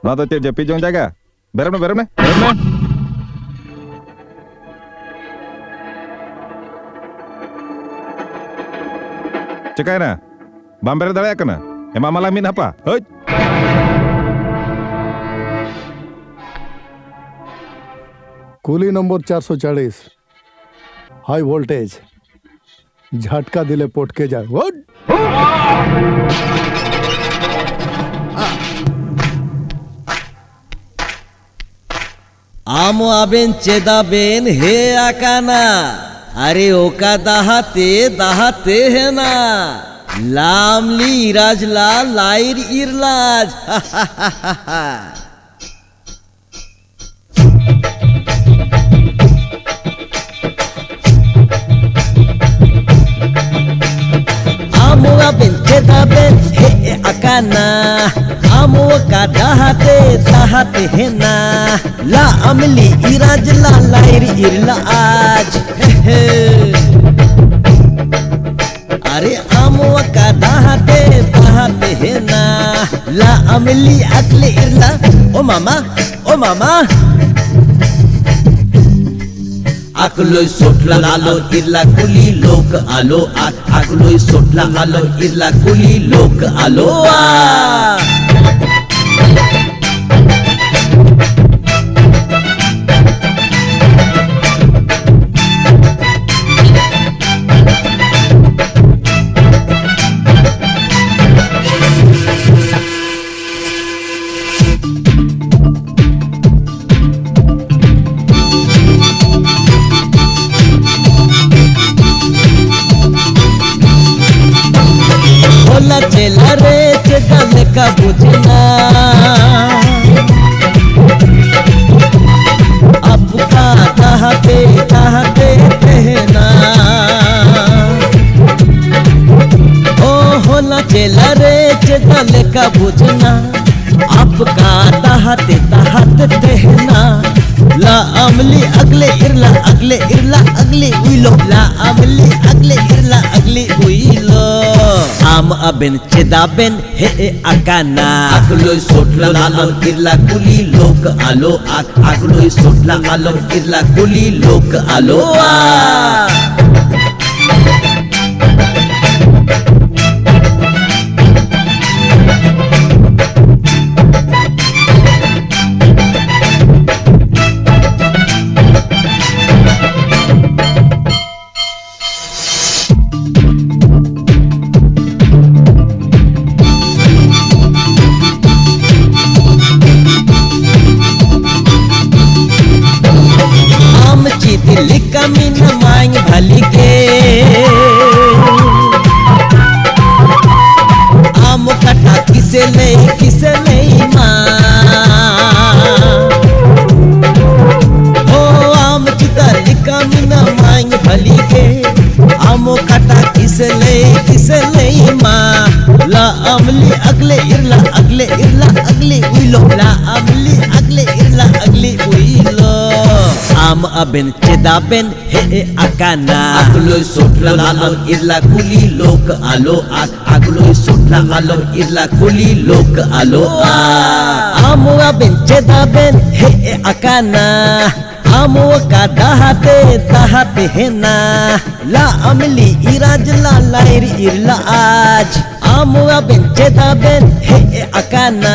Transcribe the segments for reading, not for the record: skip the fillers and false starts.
నాతో చెప్పించాం జాగా బెరమ్నే బెరమ్నే Cekayna, bamber dala yakna. Emang malamin apa? Hei. Coolie number 440 high voltage झटका दिले पोटके जाए आमो आबेन चेदाबेन हे आकाना अरे ओका दाहाते है ना लामली इराजला लाइर इरलाज आमो आबेन चेदाबेन हे आकाना आमो का दाहाते है ना ला अमली इराज ला लाइर इरला आज अरे आमो का दाहाते है ना ला अमली अगले इरला ओ मामा आकलोय सोटला आलो इरला कुली लोक आलो आकलोय सोटला आलो इरला कुली लोक आलो चेला रे चेतन का बुझना अब का चाहते कहना ओ होला चेला रे चेतन का बुझना अब का चाहते कहना ला अमली अगले इरला अगले उइलो ला अमली अगले इरला अगले उइलो आम अबेन चेदाबेन हे आकाना आकलोय सोटला आलो इरला कुली लोक आलो आकलोय सोटला आलो इरला कुली लोक आलो दिल्ली कमी न मांग भली के आम कटा किसे नहीं मां ओ आम दिल्ली कमी न मांग भली के आम कटा किसे नहीं मां ला अमली अगले इरला अगले उइलो ला अमली अगले इरला अगले उइलो आम अबेन चेदाबेन हे आकाना आकलोय सोटला आलो इरला कुली लोक आलो आकलोय सोटला आलो इरला कुली लोक आलो आम अबेन चेदाबेन हे आकाना आमो का दहाते है ना ला अमली इराज ला लाइर इरला आज आमो बेंचे दाबेन हे अकाना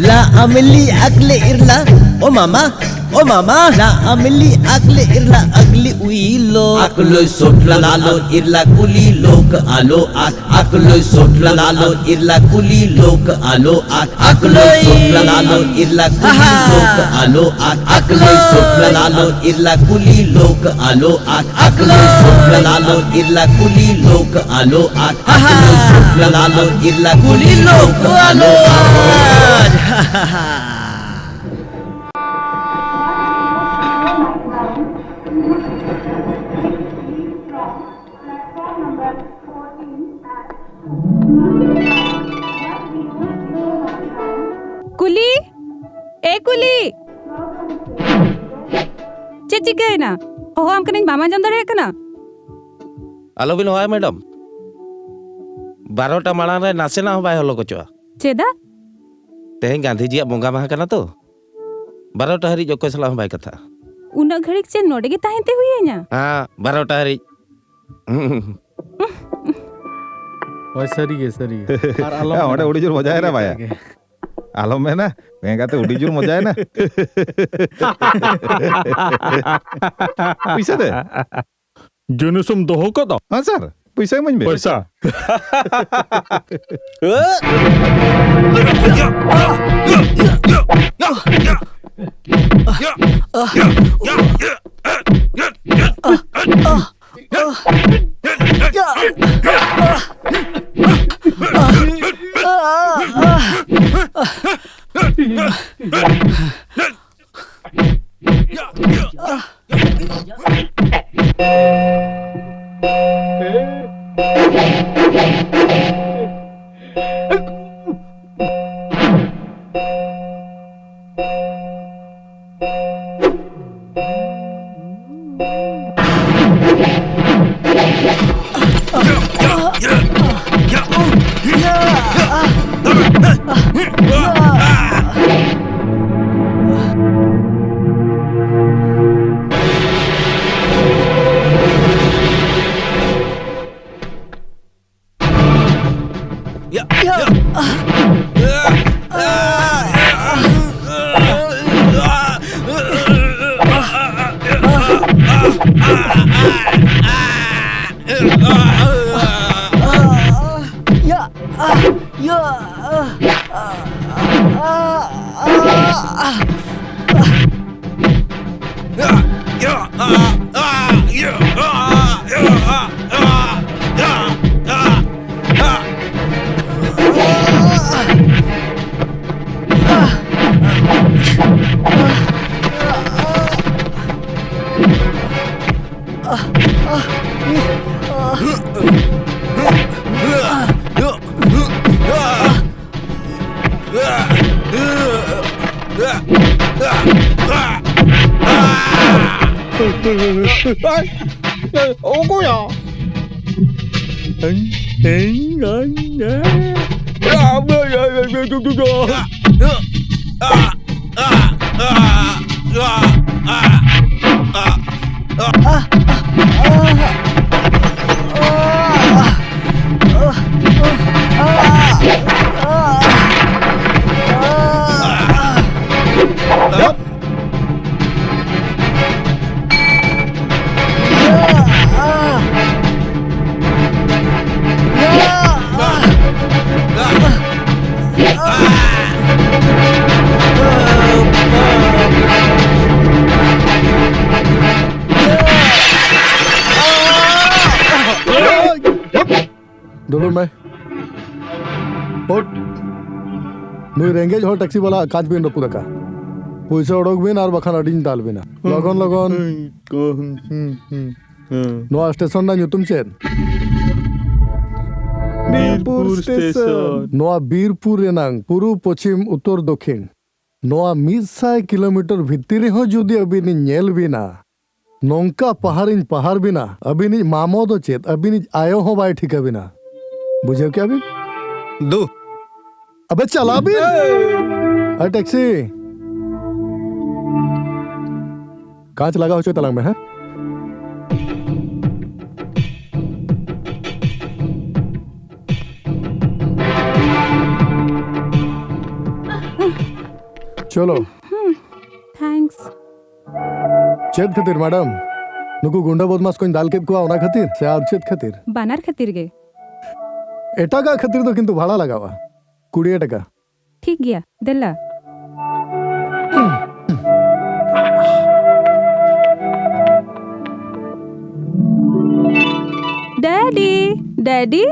ला अमली अगले इरला ओ मामा ला अमली अगले इरला अगली उइलो अकलो सोटला लालो इरला कुली लोक आलो अकलो सोटला लालो इरला कुली लोक आलो अकलो सोटला लालो इरला कुली लोक आलो अकलो सोटला लालो इरला कुली लोक आलो अकलो सोटला लालो इरला कुली लोक आलो अकलो सोटला लालो इरला कुली लोक आलो कुली ए कुली ᱪᱮᱫ ᱪᱤᱠᱟᱹᱭᱮᱱᱟ ᱦᱚᱦᱚᱣᱟᱢ ᱠᱟᱹᱱᱟᱹᱧ ᱵᱟᱢ ᱟᱸᱡᱚᱢ ᱫᱟᱲᱮᱭᱟᱜ ᱠᱟᱱᱟ ᱟᱞᱚᱵᱤᱱ ᱦᱚᱦᱚᱭᱟ ᱢᱮᱰᱟᱢ 12टा माᱲाᱝ ᱨᱮ ᱱᱟᱥᱮᱱᱟᱜ ᱦᱚᱸ ᱵᱟᱭ ᱦᱚᱞᱚ ᱠᱚᱪᱚᱜᱼᱟ ᱪᱮᱫᱟᱜ ᱛᱮᱦᱮᱧ ᱜᱟᱸᱫᱷᱤᱡᱤᱭᱟᱜ ᱵᱚᱸᱜᱟ ᱢᱟᱦᱟ ᱠᱟᱱᱟ ᱛᱚ 12टा ᱦᱟᱹᱨᱤᱡ ᱚᱠᱚᱭ ᱥᱟᱞᱟᱜ ᱦᱚᱸ ᱵᱟᱭ ᱠᱟᱛᱷᱟᱜᱼᱟ ᱩᱱᱟᱹᱜ ᱜᱷᱟᱹᱲᱤᱡ ᱪᱮᱫ ᱱᱚᱰᱮ ᱜᱮ ᱛᱟᱦᱮᱸ ᱛᱮ ᱦᱩᱭᱮᱧᱟ ᱦᱮᱸ 12टा ᱦᱟᱹᱨᱤᱡ ओए सरी गे और ᱚᱸᱰᱮ ᱩᱰᱤ ᱡᱳᱨ ᱢᱚᱡᱟᱭᱮᱱᱟ ᱵᱟᱭᱟ ᱟᱞᱚᱢ ᱢᱮᱱᱟ ᱵᱮᱸᱜᱟᱛᱮ ᱩᱰᱤ ᱡᱳᱨ ᱢᱚᱡᱟᱭᱮᱱᱟ ᱯᱩᱭᱥᱟᱹ ᱫᱮ जुनुसुम दोहो को दो ᱦᱮᱸ ᱥᱟᱨ ᱯᱩᱭᱥᱟᱹ ᱤᱢᱟᱹᱧ ᱢᱮ पैसा दोनों में और नुई रेंगेज हो टैक्सी वाला कांच बिन रखू रखा पैसा उड़ोक बिन और बखान अडिन दाल बिना लगन लगन नोआ स्टेशन ना ᱧᱩᱛᱩᱢ चेन बीरपुर स्टेशन नोआ बीरपुर रेनांग पूर्व पश्चिम उत्तर दक्षिण नोआ 100 किलोमीटर भितरी हो जुदी अबिनी नेल बिना नोंका पहाड़िन पहाड़ बिना अबिनी मामो दो चेत अबिनी आयो हो बाय ठीक बिना बुझे क्या भी दू अबे चला भी अरे टैक्सी कांच लगा हो तलांग में है चलो थैंक्स चेत खातिर मैडम नुकु गुंडा बदमाश कोई दाल केत को ओना खातिर से आर चेत खातिर बानार खातिर गे एटागा खातिर तो किंतु भाड़ा लगावा 20 टाका ठीक गया देला डैडी डैडी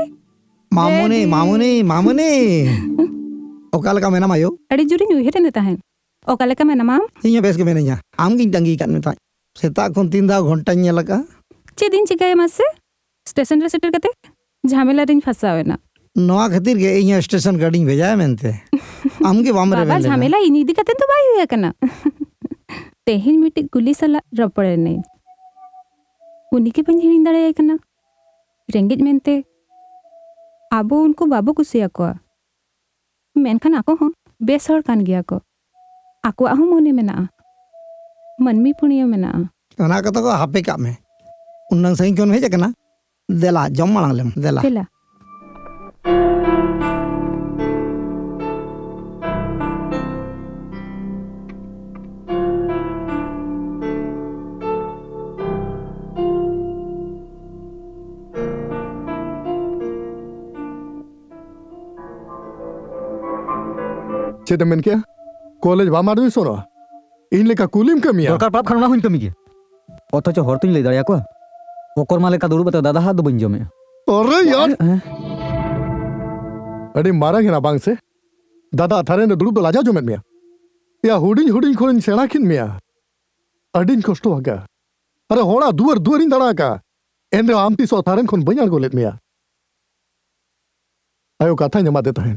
मामुनी मामुनी मामुनी ओकाल का मेना मायो अड़ी जुरी नुहेरे ने ताहेन ओकाले का मेना माम इnya बेस के मेना आम गिन तंगी kan मेता सेता खन 3 दा घंटा ᱧᱮᱞ का चे दिन चिकाय मसे स्टेशन रे सेटर कते झमेला रिन फसावे ना नवा खातिर के इnya स्टेशन गाड़ी भेजाय मेनते आम के बाम रे बाबा झमेला इनी दी कते तो बाई हुआ कना तेहिन मिटी गुली सला रपड़े ने उनी के पंजिनी दड़े कना रेंगेज मेनते आबो उनको बाबू कुसिया को मेनखान आको हो बेस हर कान गया को आको आहु मोने मेना मनमी पुनिया मेना ओना कतो को हापे का में उन्नंग सही कोन भेज कना देला जम मांग लेम देला देला चेत मेन क्या कॉलेज बा मारवी सोनो इन लेका कुलिम कमिया दरकार पाप खाना हुई कमी के অথচ হরতুኝ লই দাঁড়িয়া কো ওকর মালে কা দুড়ু বতে দাদা হাত বন জমে अरे यार अरे मारा ना बांग से दादा थारे ने दुड़ुब लाजा जो मिया या हुडिंग हुडिंग खोइन सेना खिन मिया अडिन कष्ट होगा अरे होड़ा दुवर दुवरिन दड़ा का एंद्र आमती सो थारन खोन बयान गोलेत मिया आयो कथा नमा देता है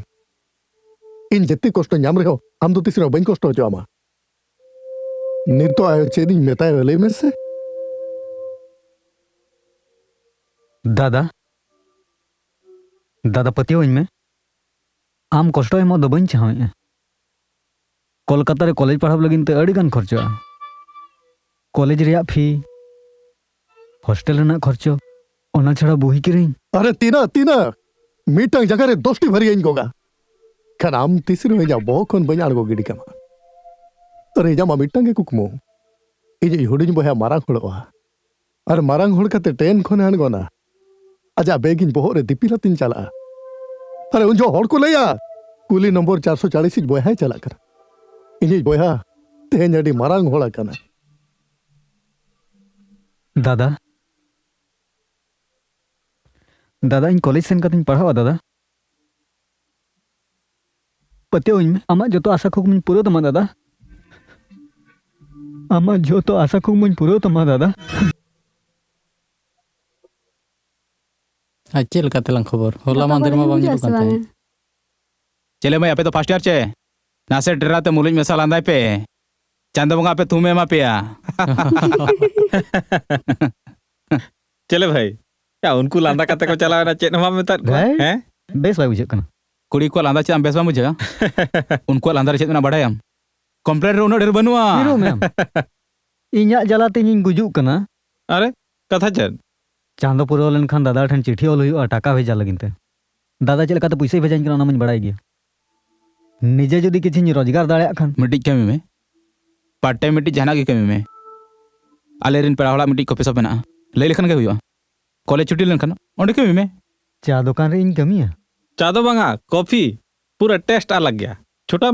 इन जत्ती कष्ट ᱧᱟᱢ रहे हो हम तो तीसरा बन कष्ट हो जो आमा नितो आयो चेदिंग मेता वेले में से दादा दादा पतियों में आम कष्ट एम दो बन चाहे कोलकाता रे कॉलेज पढ़ाब लगिन ते अड़ी गान खर्चा कॉलेज रिया फी हॉस्टल रेना खर्चो ओना छड़ा बुही किरिंग अरे तीना तीना मीटंग जगह रे 10टी भरी इन गोगा खनाम तीसरी में जा बहु बयान गो गिडी कमा अरे जा मीटंग के कुकमो इजे हुडिन बया मारांग होड़वा अरे मारांग होड़ कते ट्रेन खन आनगोना आजा बेगिन बहुत रे दिपिलातिन चला अरे उन जो होड़ को लेया कुली नंबर 440 इज बया चला कर इनी बया तेन जडी मारांग होड़ा कना दादा दादा इन कॉलेज सेन कतिन पढ़ावा दादा पतियों में आमा जो तो आशा को मुझ पूरा तमा दादा आमा जो तो आशा को मुझ पूरा तमा दादा चल का तेलंग खबर होला मंदिर में बांग जुक कांते चले मैं पे तो फर्स्ट ईयर चे नासे डरा ते मुलिज में सालांदाय पे चांदा बंगा पे तुमे मा पेया चले भाई क्या उनको लांदा कते को चला ना चेत मा मेता हैं बेस भाई बुझे कना कुड़ी को लांदा चे बेस बा मुझे उनको लांदा चे ना बड़ायम कंप्लेंट रे उनो ढेर बनुआ हीरो मैम इन्या जलाते इन गुजु कना अरे कथा चल चांदो पुरो लन खान दादा ठन चिट्ठी ओल हुई टाका भेजा लगिनते दादा चल का पैसा भेजा कना मन बड़ाई गया निजे जदी किछि रोजगार दाड़े खान मिट्टी कमी में पार्ट टाइम मिट्टी जहाना की कमी में आले रिन पेड़ा होला मिट्टी को पैसा बना ले लेखन के हुआ कॉलेज छुट्टी लेखन ओंडे कमी में चा दुकान रे इन कमी है चादो बंगा कॉफी पूरा टेस्ट अलग गया छोटा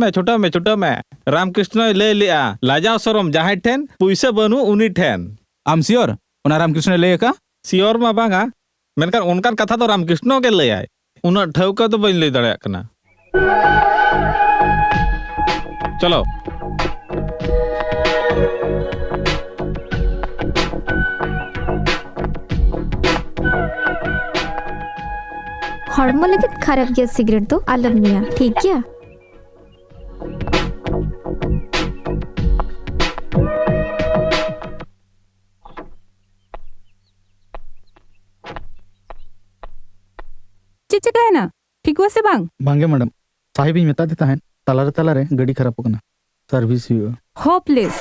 में रामकृष्ण ले लिया लाजाव सरम जहां ठेन पैसा बनु उनी ठेन आम सियोर ओना रामकृष्ण ले का सियोर मा बांगा मेनकान उनकान कथा तो रामकृष्ण के ले आए उन ठौका तो बन ले दड़े कना चलो हॉर्मोन लगे खराब गया सिगरेट तो आलम निया ठीक है चिचे का है ना ठीक हुआ से बांग बांगे मैडम साहिब ही मेता देता है तलारे गाड़ी खराब होना सर्विस हुआ होपलेस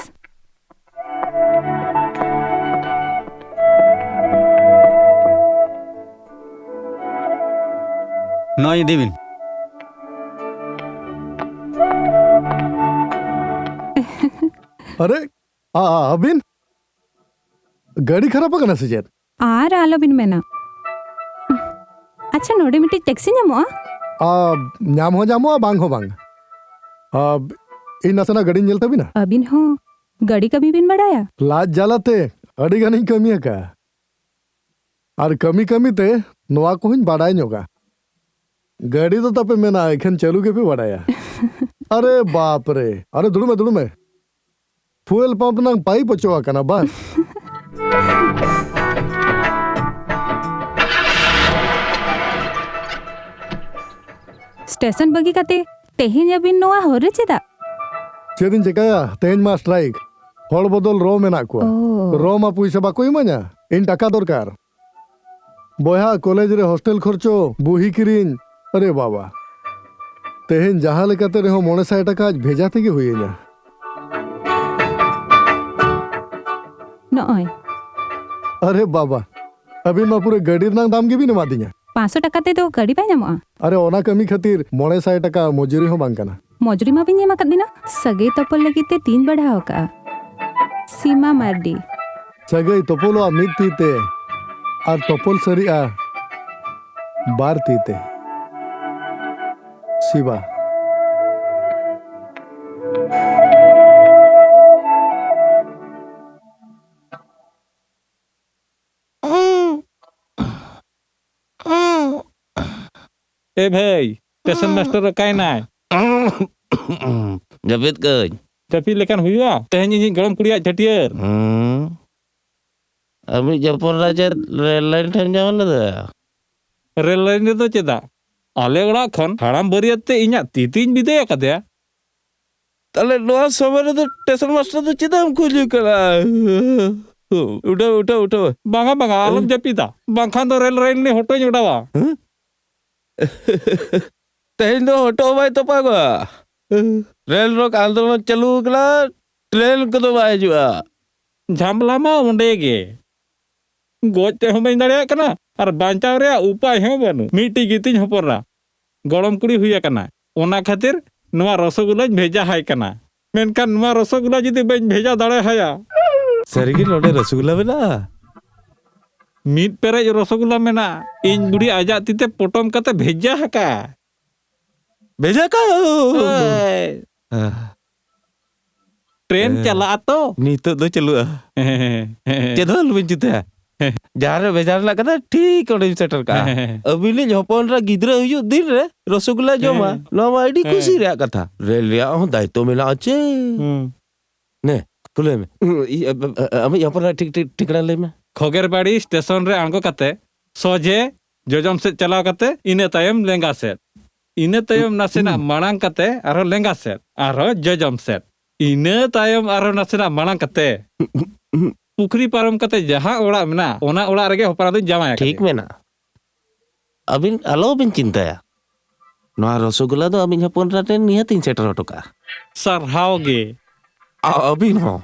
नॉय इदीबिन अरे अबिन गाड़ी खराब कना से चेत आर आलोबिन मेना अच्छा नोडे मिट्टी टैक्सी ᱧᱟᱢᱚᱜᱼᱟ ᱧᱟᱢ ᱦᱚᱸ ᱧᱟᱢᱚᱜᱼᱟ ᱵᱟᱝ ᱦᱚᱸ ᱵᱟᱝ ᱤᱧ ᱱᱟᱥᱮᱱᱟᱜ ᱜᱟᱹᱰᱤᱧ ᱧᱮᱞ ᱛᱟᱵᱤᱱᱟ अबिन हो गाड़ी कभी बिन बड़ाया लाज ᱡᱟᱞᱟᱛᱮ ᱟᱹᱰᱤ ᱜᱟᱱᱤᱧ ᱠᱟᱹᱢᱤ ᱟᱠᱟᱜᱼᱟ ᱟᱨ ᱠᱟᱹᱢᱤ ᱠᱟᱹᱢᱤᱛᱮ ᱱᱚᱣᱟ ᱠᱚᱦᱚᱧ ᱵᱟᱰᱟᱭ ᱧᱚᱜᱟ गाड़ी तो तपे मेना एखन चालू के पे बड़ाया अरे बाप रे अरे दुड़ू में फ्यूल पंप ना पाइप चोआ कना बस स्टेशन बगी कते तेहिन अबिन नोआ होरे चेदा चेदिन चिकाया तेज मा स्ट्राइक हड़ बदल रो मेना को रो मा पैसा बाको इमा냐 इन टाका दरकार बया कॉलेज रे हॉस्टल खर्चो बुही किरिन अरे बाबा तेहन जहाँ लेकाते रहो 900 टाका आज भेजा थे हुईना नॉय अरे बाबा अभी मा पूरे गाड़ी ना दाम के भी नमा दिया 500 टाका ते तो गाड़ी पाई ᱧᱟᱢᱚᱜᱼᱟ अरे ओना कमी खातिर 900 टाका मजूरी हो बांग कना मजूरी मा बिन ᱧᱟᱢ ᱟᱠᱟᱫᱤᱱᱟ सगे तपल लगी ते 3 बढ़ाव का सीमा मार्डी सगई तोपोलो मिद थीते और तोपोल सरिया बार थीते शिवा ए भाई स्टेशन मास्टर काय ना जबेत कई tapi lekan huya tehnya ni garam kuliah jatier अभी जयपुर राजा रेल लाइन ठन जावल दा रेल लाइन तो चेदा आले ओड़ा खन हाड़ाम बरियते इnya तितिन बिदे कदया तले नोआ समय तो स्टेशन मास्टर तो चेदा हम खोजु कला उठा बांगा आलम जपिदा बांखान तो रेल लाइन ने होटो उड़ावा तेहन दो होटो बाय तो पागो रेल रोक आंदोलन चालू कला ट्रेन को तो बाय जुआ झामला मा उंडे गे गोज ते हम दाड़िया कना और बांचाव रे उपाय हो बनु मिटी गितिन हपरा गरम कुड़ी हुई कना ओना खातिर नवा रसगुल्ला भेजा हाय कना मेनकान नवा रसगुल्ला जदी बन भेजा दाड़े हाया सरिगी नोडे रसगुल्ला बेना मीट पेरेज रसगुल्ला मेना इन बुढ़ी आजा तीते पोटम कते भेजा हका ट्रेन चला तो नीतो दो चलुआ चेदल बिन चिता जार बेजार ला कदा ठीक ओडे सेटर का अबिले हपन रा गिदरा हुयु दिन रे रसगुल्ला जमा नवा आईडी खुशी रे कथा रेल रे हो दायित्व मेला आचे ने कुले में अमी हपन ठीक ठिकना ले में खोगेरबाड़ी स्टेशन रे आंगो कते सोजे जोजम से चलाव कते इने तायम लेंगा सेट इने तायम नासेना मांग कते आरो लेंगा सेट आरो जोजम सेट इने तायम आरो नासेना मांग कते पुखरी पारम कते जहां ओड़ा मेना ओना ओड़ा रेगे होपरा दो जामाया ठीक मेना अबिन आलो बिन चिंताया नोआ रसगुल्ला दो अबिन हपन रा ट्रेन निहातिन सेटर टोका सरहाव गे अबिन हो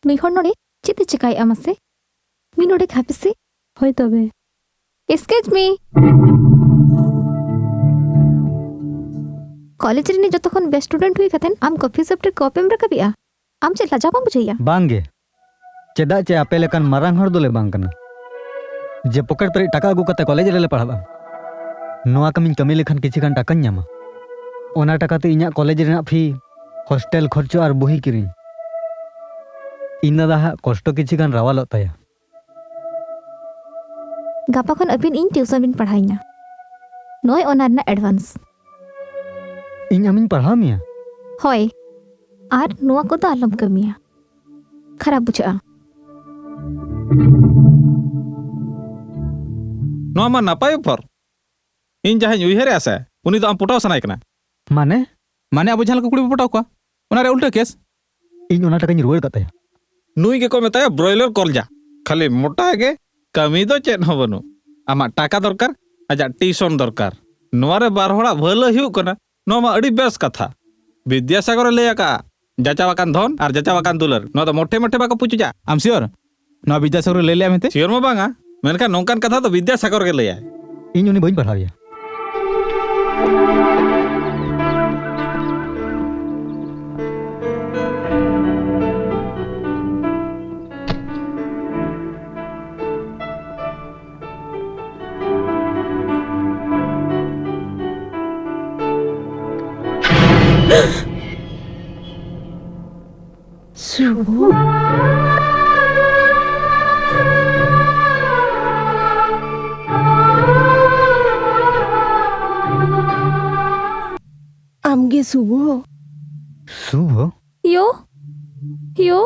नुई हर नोडे चिते चिकाई आमसे मी नोडे खापिसे होय तबे एक्सक्यूज मी कॉलेज रे जो तखन बेस्ट स्टूडेंट हुई कथन आम कॉफी शॉप रे कॉपी में रखबिया आम चे लाजा बम बुझैया बांगे चेदा चे आपे लेकन मारांग हर दोले बांग कना जे पॉकेट पर टाका अगु कते कॉलेज रे पढ़ाबा नोआ कमिन कमी लेखन किछि गान टाका न्यामा ओना टाका ते इन्या कॉलेज रेना फी हॉस्टल खर्चो और बही किरिन इना दा कष्ट किछि गान रावालो ताया गापा खन अबिन इन ट्यूशन बिन पढ़ाइना नोय ओना ना एडवांस इन आमिन पढ़ा मिया होय आर नोआ को तो आलम कमिया खराब बुझा ᱱᱚᱣᱟ ᱢᱟ ᱱᱟᱯᱟᱭ ᱚᱯᱷᱟᱨ ᱤᱧ ᱡᱟᱦᱟᱸᱧ ᱩᱭᱦᱟᱹᱨᱮᱜᱼᱟ ᱥᱮ ᱩᱱᱤ ᱫᱚ ᱟᱢ ᱯᱚᱴᱟᱣ ᱥᱟᱱᱟᱭ ᱠᱟᱱᱟ माने माने अब जहाँ कुड़ी पटाव को उनारे उल्टा केस इन ओना टाकाኝ रुवाड़ काते नुई ᱜᱮᱠᱚ ᱢᱮᱛᱟᱭᱟ ব্রয়লার কলজা খালি মোটা গে কামি ᱫᱚ ᱪᱮᱫ ᱦᱚᱸ ᱵᱟᱹᱱᱩᱜ ᱟᱢᱟᱜ ᱴᱟᱠᱟ ᱫᱚᱨᱠᱟর ᱟᱡᱟᱜ ᱴᱤᱭᱩᱥᱚᱱ ᱫᱚᱨᱠᱟর ᱱᱚᱣᱟ ᱨᱮ ᱵᱟᱨ ᱦᱚᱲᱟᱜ ᱵᱷᱟᱹᱞᱟᱹᱭ ᱦᱩᱭᱩᱜ ᱠᱟᱱᱟ ᱱᱚᱣᱟ ᱢᱟ ᱟᱹᱰᱤ ᱵᱮᱥ ᱠᱟᱛᱷᱟ ᱵᱤᱫᱽᱫᱟᱥᱟᱜᱚᱨ ᱞᱟᱹᱭ ᱟᱠᱟᱜᱼᱟ ᱡᱟᱪᱟᱣᱟᱠᱟᱱ ᱫᱷᱚᱱ ᱟᱨ ᱡᱟᱪᱟᱣᱟᱠᱟᱱ ᱫᱩᱞᱟᱹᱲ ᱱᱚᱣᱟ ᱫᱚ ᱢᱚᱴᱷᱮ ᱢᱚᱴᱷᱮ ᱵᱟᱠᱚ ᱯᱩᱪᱩᱡᱟ आम श्योर ना विद्यासागर ले लिया मेते ᱥᱤᱭᱚᱨ ᱢᱟ ᱵᱟᱝᱟ ᱢᱮᱱᱠᱷᱟन ᱱᱚᱝᱠᱟᱱ ᱠᱟᱛᱷᱟ ᱫᱚ ᱵᱤᱫᱽᱫᱟᱥᱟᱜᱚᱨ ᱜᱮ ᱞᱟᱹᱭᱟᱭ इन उनी बई पढ़ाविया आमगे सुबह शुभ यो यो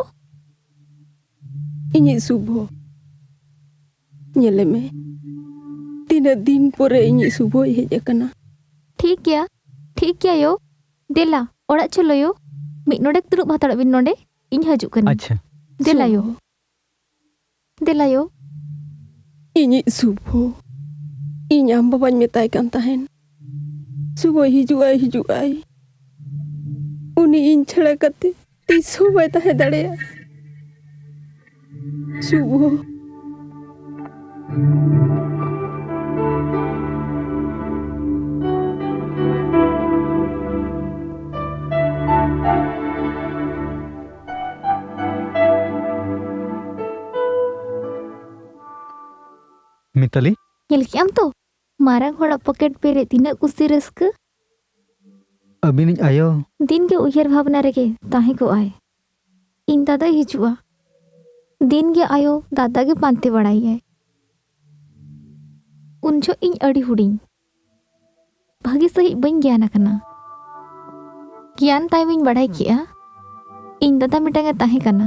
इᱧ सुबह ñele me तीना दिन परे इᱧ सुबह हेज akana ठीक गया यो देला ओड़ा चलो यो मिट नोडे तुरुब हाताड़ बिन नोडे इन हजू कनी अच्छा देला यो इᱧ सुबह इᱧ आम बाबाñ मेताय kan tahen सुबह हिजुआई उनी इन छड़ा कते तीसो बाय ताहे दाड़ेया सुबह मिताली येल कियाम तो मारा घोड़ा पॉकेट पेरे तीना कुसी रस्क अबिन आयो दिन के उयहर भावना रेगे ताहे को आए इन दादा हिजुआ दिन के आयो दादा के पांते बड़ाई है उनजो इन अड़ी हुडिंग भागी सही बन ज्ञान कना ज्ञान ताई बिन बड़ाई किया इन दादा मिटांगे ताहे कना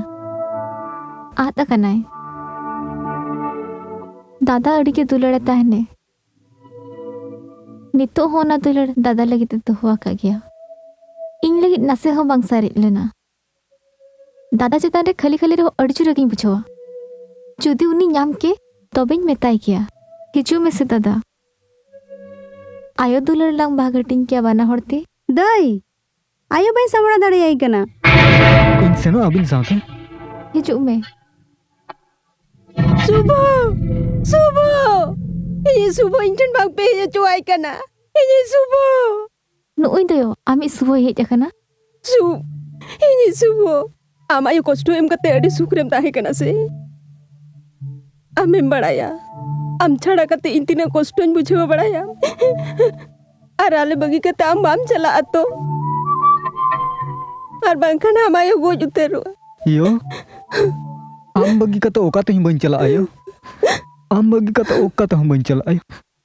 आता कना है दादा अड़ी के दुलड़े ताहने नितो होना दुलड़ दादा लगी तो हुआ का गया इन लगी नसे हो बांग सारी लेना दादा चेतान रे खाली खाली रे अड़चू रगी बुझवा जुदी उनी नाम के तबेñ मेताय किया हिजू में से दादा आयो दुलड़ लांग भागटिंग क्या बना होड़ती दई आयो बाई सामड़ा दाड़े आई कना इन सेनो अबिन साथे हिजू में सुबह ये सुबह इंटन बाग पे ये चुआई कना ये सुबह नुई दयो आमी सुबह हेज कना ये सुबह आमा यो कष्ट एम कते अडी सुखरेम ताहे कना से आमेम बड़ाया आम छड़ा कते इन तीना कष्टन बुझेवा बड़ाया आर आले बगी कते आम बाम चला अतो आर बांखाना आमा यो गोज उतेरो यो आम बगी का तो ओका तो ही बन चला आयो आम बगी का तो ओका तो हम बन चला आयो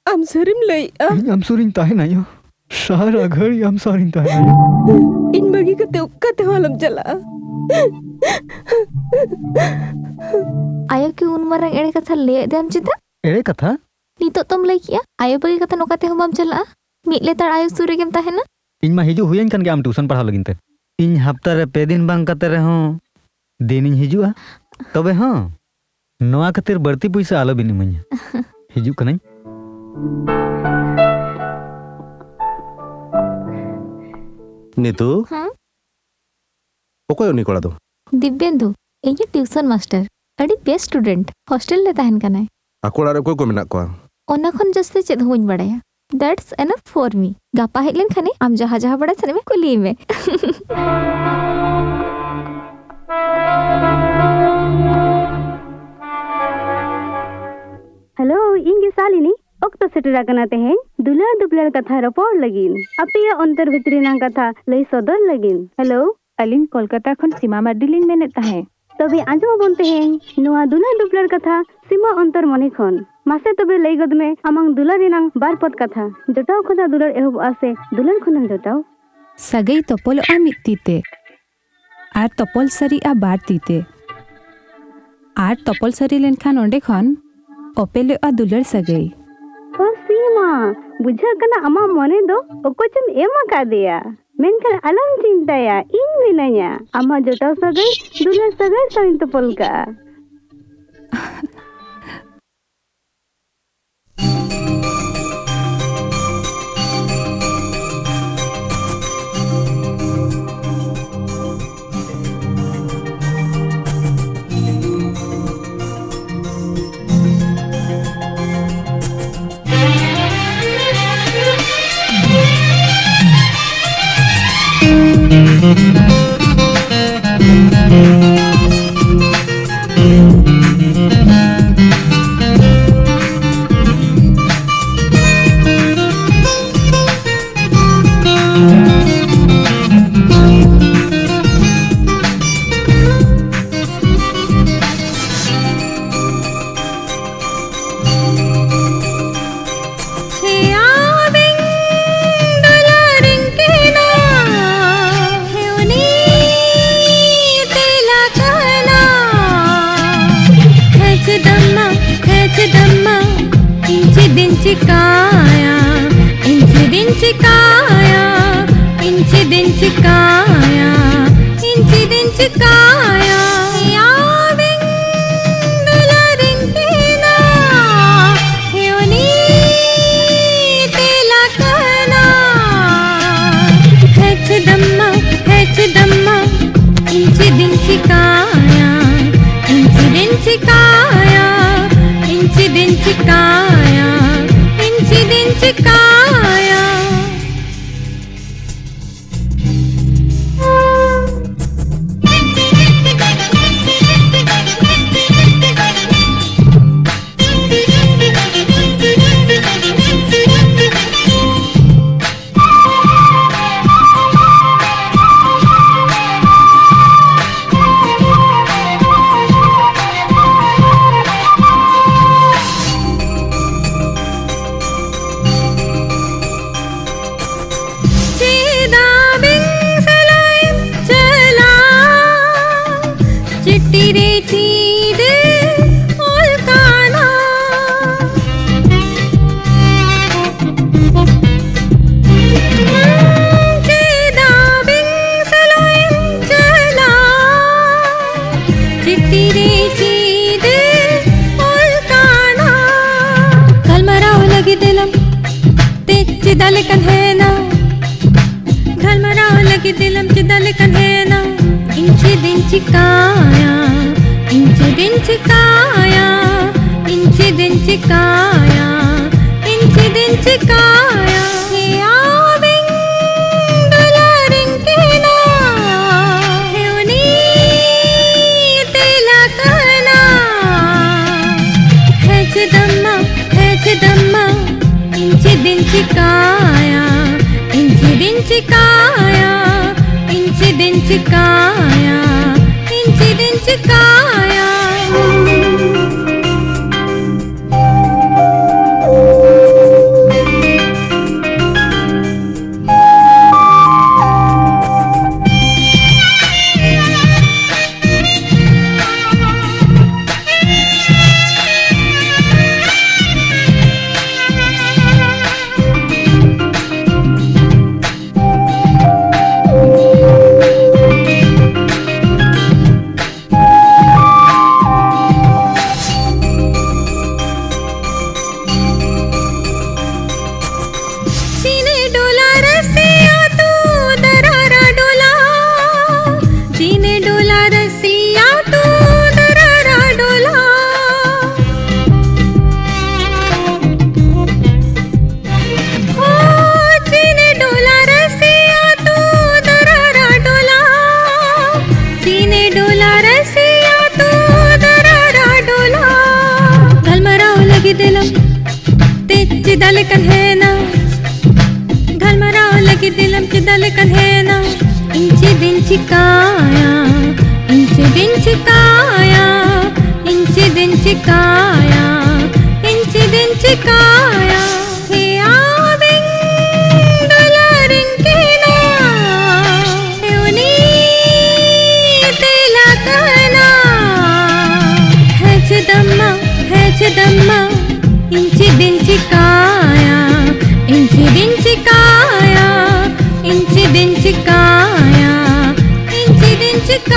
आम सरिम लई आम सुरिन ताहे ना आयो सारा घड़ी आम सारिन ताहे आयो इन बगी कते ओका तो हलम चला आयो के उन मारंग एड़े कथा ले देम चिता एड़े कथा नितो तुम लई किया आयो बगी कथा नोकाते हम बाम चला मिट लेतार आयो सुरे गेम ताहे ना इन मा हिजू हुयन कन के आम ट्यूशन पढ़ा लगिन ते इन हफ्ता रे पे दिन बांग कते रे हो दिन इन हिजुआ तबे हां नोआ खातिर बढ़ती पैसा आलो बिन मanya हिजू कनाई नीतू हाँ ओको उनी कोड़ा दो दिव्येंदु एजे ट्यूशन मास्टर अड़ी बेस्ट स्टूडेंट हॉस्टल ले ताहन कनाय आकोड़ा रे कोई को मेना कोआ ओना खन जस्ते चेद होइन बड़ाया दैट्स एनफ फॉर मी गापा हेलेन खने आम जहा जहा बड़ा सने में कुली में हेलो इंगे सालिनी ओक्तो सेटरा कना तेहेन दुलार दुबलार कथा रपोड़ लगिन अपिया अंतर भितरी ना कथा लई सदर लगिन हेलो अलिन कोलकाता खन सीमा मार्डिलिन मेने ताहे तबे आजो बोलते हैं नुआ दुलार दुबलार कथा सीमा अंतर मने खन मासे तबे लई गद में अमंग दुलार रिनांग बार पद कथा जटाव खना दुलार एहब आसे दुलार खनन जटाव सगई तपल आ मित्तीते आर तपल सरी आ बार तीते आर तपल सरी लेनखान ओंडे खन अपेले आ दुलार सगई बुझा कना अमा मने दो ओकोचम एमा कादिया मेनखान अलम चिंताया इन मिनाया अमा जोटाव सगै दुला सगै साइन तपल का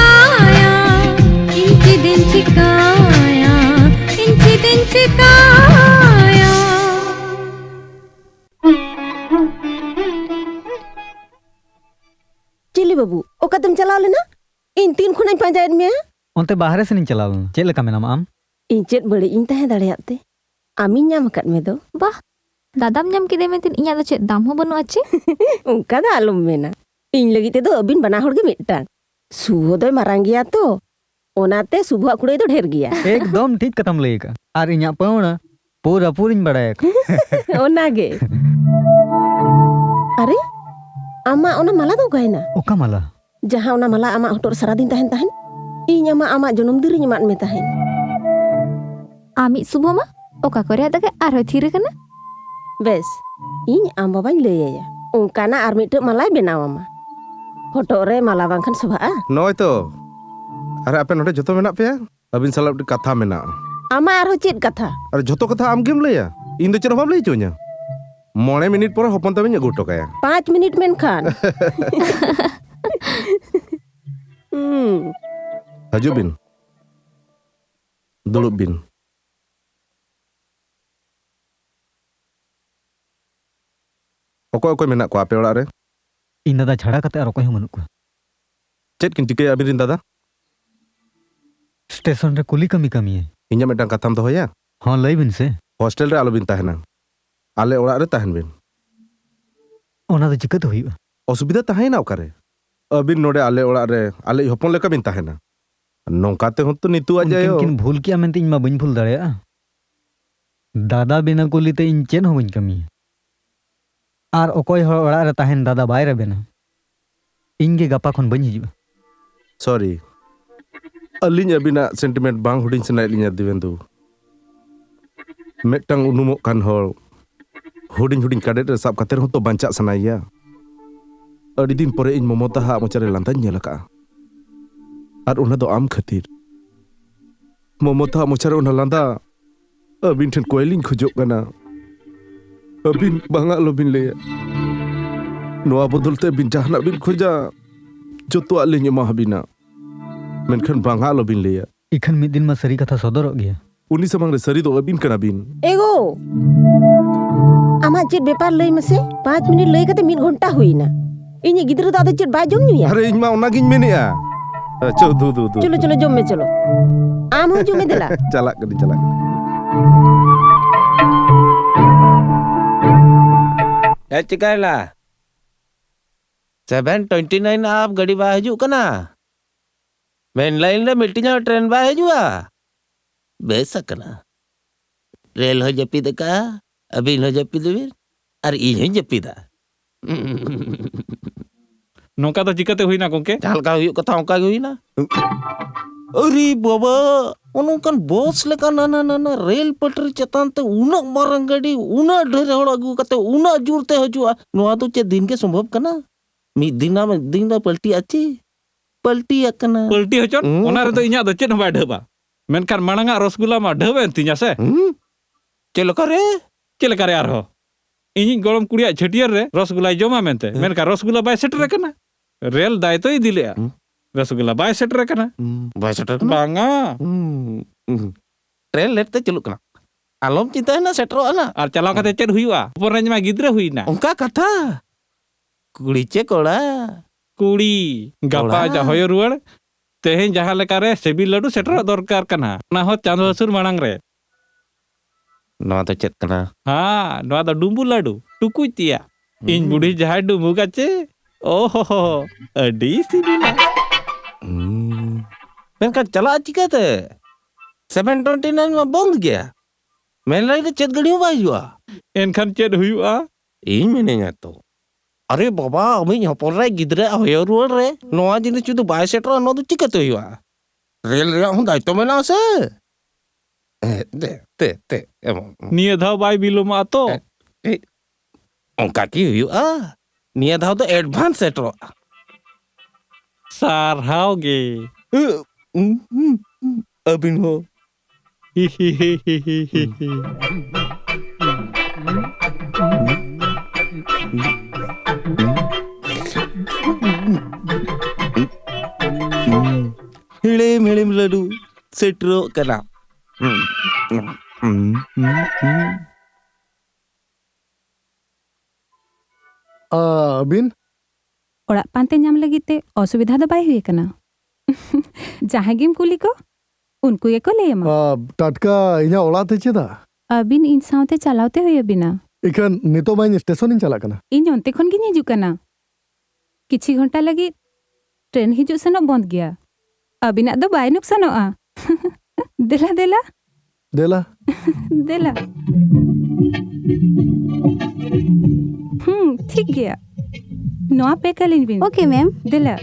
चिकाया इंची दिन चिकाया इंची दिन चिकाया चिली बाबू ओका तुम चलाव लेना इन 3 खुना पांजायत में onte bahare senin chalaw chet leka menama am इन चेत बड़े इन तहे दाड़ेयात ते आमी ᱧᱟᱢ ᱟᱠᱟᱫ ᱢᱮ ᱫᱚ ᱵᱟᱦ ᱫᱟᱫᱟᱢ ᱧᱟᱢ ᱠᱮᱫᱮ ᱢᱮᱱᱛᱮ ᱤᱧᱟᱹᱜ ᱫᱚ ᱪᱮᱫ ᱫᱟᱢ ᱦᱚᱸ ᱵᱟᱹᱱᱩᱜᱼᱟ ᱪᱮ ᱚᱱᱠᱟ ᱫᱚ ᱟᱞᱚᱢ ᱢᱮᱱᱟ ᱤᱧ ᱞᱟᱹᱜᱤᱫ ᱛᱮᱫᱚ ᱟᱹᱵᱤᱱ ᱵᱟᱱᱟ ᱦᱚᱲ ᱜᱮ ᱢᱤᱫᱴᱟᱝ ᱥᱩᱵᱷᱚ ᱫᱚᱭ ᱢᱟᱨᱟᱝ ᱜᱮᱭᱟ ᱛᱚ ᱚᱱᱟᱛᱮ ᱥᱩᱵᱷᱚᱣᱟᱜ ᱠᱩᱲᱟᱹᱭ ᱫᱚ ᱰᱷᱮᱨ ᱜᱮᱭᱟ ekdom thik katam lay ka ar inya pauna pura purin badaya ᱚᱱᱟᱜᱮ अरे आमा ओना माला दो गायना oka mala जहां ओना माला आमा हटोर सारा दिन तहन तहन ᱤᱧ आमा जन्म दिन रिᱧ एमाद मे तहन आमी सुबह मा ओका करे आदगे आरो थीर कना बेस ᱤᱧ आम बाबाᱧ लैया ओंकाना आर मिटो मालाय बनावामा हटोर रे माला बांखान सभाआ नय तो अरे आपे नोडे जतो मेना पे अबिन साला कथा मेना आमा आरो चेत कथा अरे जतो कथा आम गेम लैया इन दो चेर बाम लई चो냐 9 मिनिट पर हपन तबिन अगु टोकाया 5 मिनिट मेन खान हजू बिन दुलुब बिन ओको मेना को आपे ओड़ा रे इन दादा छाड़ा कते आर ओको ही मनुक को चेत किन टिके अबिन दादा स्टेशन रे कुली कमी कमी है इnya मेटां कथाम दोहया हां लई बिन से हॉस्टल रे आलो बिन तहना आले ओड़ा रे तहन बिन ओना दो चिकत होइबा असुविधा तहैना ओकारे अबिन नोडे आले ओड़ा रे आले हपन लेका बिन तहना नोंकाते हन तो नितु आ जायो किन भूल किया मेनते इन मा बइन भूल दाड़ेया दादा बिना कुलीते इन चेन हो बइन कमी आर ओकोय हर ओड़ा रे तहन दादा बाय रे बेना इनगे गपा खन बइन हिजुबा सॉरी अलिन अबिना सेंटिमेंट बांग हुडिन सनाय लिnya दिवेंदु मेटang उनुमोक kan hor हुडिन हुडिन काडेट रे साब काते रहन तो बांचा सनाया अडी दिन परे इन ममता हा मोचारे लांदा नेलका आर उना दो आम खातिर ममता मोचारे उना लांदा अबिन ठन कोयलिन खुजोक कना अबिन बांगा लोबिन ले नोआ बदलते बिन जहाना बिन खुजा जतो आलिन मा हबिना मेनखान बांगा लोबिन ले इखन मिद दिन मा सरी कथा सदरक गया उनी समंग रे सरी दो अबिन कना बिन एगो आमा चेत बेपार लई मसे 5 मिनिट लई कते 1 घंटा हुईना इनी गिदरा दादा चेत बाय जम नुया अरे इनमा ओना गिन मेनेया चलो दू दू दू चलो चलो जम में चलो आम हो जमे देला चला कदी चला ए चिकायला 729 आप गाड़ी बा हजू कना मेन लाइन रे मिटिंग ट्रेन बा हजुआ बेसा कना रेल हो जपी दका अभी हो जपी देबीर और इ हो जपी दा नोका तो चिकाते हुई ना गोंके जालका हुई कथा ओका हुई ना अरे बाबा उनकन बॉस लेका ना ना ना रेल पटरी चतान ते उना मारंग गाड़ी उना ढेर होड़ अगु कते उना जुरते हजुआ नोआ तो चे दिन के संभव कना मी दिना में दिन दा पलटी आची पलटी अकना पलटी होचन ओना रे तो इnya दो चेत होबा ढबा मेनखान मांगा रसगुल्ला मा ढबेन तिnya से चेलका रे आरो इनी गरम कुड़िया छटियर रे रसगुल्ला जमा मेनते मेनका रसगुल्ला बाय सेटर कना रेल दाय तो दिलेया रसगुल्ला बाय सेटर कना बांगा ट्रेन लेट ते चलुक कना आलम चिंता है ना सेटरो ना आर चलाव कते चेद हुईवा ऊपर रेंज मा गिद्रे हुईना उनका कथा कुड़ी चे कोड़ा कुड़ी गपा जा होय रुवाड़ तेहें जहां लेका रे सेबी लड्डू सेटर दरकार कना ना हो चांदो हसुर मांग रे नवा तो चेत कना हां नवा तो डुम्बु लड्डू टुकुई तिया इन बुढ़ी जहां डुम्बु काचे ओहो अडी सिबिला मेनका चला चिकाते 729 में बंद गया मेन लाइन रे चेत गड़ी बाय जुआ एनखान चेद हुईवा इन मेनेगा तो अरे बाबा अमी हपन रे गिदरे होय रुवाड़ रे नवा जिनिस जुदि बाय सेटर न दो चिकाते हुआ रेल रे हूं दायित्व मेना से ते निया धाव बाय बिलोमा तो ओंका की हुआ निया धाव तो एडवांस सेटर सारहाव गे अबिन हो हिड़िम हिड़िम लड्डू सेटरों कना अबिन ओड़ा पानते नाम लगी ते असुविधा दो बाय हुए कना जहाँ गिम कुली को उनको ये को ले मा टटका इना ओड़ा ते चेदा अबिन इन साउते चलावते हुए बिना इकन नितो बाइन स्टेशन इन चला कना इन ओंते खन गिन हिजु कना किछि घंटा लगी ट्रेन हिजु सनो बंद गया अबिना दो बाय नुकसानोआ देला देला देला देला ठीक गया नोआ पे कलिन बिन ओके मैम देला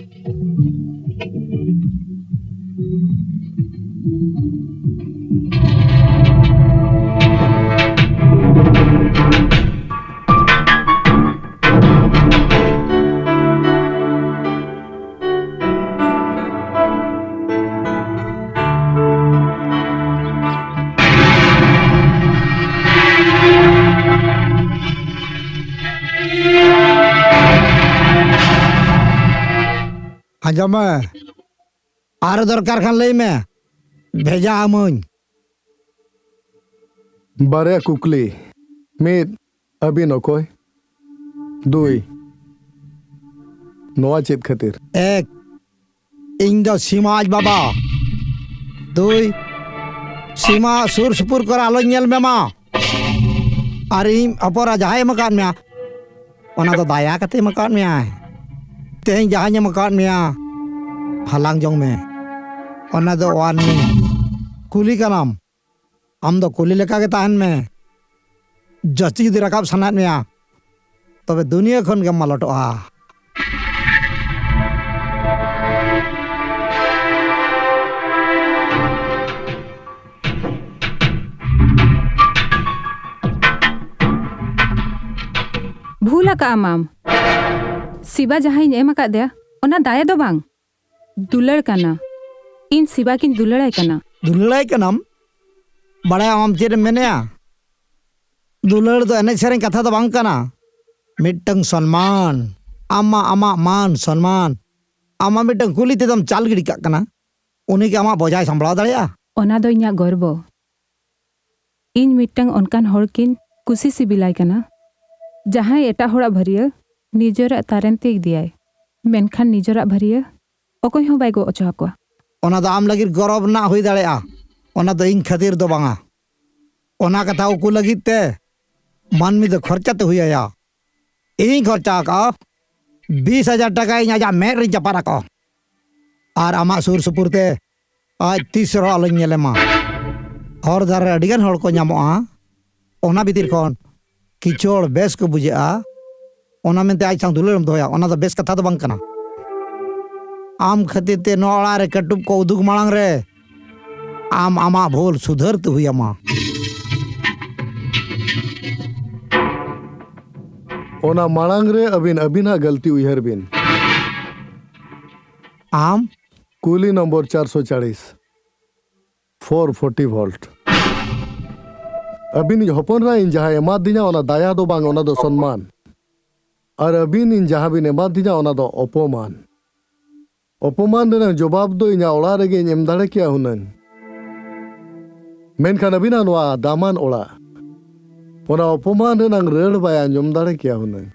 आजम आर दरकार खान लई में भेजा आमन बारे कुकली मिद अबिन ओकोय दुई नोआ चेत खातिर एक इन दो सीमाज बाबा दुई सीमा सुर सुपुर कर आलो नेल में मा अरिम अपरा जहाय मकान में ओना तो दाया कते मकान में आए तें जहां मकान में हलांग जोंग में ओना दो वार्निंग कुली का नाम हम दो कुली लेका के ताहन में जस्ती जुदी रकाब सनात में तबे दुनिया खन के मलटोआ भूला का आमाम सिबा जहाँ एम का दे ओना दाया दो बांग दुलड़ कना इन सिबा किन दुलड़ाई कना दुलड़ाई का नाम बड़ा आम चेर मेने दुलड़ तो एने सेरें कथा तो बांग कना मिट्टंग सम्मान आमा आमा मान सम्मान आमा मिट्टंग कुली ते दम चाल गिड़ी का कना उन्हीं के आमा बोझाई संभलाव दाड़िया ओना दो इन्या गर्व इन मिट्टंग उनकान होड़ किन कुसी सिबिलाई कना जहाँ एटा होड़ा भरिया निजरा तारेन तेग दियाय मेनखान निजरा भरिया ओकोय हो बाय गो ओचा को ओना द आम लगिर गौरव ना हुई दाड़ेया ओना द इन खातिर दो बांगा ओना कथा उकु लगित ते मानमी द खर्चा ते हुई आया इन खर्चा का 20,000 टका इन आजा मेर रिन चपारा को आर आमा सुर सुपुर ते आज 30 रो आलो नेले मा और दारे अडिगन होड़ को न्यामोआ ओना बितिर कोन किचोड़ बेस को बुझा ओना मेनते आज सांग दुलरम दोया ओना द बेस कथा तो बांग कना आम खातिर ते नोड़ा रे कटुब को उदुग मांग रे आम आमा भूल सुधर तो हुई अमा ओना मांग रे अबिन अबिना गलती उयहर बिन आम कुली नंबर 440 440 वोल्ट अबिन हपन रा इन जहाँ एमा दिना ओना दाया दो बांग ओना दो सम्मान और अबिन इन जहाँ बिन एमा दिना ओना दो अपमान अपमान देना जवाब दो इना ओड़ा रेगे एम दाड़े किया हुनन मेनखान अबिना नोआ दामान ओड़ा ओना अपमान देना रेड़ बाय आंजम दाड़े किया हुनन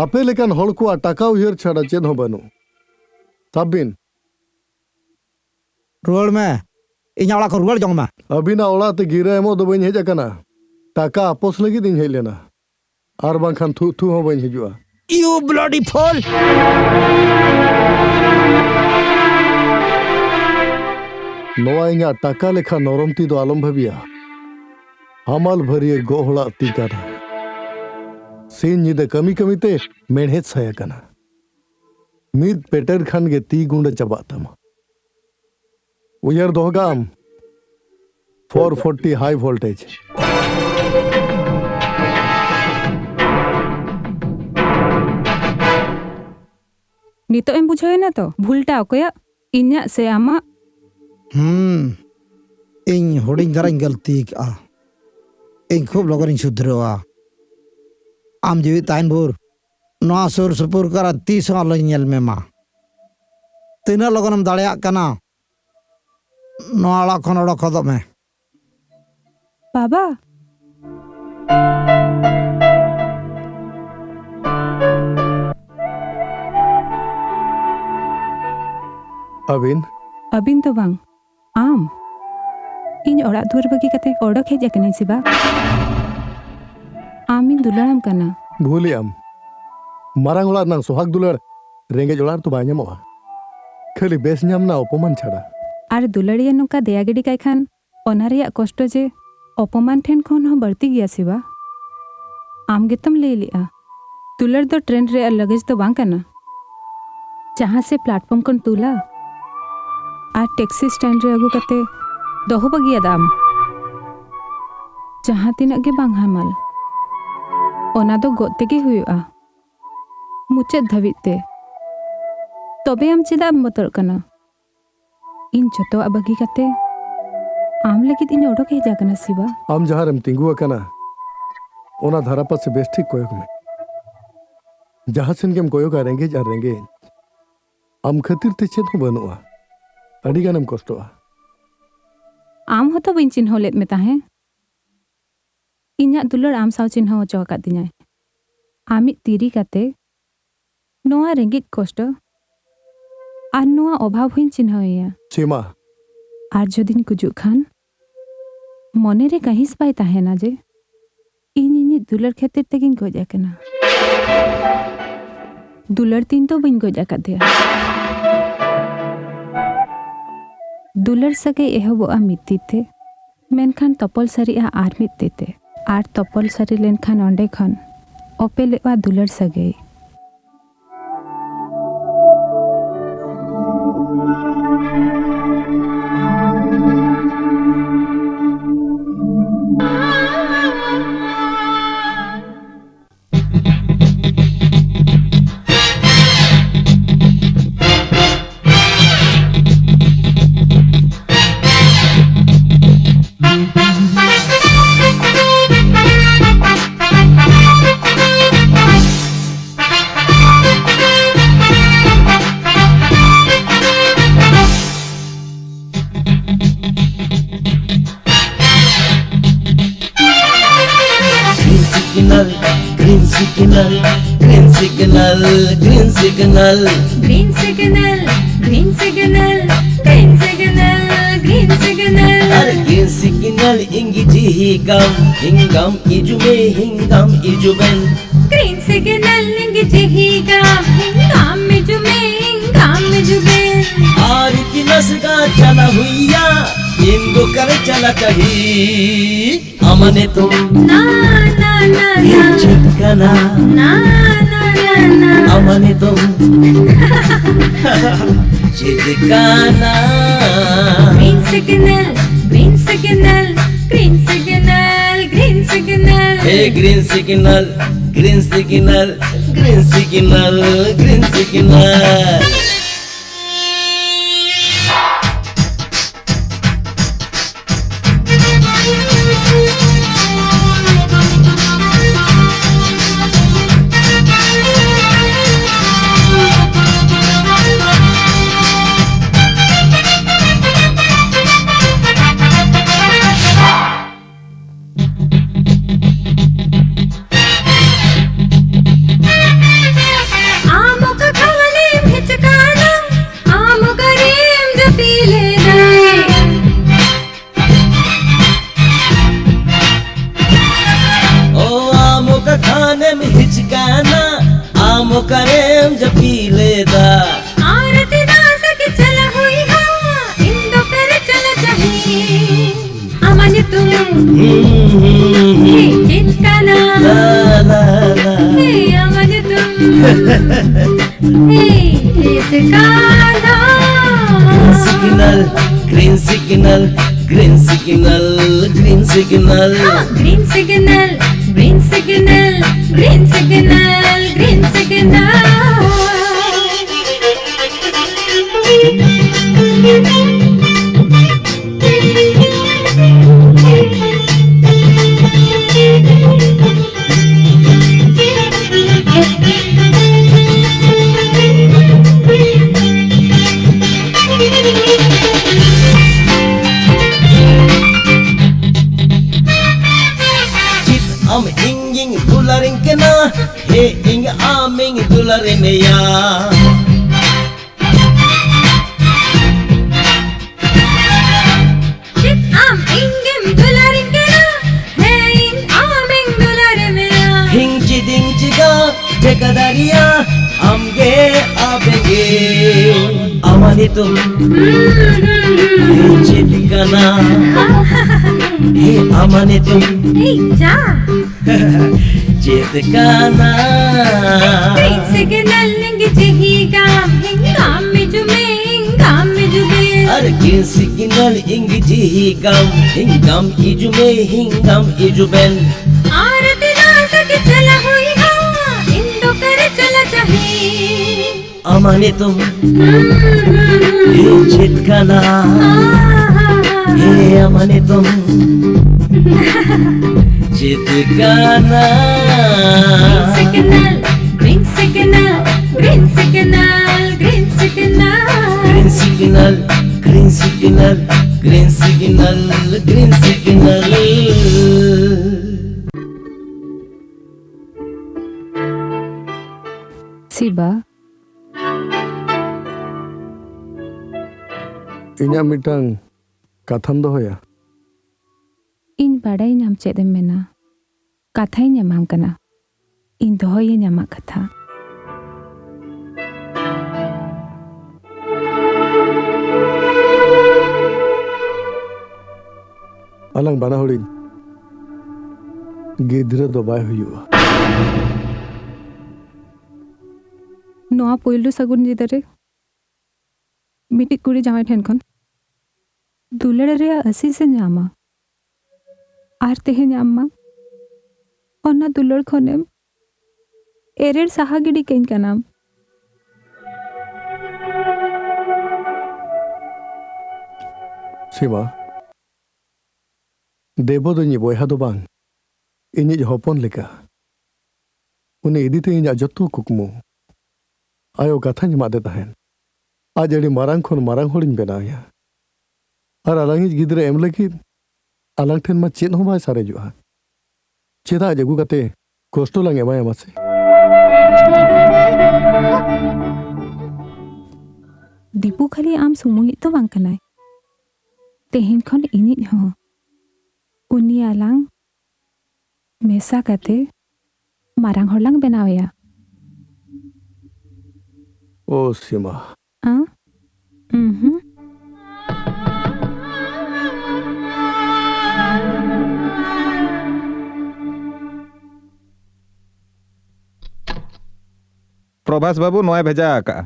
आपे लेकिन हड़ को टाका उयर छाड़ा चेद हो बनु तबिन रुआड़ में इना ओड़ा को रुआड़ जोंग में अबिना ओड़ा ते गिरा एमो दो बइन हेज अकना टाका आपस लगी दिन हेज लेना आर बांखान थू थू हो बइन हिजुआ यू ब्लडी फूल नोआ इना टाका लेखा नरमती दो आलम भाबिया हमाल भरिए गोहड़ा तीकाना सीन निदे कमी कमी ते मेढ़ेत साया कना मिद पेटर खान गे ती गुंडा चबातमा उयर दोहगाम 440 हाई वोल्टेज नितो एम बुझाय ना तो भूलटा ओकया इन्या से आमा इन होडिंग दराइन गलती का इन खूब लगन सुधरवा आम जीवित ताइन भोर नोआ सुर सुपुर करा तीस आलो नेल में मा तीना लगनम दाड़िया कना नोआ अड़ा खन ओडो खदो में बाबा अबिन तो बांग आम इन ओड़ा दुआर बगी कते ओडक हेज अकने सिबा आमिन दुलाराम कना भूली आम मारांग ओड़ा नंग सोहाग दुलार रेंगे जोड़ार तो बाय ᱧᱟᱢᱚᱜᱼᱟ खाली बेस ᱧᱟᱢ ना अपमान छाड़ा आर दुलाड़िया नुका दया गिडी काय खान ओना रेया कष्ट जे अपमान ठेन खन हो बढ़ती गया सिबा आम गेतम ले लिया दुलार दो ट्रेन रे लगेज तो बांग कना जहां से प्लेटफॉर्म कन तुला आर टैक्सी स्टैंड रे अगु कते दोहो बगिया दाम जहां तिना गे बांग हामल ओना दो गोते गे हुआ मुचाद धाबिते तबे आम चेदा बतर कना इन जतो बगी कते आम लगित इन ओडक हेजा कना सिबा आम जहां रेम तिंगु कना ओना धारा पास से बेस ठीक कोयक में जहां सेन गेम कोयक रेंगे जार रेंगे आम खातिर ते चेद हो बनुआ अड़ी गानम कष्टवा आम होतो बिन चिन्ह लेत में ताहे इन्या दुलर आम साव चिन्ह ओचो का दिनाय आमित तीरी काते नोआ रेंगित कष्ट आर नोआ अभाव हुइन चिन्ह या चेमा आर जदिन गुजु खान मने रे कहिस पाई ताहे ना जे इनि दुलर खातिर तेगिन गोजा कना दुलर तीन तो बिन गोजा का दिया दुलर सगे एहबो मित्तीते मेनखान तपल सारी आर मित्तीते आर तपल सारी लेनखान ओंडे खन ओपेलेवा दुलर सगे green signal, green signal, green signal, green signal, green signal, green signal, green signal. Ar green signal ingiji hingam ijume hingam ijuben. Green signal ingiji hingam ijuben. Ar itinasga chala huiya इंदो कर चला कहीं अमने तुम ना ना ना ये चिटकना ना ना ना ना अमने तुम चिटकना green signal, green signal, green signal, green signal. Hey green signal, green signal, green signal, green signal. करेम जब पी लेदा आरती दास के चला हुई हा इंदो कर चला चाहिए अमन तुम चिटकाना ला ला ला अमन तुम चिटकाना green signal, green signal, green signal, green signal, green signal, green signal, green signal. aming dularin ya. Chit am ingem dularin kena, hey in aming dularin ya. Hing chiding chiga tekadariya amge abenge amani tum chidikana he amani tum Hey ja, chidikana green signal lingi jihi gam hingam me jume. Ar green signal ingiji hingam ijume hingam ijuben. आरती दास के चला हुई हाँ इंदो कर चला चाहे amani tum he chidikana he amani tum chidikana. green signal green signal green signal green signal green signal green signal green signal green signal. Siba, inya mitang katham dohoya. ᱤᱧ ᱵᱟᱰᱟᱭ ᱧᱟᱢ ᱪᱮᱫ ᱮᱢ ᱢᱮᱱᱟ ᱠᱟᱛᱷᱟᱧ ᱧᱟᱢᱟᱢ ᱠᱟᱱᱟ ᱤᱧ ᱫᱚᱦᱚᱭᱟᱹᱧ ᱟᱢᱟᱜ ᱠᱟᱛᱷᱟ alang bana horin gidra do bay huyuga. ᱱᱚᱣᱟ ᱯᱳᱭᱞᱳ ᱥᱟᱹᱜᱩᱱ ᱧᱤᱫᱟᱹ ᱨᱮ ᱢᱤᱫᱴᱤᱡ ᱠᱩᱲᱤ ᱡᱟᱶᱟᱭ ᱴᱷᱮᱱ ᱠᱷᱚᱱ ᱫᱩᱞᱟᱹᱲ ᱨᱮᱭᱟᱜ ᱟᱹᱥᱤᱥ ᱮ ᱧᱟᱢᱟ ᱟᱨ ᱛᱮᱦᱮᱧ ᱟᱢ ᱢᱟ ᱚᱱᱟ ᱫᱩᱞᱟᱹᱲ ᱠᱷᱚᱱᱮᱢ ᱮᱨᱮᱲ ᱥᱟᱦᱟ ᱜᱤᱰᱤ ᱠᱟᱹᱧ ᱠᱟᱱᱟᱢ Sima, Debo do nyi boyha do bang. Inyij hopon leka. Uni idite inya joto kukmu. Ayo kathany made tahen. Aaj adi marang khon marang horin benaya. Ar alangij gidre em lagid alang ten ma chet ho bai sarejua. Cheda jagu kate kosto lang emaya mase. ᱫᱤᱯᱩ ᱠᱷᱟᱹᱞᱤ ᱟᱢ ᱥᱩᱢᱩᱝᱤᱡ ᱫᱚ ᱵᱟᱝ ᱠᱟᱱᱟᱭ ᱛᱮᱦᱮᱧ ᱠᱷᱚᱱ ᱤᱧᱤᱡ ᱦᱚᱸ ᱩᱱᱤ ᱟᱞᱟᱝ ᱢᱮᱥᱟ ᱠᱟᱛᱮ ᱢᱟᱨᱟᱝ ᱦᱚᱲ ᱞᱟᱝ ᱵᱮᱱᱟᱣᱮᱭᱟ Oh Sima. प्रभास बाबू नोए भेजा का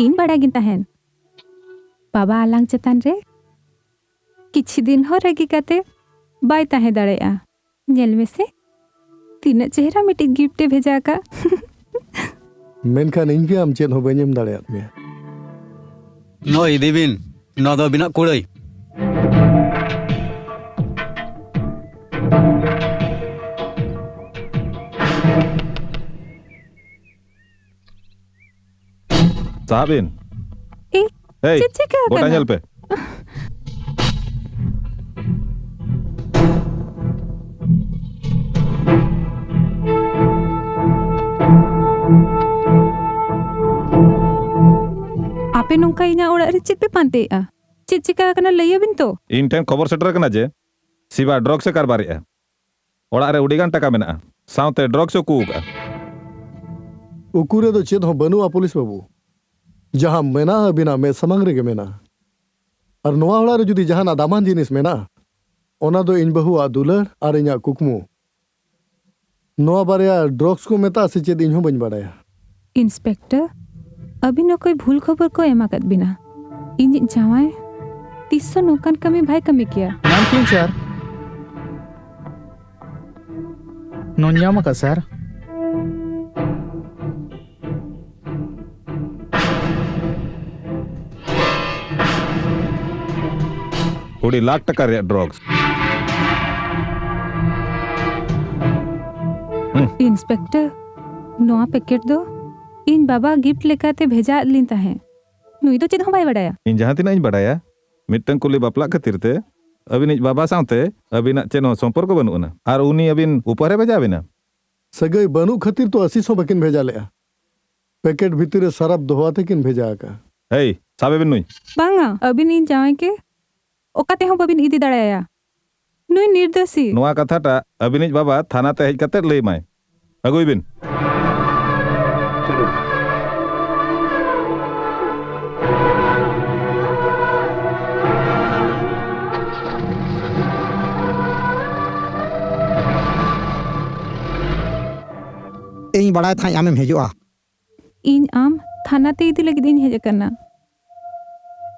ᱤᱧ ᱵᱟᱲᱟᱭ ᱜᱤᱧ ᱛᱟᱦᱮᱱ ᱵᱟᱵᱟ ᱟᱞᱟᱝ ᱪᱮᱛᱟᱱ ᱨᱮ ᱠᱤᱪᱷᱩ ᱫᱤᱱ ᱦᱚᱸ ᱨᱟᱹᱜᱤ ᱠᱟᱛᱮ ᱵᱟᱭ ᱛᱟᱦᱮᱸ ᱫᱟᱲᱮᱭᱟᱜᱼᱟ ᱧᱮᱞ ᱢᱮᱥᱮ ᱛᱤᱱᱟᱹᱜ ᱪᱮᱦᱨᱟ ᱢᱤᱫᱴᱤᱡ ᱜᱤᱯᱷᱴ ᱮ ᱵᱷᱮᱡᱟ ᱟᱠᱟᱫ Menkan inge am chet ho bañ em daᱲᱮᱭᱟᱜ ᱢᱮᱭᱟ ᱱᱚ ᱤᱫᱤᱵᱤᱱ ᱱᱚ ᱫᱚ ᱟᱹᱵᱤᱱᱟᱜ ᱠᱩᱲᱟᱹᱭ साहबिन Hey, गोटा nyel pe आपे नोंका इᱧᱟᱹᱜ ᱚᱲᱟᱜ ᱨᱮ ᱪᱮᱫ ᱯᱮ ᱯᱟᱱᱛᱮᱭᱮᱜᱼᱟ ᱪᱮᱫ ᱪᱤᱠᱟ ᱟᱠᱟᱱᱟ ᱞᱟᱹᱭᱟᱵᱤᱱ ᱛᱚ इन ठेन खबर सेटर कना जे सिवा ड्रग से कारबारिया ओड़ा रे उडीगान टाका मेना साउते ड्रग से कूगा ukure do chet ho banua police बाबू जहां मेना बिना मे समंग रे मेना और नोआ होड़ा रे जुदी जहां दामान जिनिस मेना ओना दो इन बहु आ दुलर और इᱧᱟᱹᱜ कुकमु नोआ बारिया ड्रग्स को मेता से चेद इन हो बन बाड़ाया इंस्पेक्टर अभी न कोई भूल खबर को एम आकत बिना इन जावाय तीसो नौकन कमी भाई कमी किया नाम क्यों सर नोन्यामा का सर उडी लाख टका रे ड्रग्स इंस्पेक्टर नोआ पैकेट दो इन बाबा गिफ्ट लेकाते भेजा लिन ताहे नुई तो चेद हो बाय बडाया इन जहां तिना इन बडाया मिटन कुली बापला खातिर ते अबिनिज बाबा सावते अबिना चेनो संपर्क बनुना और उनी अबिन ऊपर भेजा बिना सगई बनू खातिर तो 80 बकिन भेजा ले पैकेट भीतर सरफ दोहवाते किन भेजा का हे साबे बिन नुई बांगा अबिन इन जावे के ओकाते हो बबिन इदी दाड़ाया नुई निर्दोषी नोआ कथाटा अबिनिज बाबा थाना ते हेज कते लई माय अगुई बिन ᱤᱧ ᱵᱟᱲᱟᱭ ᱛᱟᱦᱮᱸ ᱟᱢᱮᱢ ᱦᱤᱡᱩᱜᱼᱟ इन आम थाना ते इदी लगी दिन हेज करना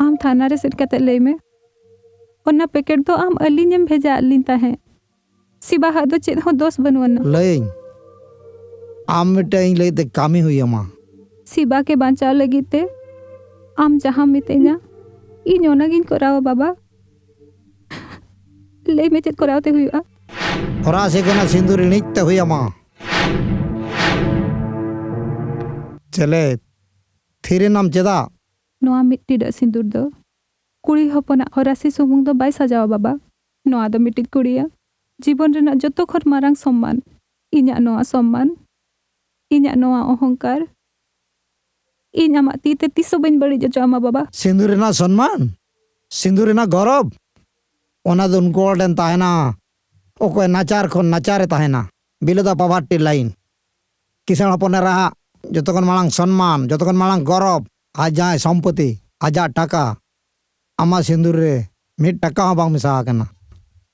आम थाना रे सेट कते लई में ओना पैकेट दो आम अलिंजम भेजा अलिन ताहे सिबा हा दो चेद हो दोष बनवन ᱞᱟᱹᱭᱟᱹᱧ ᱟᱢ ᱢᱤᱫᱴᱮᱱ ᱤᱧ ᱞᱟᱹᱭᱛᱮ ᱠᱟᱹᱢᱤ ᱦᱩᱭ ᱟᱢᱟ सिबा के बांचाव लगी ते आम जहां मिते냐 इन ओना गिन करावा बाबा ले में चेद करावते हुआ ᱦᱚᱨᱟᱥᱤ ᱠᱟᱱᱟ ᱥᱤᱸᱫᱩᱨ ᱤᱬᱤᱡᱛᱮ ᱦᱩᱭ ᱟᱢᱟ ᱪᱮᱞᱮ ᱛᱷᱤᱨᱮᱱᱟᱢ ᱪᱮᱫᱟᱜ नोआ मिट्टी ड सिंदूर दो कुड़ी हपना हरासी सुमुंग दो बाय सजावा बाबा नोआ दो मिट्टी कुड़िया जीवन रेना जतो खर मारांग सम्मान इन्या नोआ सम्मान इन्या नोआ अहंकार इन्या मा तीते तिसो बइन बड़ी जचो आमा बाबा ᱥᱤᱸᱫᱩᱨ ᱨᱮᱱᱟᱜ ᱥᱚᱱᱢᱟᱱ ᱥᱤᱸᱫᱩᱨ ᱨᱮᱱᱟᱜ ᱜᱚᱨᱚᱵ ᱚᱱᱟ ᱫᱚ ᱩᱱᱠᱩ ᱦᱚᱲ ᱛᱟᱦᱮᱱᱟ ᱚᱠᱚᱭ ᱱᱟᱪᱟᱨ ᱠᱷᱚᱱ ᱱᱟᱪᱟᱨᱮ ᱛᱟᱦᱮᱱᱟ ᱵᱤᱞᱟᱹᱫᱟ ᱯᱟᱵᱷᱟᱨᱴᱤ ᱞᱟᱭᱤᱱ ᱠᱤᱥᱟᱹᱬ ᱦᱚᱯᱚᱱᱮᱨᱟᱜ ᱡᱚᱛᱚᱠᱷᱚᱱ ᱢᱟᱲᱟᱝ ᱥᱚᱱᱢᱟᱱ ᱡᱚᱛᱚᱠᱷᱚᱱ ᱢᱟᱲᱟᱝ ᱜᱚᱨᱚᱵ ᱟᱡ ᱡᱟᱦᱟᱸᱭ ᱥᱚᱢᱯᱚᱛᱤ ᱟᱡᱟᱜ ᱴᱟᱠᱟ ᱟᱢᱟᱜ ᱥᱤᱸᱫᱩᱨ ᱨᱮ ᱢᱤᱫ ᱴᱟᱠᱟ ᱦᱚᱸ ᱵᱟᱝ ᱢᱮᱥᱟ ᱟᱠᱟᱱᱟ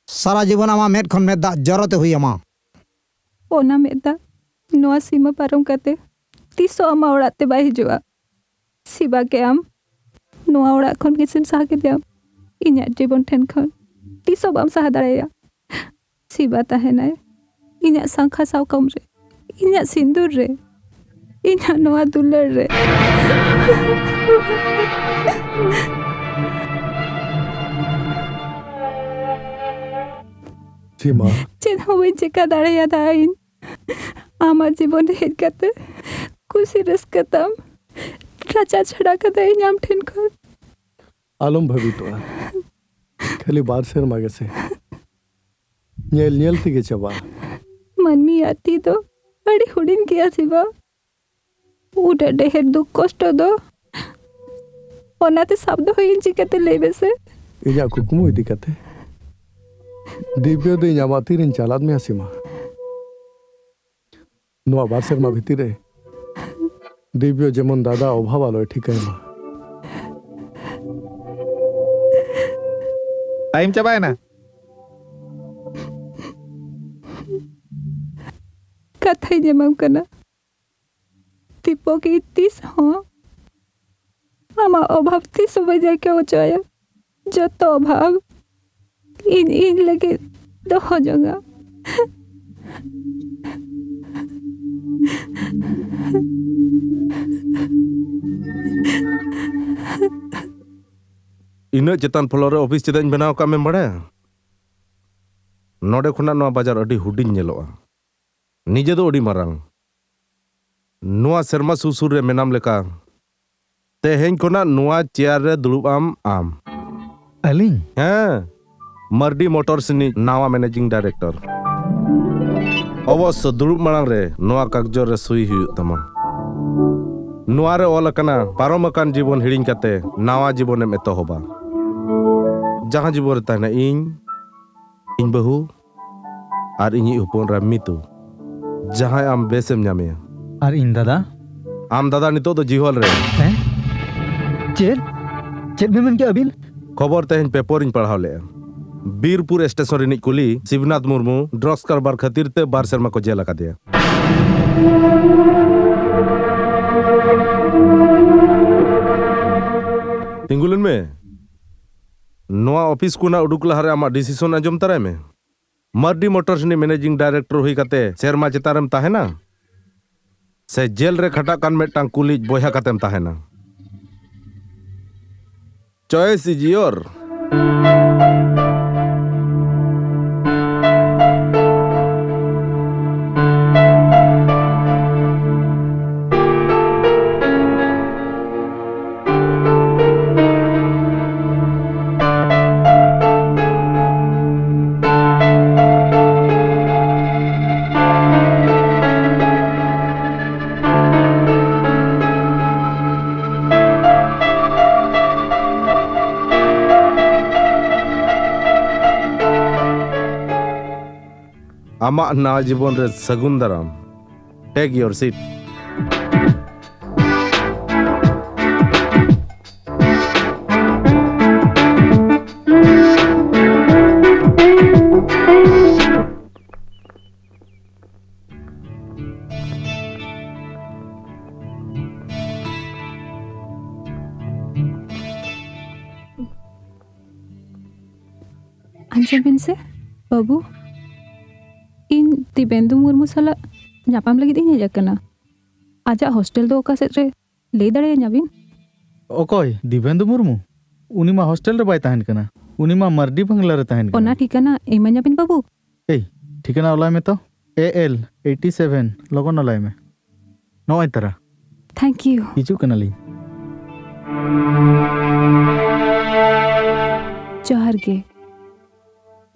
सारा जीवन आमा मेद खन मेद दाग जरते हुई आमा ओना मेदा नोआ सीमा पारम करते तीसो आमा ओड़ाते बाई हिजुआ सिबा के आम नोआ ओड़ा खन किसिन सहा के दियाम इन्या जीवन ठेन खन तीसो बाम सहा दाड़ाया सिबा ताहेनाय इन्या सांखा सावकम रे इन्या सिंदूर रे इन्या नोआ दुलर रे सीमा चेद हो बई चिका दाड़ाया दाइन आमा जीवन हेज कते कुसी रस्कतम राजा छड़ा कते इन्याम ठेन खन आलम भवी तो खाली बार सेर मागे से नेल नेल तिगे चबा मनमी आती तो बड़ी हुडिन किया सिबा उडे डेहर दुख कष्ट दो ओनाते शब्द होइन चिकते लेबे से इजा कुकुमु इदी कते दिव्य दे यामाती रिन चालात में सीमा नोआ बार सेर मा भितिरे दिव्य जेमन दादा अभाव आलो ठीक है मा टाइम चबाए ना कथाई जमम कना दीपो की तीस हो आमा अभाव तीस बजे के ओचाया जतो अभाव इन इन लगे दो हो जगह इना चेतन फ्लोर ऑफिस चेदाñ बनाव का में बड़ा नोडे खुना नोआ बाजार अडी हुडिन नेलोआ निजे दो अडी मारांग नोआ शर्मा सुसुर रे मेनाम लेका तेहेñ खुना नोआ चेयर रे दुलुब आम अलिंग हां मर्डी मोटर्स नि नावा मैनेजिंग डायरेक्टर अवश्य दुलुब मारांग रे नोआ कागजर रे सुई हुई तमा नोआ रे ओल कना पारमकान जीवन हिडिñ कते नावा जीवन में एतोहबा जहां जीवन रहता इन बहु और इन उपन रा मितु जहां आम बेसम नामे और इन दादा आम दादा नितो तो जीवल रे चेद चेद में क्या अबिन खबर तेहन पेपर इन पढ़ाव ले बीरपुर स्टेशन रिनिक कुली शिवनाथ मुर्मू ड्रग्स कारबार खातिर ते 12 शर्मा को जेल लगा दिया तिंगुलन में नोआ ऑफिस कुना उडुक लहारे आमा डिसीजन आजम तराय में मर्डी मोटर्स नि मैनेजिंग डायरेक्टर हुई कते शर्मा चितारम ताहेना से जेल रे खटा कान मेटांग कुली बोया कतेम ताहेना चॉइस इज योर आमा नवा जीवन रे सगुन दाराम टेक योर सीट अंजम बिन से बाबू इन दिबेंदु मुर्मू साला ᱧᱟᱯᱟᱢ ᱞᱟᱹᱜᱤᱫ ᱤᱧ ᱦᱮᱡ ᱟᱠᱟᱱᱟ ᱟᱡᱟᱜ ᱦᱳᱥᱴᱮᱞ ᱫᱚ ᱚᱠᱟ ᱥᱮᱫ ᱨᱮ ᱞᱟᱹᱭ ᱫᱟᱲᱮᱭᱟᱹᱧᱟ ᱵᱤᱱ ᱚᱠᱚᱭ ᱫᱤᱵᱮᱱᱫᱩ ᱢᱩᱨᱢᱩ ᱩᱱᱤ ᱢᱟ ᱦᱳᱥᱴᱮᱞ ᱨᱮ ᱵᱟᱭ ᱛᱟᱦᱮᱱ ᱠᱟᱱᱟ ᱩᱱᱤ ᱢᱟ ᱢᱟᱨᱰᱤ ᱵᱟᱝᱞᱟ ᱨᱮ ᱛᱟᱦᱮᱱ ᱠᱟᱱᱟ ᱚᱱᱟ ᱴᱷᱤᱠᱟᱹᱱᱟ ᱤᱢᱟᱹᱧᱟ ᱵᱤᱱ ᱵᱟᱵᱩ ᱮᱭ ᱴᱷᱤᱠᱟᱹᱱᱟ ᱚᱞᱟᱭ ᱢᱮ ᱛᱚ AL 87 ᱞᱚᱜᱚᱱ ᱚᱞᱟᱭ ᱢᱮ ᱱᱚᱜᱼᱚᱭ ᱛᱟᱨᱟ थैंक यू ᱦᱤᱡᱩᱜ ᱠᱟᱱᱟᱞᱤᱧ जोहार गे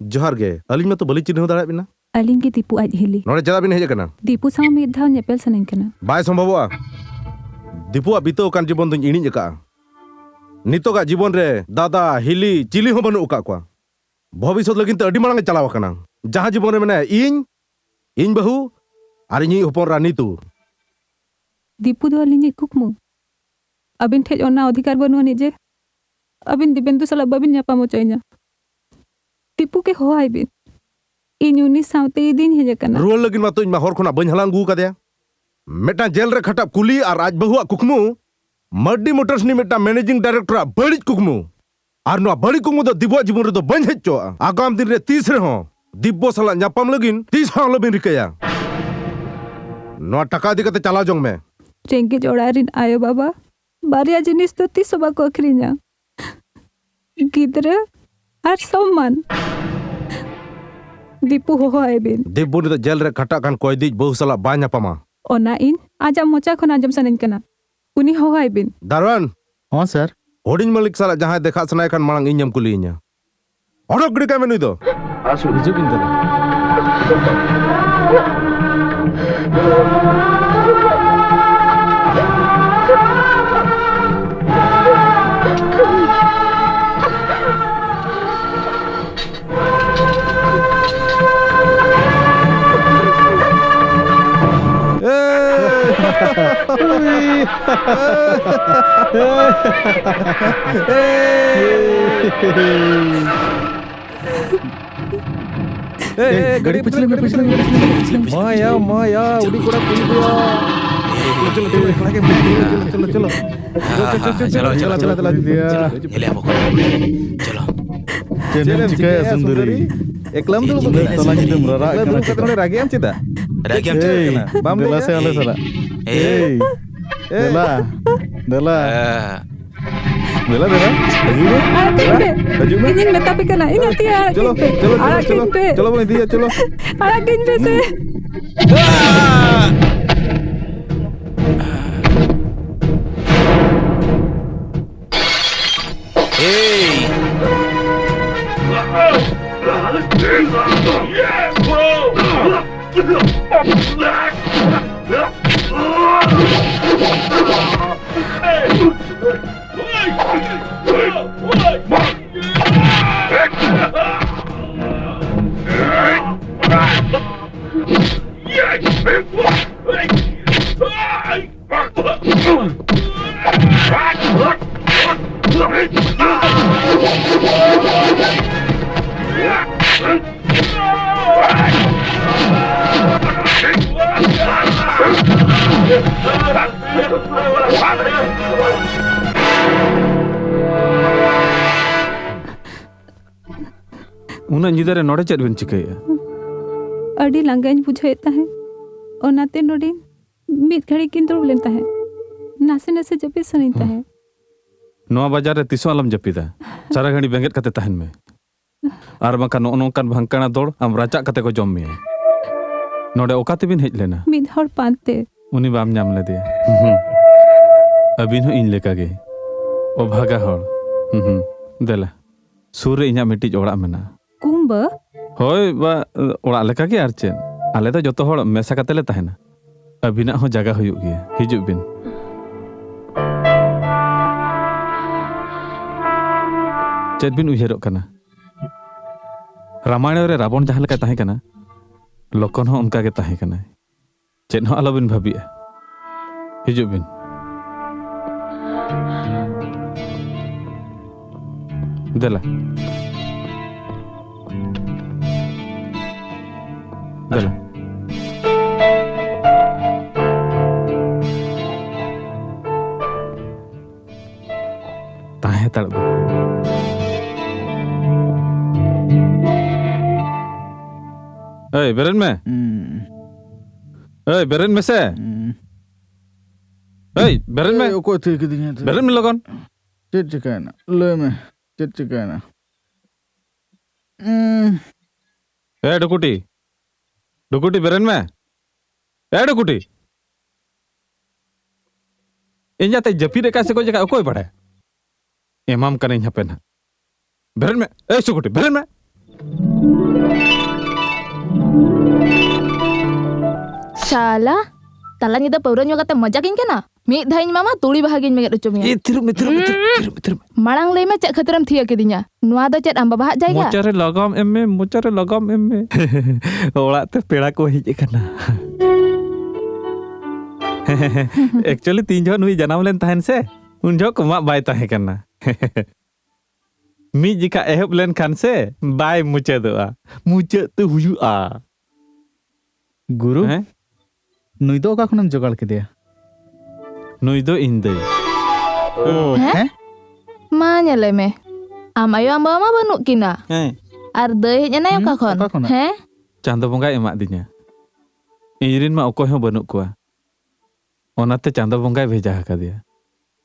जोहार गे अलिंग में तो बलि चिन्ह दाड़ा बिना अलिंग के दीपू आज हिली नोड़े चला बिन हेज कना दीपू साव मिद धाव नेपेल सनन कना बाय संभवआ दीपू बीतो कान जीवन दुñ इणिज का नितोगा जीवन रे दादा हिली चिली हो बनु का भविष्य लगिन ते अडी मांग चलाव कना जहां जीवन रे मने इन बहु आर इनी होपन रा नीतू दीपू दो अलिंग कुकमु अबिन ठेज ओना अधिकार बनु निजे अबिन दिबेंदु साला बबिन ᱧᱟᱯᱟᱢ ᱪᱚᱭᱧᱟ दीपू के हो आइ बिन इन उनी सावते दिन हेज कना रुअल लगिन मा तो इन मा हर खना बन हलांग गु कदया मेटा जेल रे खटा कुली और आज बहुआ कुकमु मर्डी मोटर्स नि मेटा मैनेजिंग डायरेक्टर बड़ी कुकमु और नो बड़ी कुकमु दो दिबो जीवन रे दो बन हेचो आगाम दिन रे 30 रे हो दिब्बो साला ᱧᱟᱯᱟᱢ लगिन 30 हां लबिन रिकया नो टका दिकते चला जोंग में रेंगे जोड़ारिन आयो बाबा बारिया जिनिस तो 30 बाको अखरिnya गिद्र और सम्मान दीपू हो आइ बिन दिब्बो नि तो जेल रे खटा कान कोई दिज बहु साला बा ᱧᱟᱯᱟᱢᱟ ओना इन आजा मोचा खन आजम सनन कना उनी हो आइ बिन दारवान हां सर होडिन मलिक साला जहां देखा सनाय खान मांग इñam कुलिña ओडक गडी का मेनु दो आसु हिजु बिन दला गाड़ी पिछले माया माया उड़ी कोड़ा पुल गया चलो चलो खड़ा के चलो चलो चलो चलो चलो चलो दिया ले अब चलो चलो चिकाया सुंदरी एकलम दulu तला kita merara kana kita ragiam cita bam dela se ale sala dela dela dela dela aju me ini meta pe kana ini tia चलो चलो चलो चलो बोले दिया चलो arakin pe se उना निदरे नोडे चेद बिन चिकैया अडी लांगाइन बुझाए ताहे ओनाते नोडे मिद घड़ी किन दुर्ब लेन ताहे नासे नासे जपे सनिन ताहे नोआ बाजार रे तिसो आलम जपिदा सारा घड़ी बेंगेट कते तहन में आर बाका नोनोकान भांकाना दौड़ आम राचा कते को जम में नोडे ओकाते बिन हेज लेना मिद हर पांते उनी बाम नाम ले दिया अबिन हो इन लेका गे ओ भागा हर देला सूर्य इना मिटिज ओड़ा मेना कुंब होय बा ओड़ा लेका गे आर चेन आले तो जतो हड़ मेसा कते ले तहना अबिना हो जगह हुयुग गया हिजुग बिन चेद बिन उयहरक कना रामायण रे रावण जहां लेका ताहे कना लखन हो उनका के ताहे कना चेत हो आलोबिन भाबिया हिजुब बिन देला देला ताहे तड़ब बेरन में बेरन में से बेरन में को थी किदिया बेरन में लगन चेत चिकाना ले में चेत चिकाना डुकुटी डुकुटी बेरन में डुकुटी इन जाते जपी रे कैसे को जगह कोई पड़े एमाम कने यहाँ पे ना बेरन में सुकुटी बेरन में शाला तला निदा पौरा ᱧᱩ ᱠᱟᱛᱮ मजा गिन केना मी धाइन मामा तोड़ी बहागिन मेगेट रचो मिया मित्र मांग लई में चेक खतरम थिया केदिnya नुआ दो चेक आम बाबा जायगा मोचारे लगाम एम ओड़ा ते पेड़ा को हिज कना एक्चुअली 3 जन हुई जनाम लेन तहन से उन जो कमा बाय ताहे कना मी जिका एहब लेन खान से बाय मुचेदोआ मुचे तो हुयुआ गुरु नुई दो का खनम जोगाड़ के दिया नुई दो इंदे हैं मा nyale me am ayo amba ma banuk kina ar deui nyana yo ka khon हैं चांदो बंगा एमा दिnya इरिन मा ओको हो बनuk kuwa ओनाते चांदो बंगा भेजा हका दिया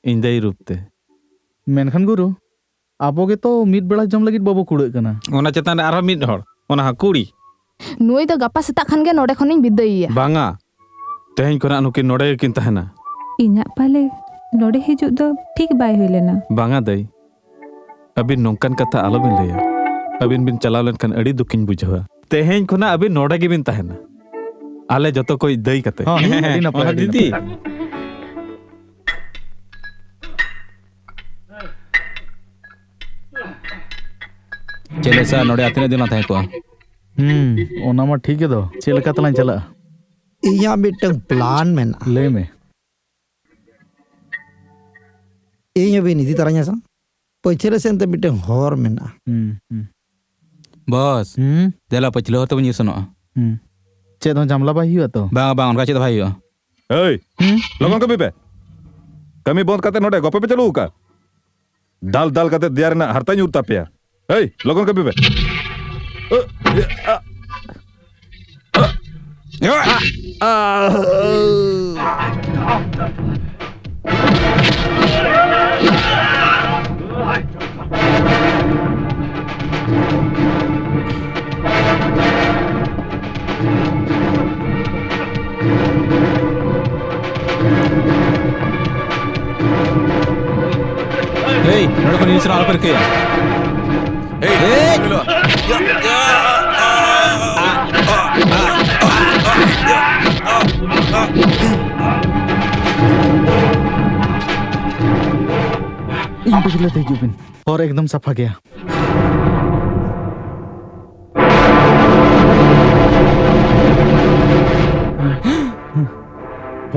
इंदे रूपते मेनखान गुरु आबो के तो मिट बेड़ा जम लगित बाबो कुड़े कना ओना चेतान आरो मिट हड़ ओना कुड़ी नुई दो गप्पा सेता खान गे नोडे खनिन बिदइया बांगा तेहन कोना नुकिन नोडे किन तहना इना पाले नोडे हिजु दो ठीक बाय होय लेना बांगा दई अबिन नोंकन कथा आलोबिन लया अबिन बिन चलाव लेन कन अड़ी दुखिन बुझवा तेहन कोना अबिन नोडे गे बिन तहना आले जतो कोई दई कते अड़ी नपा दीदी चले सा नोडे आतिने दिन ताहे को ओना मा ठीक है दो चेल का तला चला इया मिटंग प्लान मेना ले में इया भी निधि तरanya सा पछले सेंते मिटंग हर मेना बस देला पछले होते बन युसनो चेद हो जमला बाई हुआ तो बांग बांग उनका चेद भाई हो लगन कभी पे कमी बंद करते नोटे गोपे पे चलू का दाल दाल करते दियार ना हरता न्यूरता पे लगन कभी पे नोडे को न्यूज़ आल पर के इन पिछले थे जुबिन और एकदम सफा गया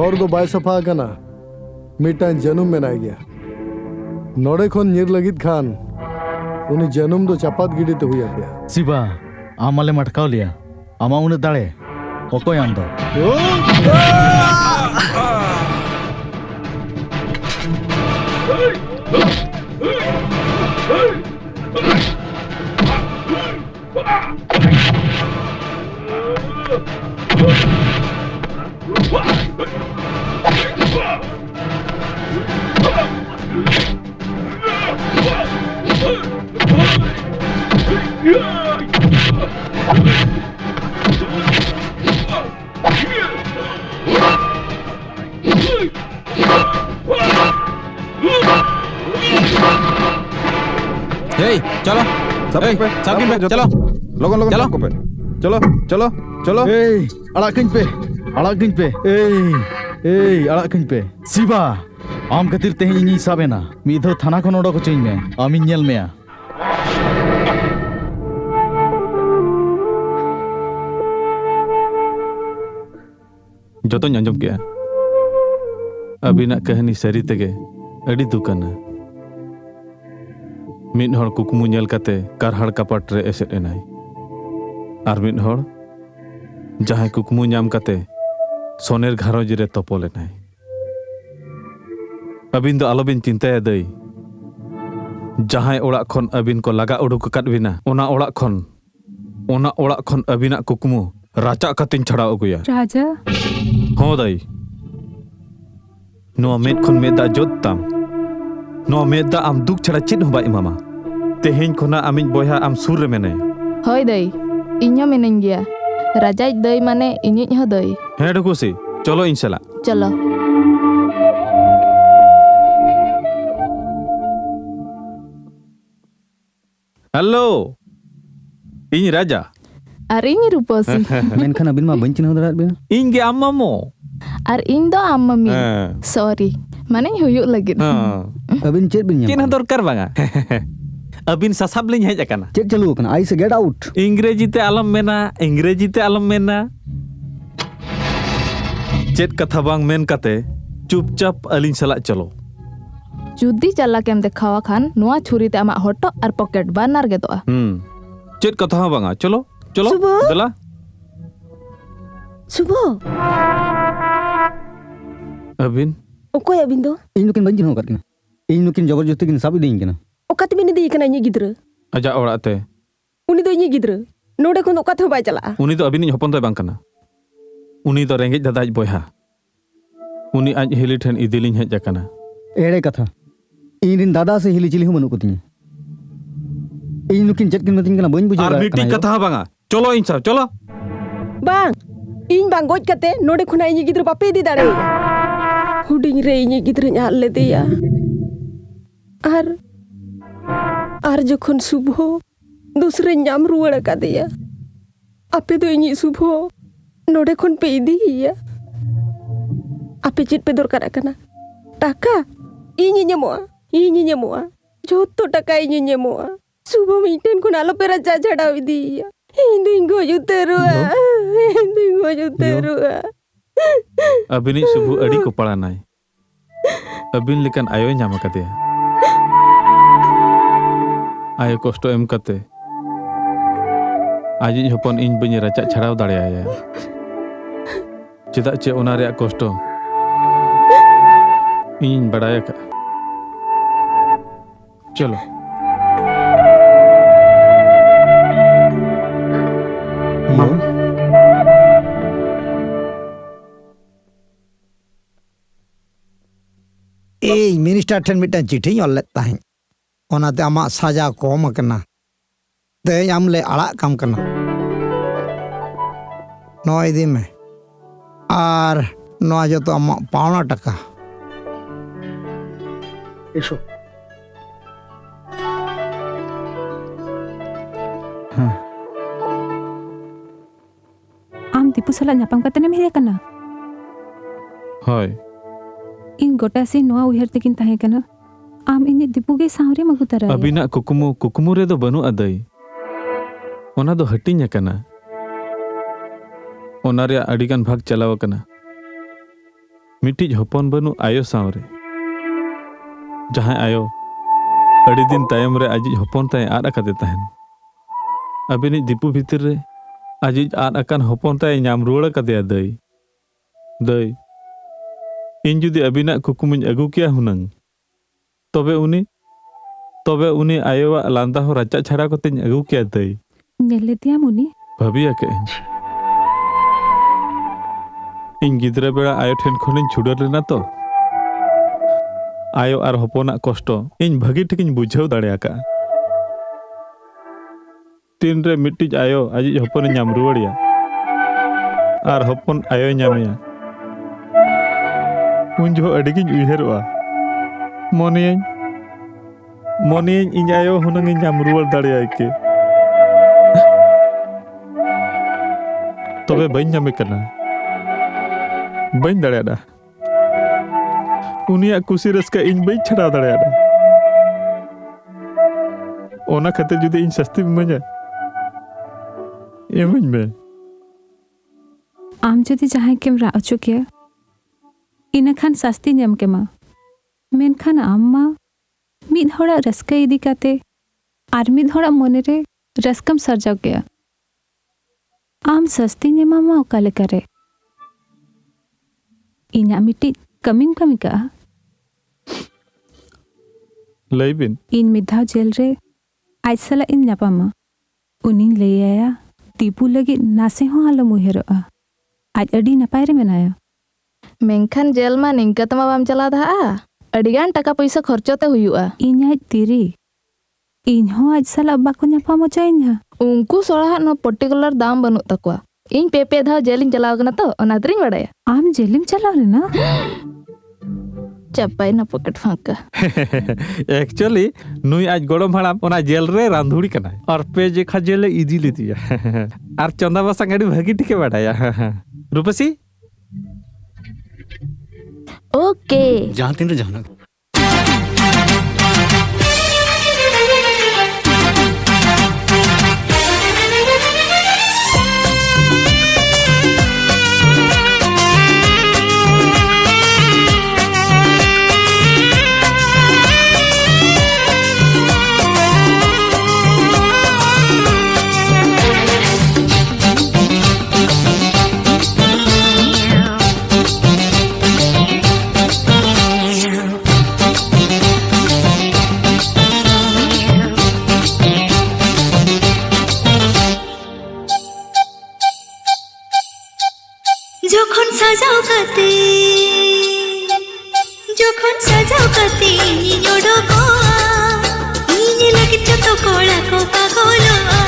और दो बाय सफा कना मिटा जनुम में ना गया नोड़े खन नीर लगित खान उन्हें जनुम दो चपात गिड़ी तो हुई पे सिबा आमाले मटकाव लिया आमा उन्हें दाड़े ओको याम दो चलो सब पे चलो लोगन लोगन चलो पे चलो चलो चलो अड़ाकኝ पे अड़ाकኝ पे सिबा आम खातिर तेहन इनी साबेना मिधो थाना खन ओडो को चेኝ में आमी नेल मेया जोतों आंजम के अबिना कहानी सरी तेगे अड़ी दुकाना मिड हर कुकमु नेल काते कारहाड़ कपाट रे एसेट एनाई आर मिड हर जहां कुकमु नाम काते सोनेर घारोज रे तोपल एनाई अबिन दो आलोबिन चिंताया दई जहां ओड़ा खन अबिन को लगा उडुक काट बिना ओना ओड़ा खन अबिना कुकमु राचा कातिन छड़ा अगुया राजा हो दई नो मेद खन मेदा जोत ताम नो मेदा आम दुख छड़ा चित हो बाई मामा तेहेन खोना आमिन बोया आम सुर रे मेने होय दई इन्यो मेनें गया राजा दई माने इनिज हो दई हे डकुसी चलो इंशाल्लाह चलो hello in Raja are in रूपसी मेनखान अबिन मा बइन चिन्ह दरात बिना इन गे आम मामो आर इन दो आम मम्मी सॉरी माने हुयुग लगित अबिन चेत बिन चिन्ह दरकार बांगा अबिन सासाब लिन हेज अकाना चेत चालू अकाना आई से गेट आउट इंग्रेजी ते आलम मेना चेत कथा बांग मेन काते चुपचाप अलिन सला चलो जुदी चला केम देखावा खान नुआ छुरी ते आमा हटो आर पॉकेट बानार गेदोआ चेत कथा हा बांगा चलो दला सुबो अबिन ओकोय अबिन दो इन नुकिन बइन चिन्ह करकिन इन नुकिन जबरदस्ती किन साब इदिन किना ओकाते बिन दी कना इनी गिद्र आजा ओड़ाते उनी दो इनी गिद्र नोडे खन ओकाते बाय चला उनी दो अबिन हपन दो बांग कना उनी दो रेंगेज दादाज बोया उनी आज हिली ठेन इदिलिन हेज अकाना एड़े कथा इन रिन दादा से हिली चिली हो मनु कुतिnya इन नुकिन चेत किन मतिन कना बइन बुझा आर मीटिंग कथा बांगा चलो इन सब चलो बांग इन बांग गोज कते नोडे खना इनी गिद्र बापे दी दाड़े हुडिंग रे इनी गिद्र ᱧᱟᱞ लेदेया आर जखन शुभो दूसरे नाम रुआड़ कादेया आपे दो इनी शुभो नोडे खन पे इदिया आपे चेत पे दरकार कना टाका इनी ᱧᱟᱢᱚᱜᱼᱟ जोतो टाका इनी ᱧᱟᱢᱚᱜᱼᱟ शुभो मिटेन खन आलो पे राजा छाड़ा इदिया इन दिन गो जुतेरुआ अबिनी शुभु अड़ी को पड़ानाय अबिन लेकिन आयो नाम काते आयो कष्ट एम काते आज हपन इन बनी राचा छाड़ाव दाड़े आया चेदा चे ओना रे कष्ट इन बड़ाया का चलो ए मिनिस्टर ठेन मिटन चिठी ऑल ताहें ओनाते आमा साजा कम कना ते आमले आड़ा काम कना नो इदी में आर नो जो तो आमा पावना टका एसो आम दीपू साला ᱧᱟᱯᱟᱢ ᱠᱟᱛᱮ ᱱᱮᱢ ᱦᱮᱡ ᱟᱠᱟᱱᱟ होय इन गोटा से नोआ उहर तकिन ताहे कना आम इने दीपू गे सावरे मगु तरा अबिना कुकुमु रे दो बनु अदई ओना दो हटिन अकना ओना रे अडिगान भाग चलाव कना मिटिज हपन बनु आयो सावरे जहां आयो अड़ी दिन तायम रे आजिज हपन ताय आद अकादे ताहन अबिनी दीपू भीतर रे आजिज आद अकान हपन ताय नाम रुआड़ कादे दई इन जुदी अबिना कुकुमुन अगु किया हुनंग तबे उनी आयोवा लांदा हो राचा छाड़ा को तेन अगु किया दई नेले दिया मुनी भाबिया के इन गिद्रा बेड़ा आयो ठेन खनिन छुडर लेना तो आयो आर हपना कष्ट इन भागी ठिकिन बुझाव दाड़े आका तीन रे मिटिज आयो आजिज हपन नाम रुआड़िया आर हपन आयो नामिया उन जो अडिगिन उयहरवा मोनियन इन आयो हुनंग नाम रुआड़ दाड़े के तबे बइन नामे कना बइन दाड़ेदा उनिया कुसी रस्का इन बइन छड़ा दाड़ेदा ओना खातिर जुदी इन सस्ती मजा एमन में आम जदि जहां केम रा अचो के इन खान शास्ति नेम के मा मेनखान आम मा मिद होड़ा रस्का इदी काते आर मिद होड़ा मने रे रस्कम सरजाव गया आम सस्ती नेमा मा ओका लेका रे इना मिट्टी कमिंग कमी का लैबिन इन मिधा जेल रे आज सला इन न्यापामा उनिंग ले आया टीपू लगी नासे हो आलो मुहेरोआ आज अडी नपाय रे मेनाया मेनखान जेल मा निंका तमा बाम चला दा अडिगान टका पैसा खर्चते हुआ इन्या तिरी इन्हो आज सला बाको न्यापामो चाइन्हा उनको सोड़ा नो पर्टिकुलर दाम बनू तकवा इन पे धाव जेलिंग चलाव कना तो ओना तरिंग बड़ाया आम जेलिम चलाव रे ना चपाई ना पॉकेट फांका एक्चुअली नुई आज गोड़म हड़ाम ओना जेल रे रांधुड़ी कना और पे जे खा जेल इजी लेतिया और चंदा बसंग अडी भागी टिके बाड़ाया रूपसी ओके जहां तीन रे जहां যখন সাজাও কাতে নিড়ো গোয়া ইনি লাগে যত কোড়া কো পাগলোয়া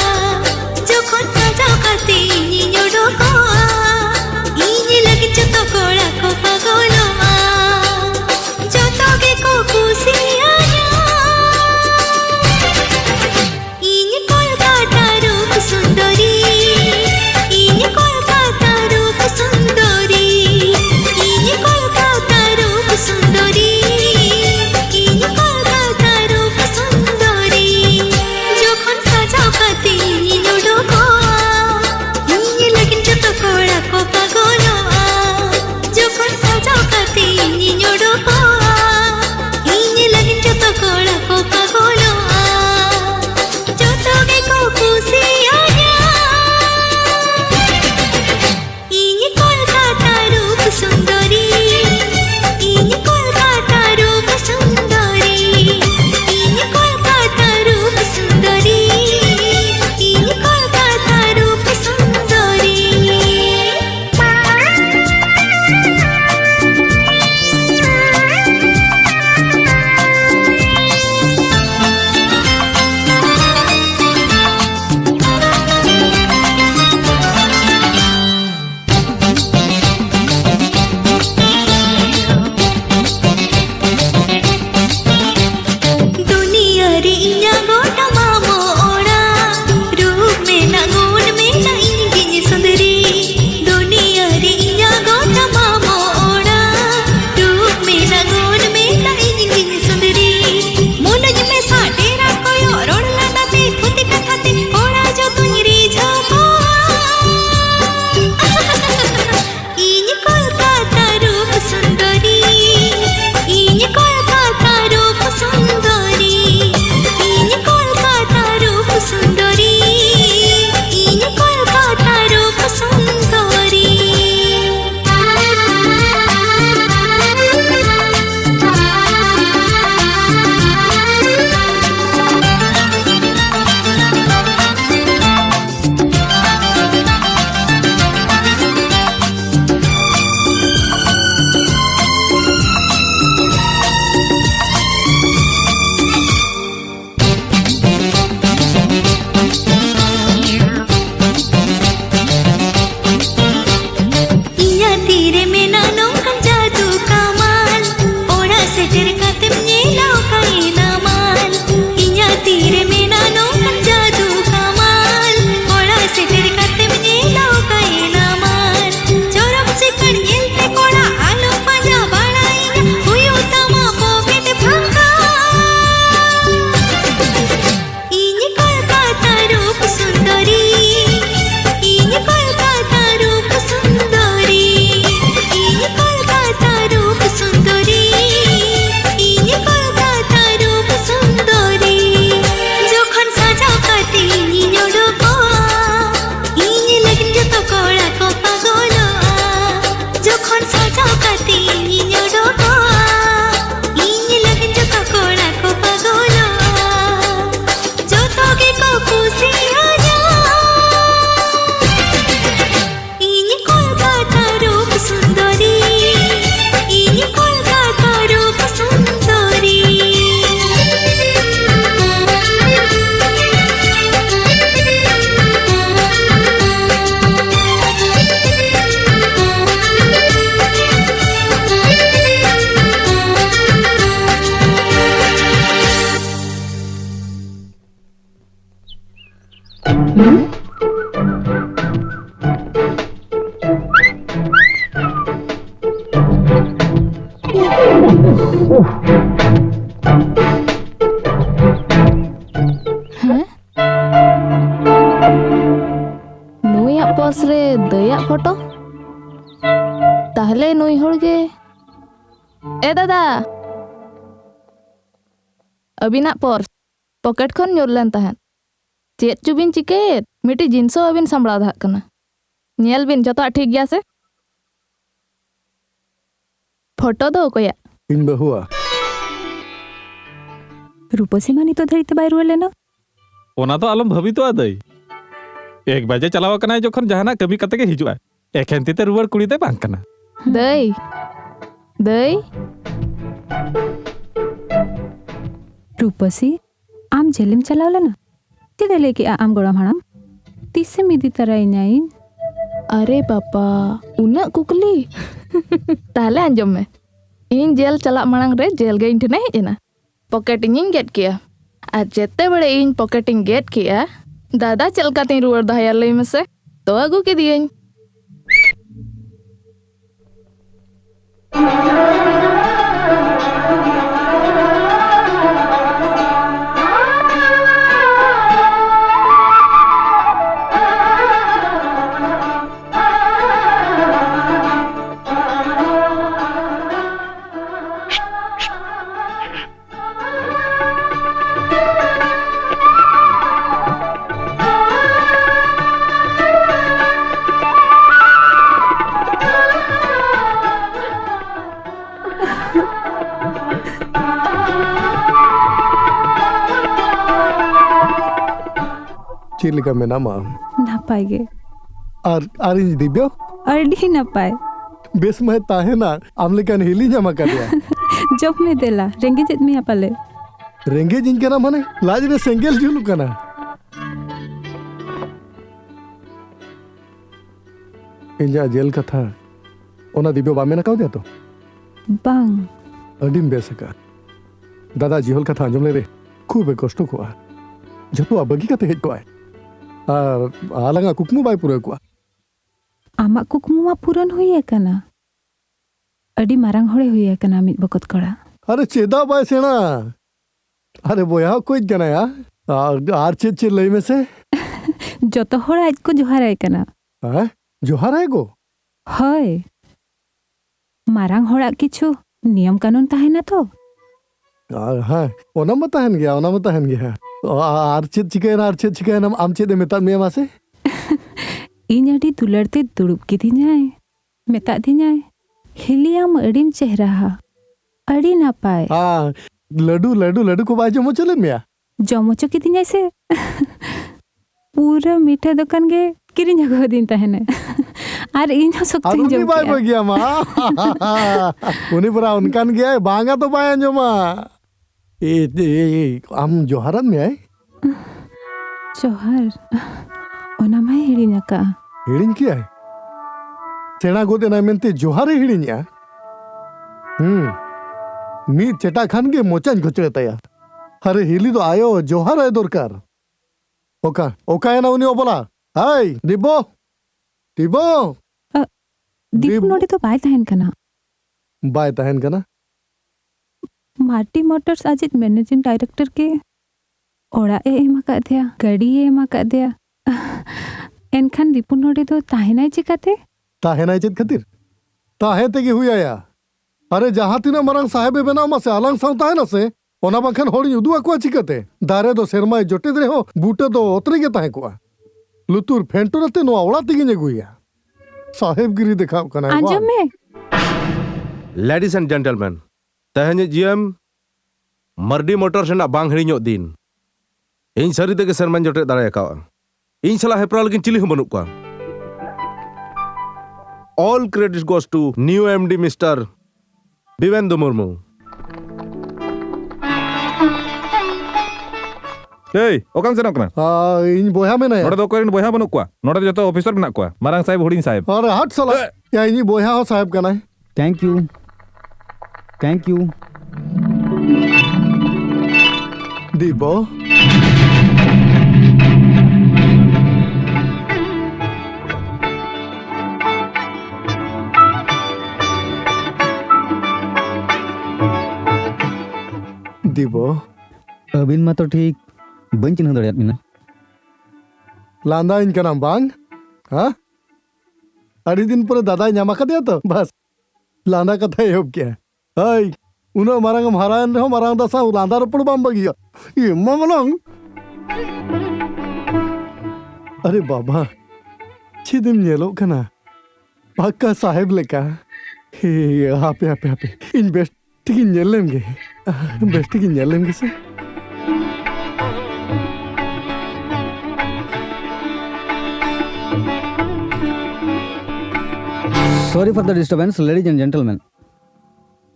যখন সাজাও কাতে নিড়ো গোয়া ইনি লাগে যত কোড়া কো পাগলোয়া যত গে কো খুশিয়া ইনি কলকাতা রূপ সুন্দরী ইনি কলকাতা রূপ সুন্দরী ইনি কলকাতা রূপ সুন্দরী ইনি কলকাতা রূপ সুন্দরী যখন সাজাও কাতে ᱩᱱᱤᱭᱟᱜ ᱯᱚᱨᱥ ᱨᱮ ᱫᱟᱹᱭᱟᱜ ᱯᱷᱳᱴᱳ ᱛᱟᱦᱞᱮ ᱱᱩᱭ ᱦᱚᱲ ᱜᱮ ए दादा अबिनाग पर्स पॉकेट खन ᱧᱩᱨ ᱞᱮᱱ ᱛᱟᱦᱮᱸᱫ चेत चुबिन चिकेत मिटी जिनसो अबिन संभळाव दाहक कना नेल बिन जतो ठीक गया से फोटो दो कोया इन बहुआ रूपसी मानी तो धरिते बाय रुआ लेना ओना तो आलम भाभी तो आदई 1 बजे चलाव कनाय जखन जहाना कमी कते के हिजुआ एखेन तीते रुवर कुड़ी दे बांग कना दई दई रूपसी आम जेलिम चलाव लेना तिदे लेके आम गोड़ाम हाड़ाम तीसे मिदी तरह इनाइन अरे पापा उना कुकली ताले अंजम में इन जेल चला मांग रे जेल गे इन ठने हेजना पॉकेट इन गेट किया आ जेते बड़े इन पॉकेट इन गेट किया दादा चलका तीन रुवर दहाया लई में से तो अगु के दियन चिलिका में नामा नापाय गे आर इन दिब्यो अड़ी नापाय बेस में ताहे ना आमले कान हिली जमा कर दिया जब में देला रेंगे जत में पाले रेंगे जिन के ना माने लाज रे सेंगेल जुलु कना इंजा जेल कथा ओना दिब्यो बामे ना काव दिया तो बांग अडिम बेसका दादा जीहल कथा अंजम ले रे खूब कष्ट को जतो बगी कते हेज को आलंगा कुकमु बाय पुरे को आमा कुकमु मा पूरन हुई कना अडी मारांग होड़े हुई कना मित बकत कड़ा अरे चेदा बाय सेना अरे बोया कोई गना या आर चेद लई में से जतो होड़ आज को जोहार आय कना हां जोहार आय गो हय मारांग होड़ा किछु नियम कानून ताहेना तो हां ओना मत हन गया आर चेद चिकायना आम चेद मेता में मासे इन अडी दुलड़ते दुड़ुब की दिनाय मेता दिनाय हिलियाम अडीम चेहरा हा अडी नापाय हां लड्डू को बाय जमो चले मिया जमो चकी दिनाय से पूरा मीठा दुकान गे किरिन जगह दिन ताहेने आर इन सकती जम बाय गया मा उनी पूरा उनकान गया बांगा तो बाय जमा ए आम जोहारन में आए जोहार ओना माय हिड़िना का हिड़िन किया है सेना गोदे ना मेनते जोहार हिड़िन्या मी चटा खान के मोचान घुचड़े तया अरे हिली तो आयो जोहार है दरकार ओका है ना उनी बोला हाय दिबो दीप नोडी तो बाय ताहेन कना मार्टी मोटर्स आजित मैनेजिंग डायरेक्टर के ओड़ा ए एमा का दिया गाड़ी ए एमा का दिया एनखान दीपू नोडी तो ताहेनाय चिकाते ताहेनाय चित खातिर ताहे तेगी हुई आया अरे जहां तीना मरंग साहेबे बेना मासे आलंग साउता है ना से ओना बखन होड़ी उदुआ को चिकाते दारे दो सेरमाय जोटे दरे हो बूटे दो ओतरे के ताहे को लुतुर फेंटुरते नो आवड़ा तिगी नेगुया साहेबगिरी दिखाव कना आजम में लेडीज एंड जेंटलमैन तहने जीएम मर्डी मोटर्स ना बांग हिड़िñो दिन इन सरी तेगे सेरमान जोटे दाड़ा का इन सला हेप्रा लगिन चिली हम बनुक का all credit goes to new MD mister Divendu Murmu Hey, okang senok kana? इन बोया में ना नोडे दो कोइन बोया बनुक को नोडे जतो ऑफिसर बना को मारांग साहेब हुडिंग साहेब अरे हट साला या इन बोया हो साहेब कना थैंक यू दीबो दीबो अबिन मा तो ठीक बन चिन्ह दड़ियात मिना लांदा इन कना बांग हाँ अड़ी दिन पर दादा नाम दिया तो बस लाना कथा एहब क्या हई उन मारंग हारायन रहो मारंग दसा लांदा रपड़ बाम बगिया ये ममलंग अरे बाबा छिदिम नेलो कना पक्का साहेब लेका हे हापे हापे हापे इन बेस्ट की नेलेंगे बेस्ट की नेलेंगे से sorry for the disturbance ladies and gentleman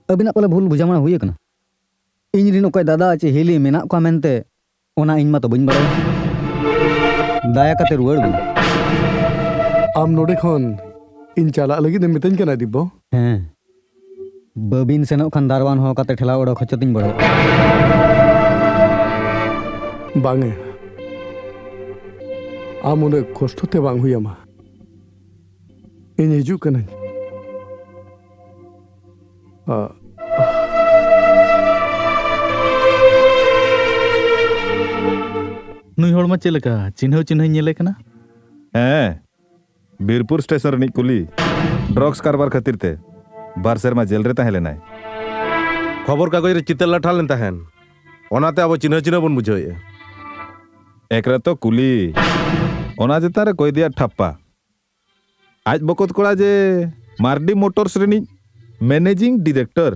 अबिना पले भूल बुझामणा हुई कना इन रिन ओकय दादा चे हिली मेना को मेनते ओना इन मा तो बइन बड़ा दाया कते रुवाड़ बिन आम नोडे खन इन चाला लगी ने मितन कना दिबो हैं बबिन सेनो खान दारवान हो कते ठेला ओडो खचतिन बड़ा बांगे आम उन्हें कष्टते बांग हुई आमा इन हिजू कना नुई हड़ मा चेलका चिन्ह चिन्ह नेले कना हैं बीरपुर स्टेशन रनी कुली ड्रग्स कारबार खातिर ते बार सेरमा जेल रे ताहें लेनाय खबर कागज रे चितर लाठा लेन ताहेन ओनाते अब चिन्ह चिन्ह बन बुझाए एकरा तो कुली ओना जेता रे कोई दिया ठप्पा आज बकत कोड़ा जे मार्डी मोटर्स रनी मैनेजिंग डायरेक्टर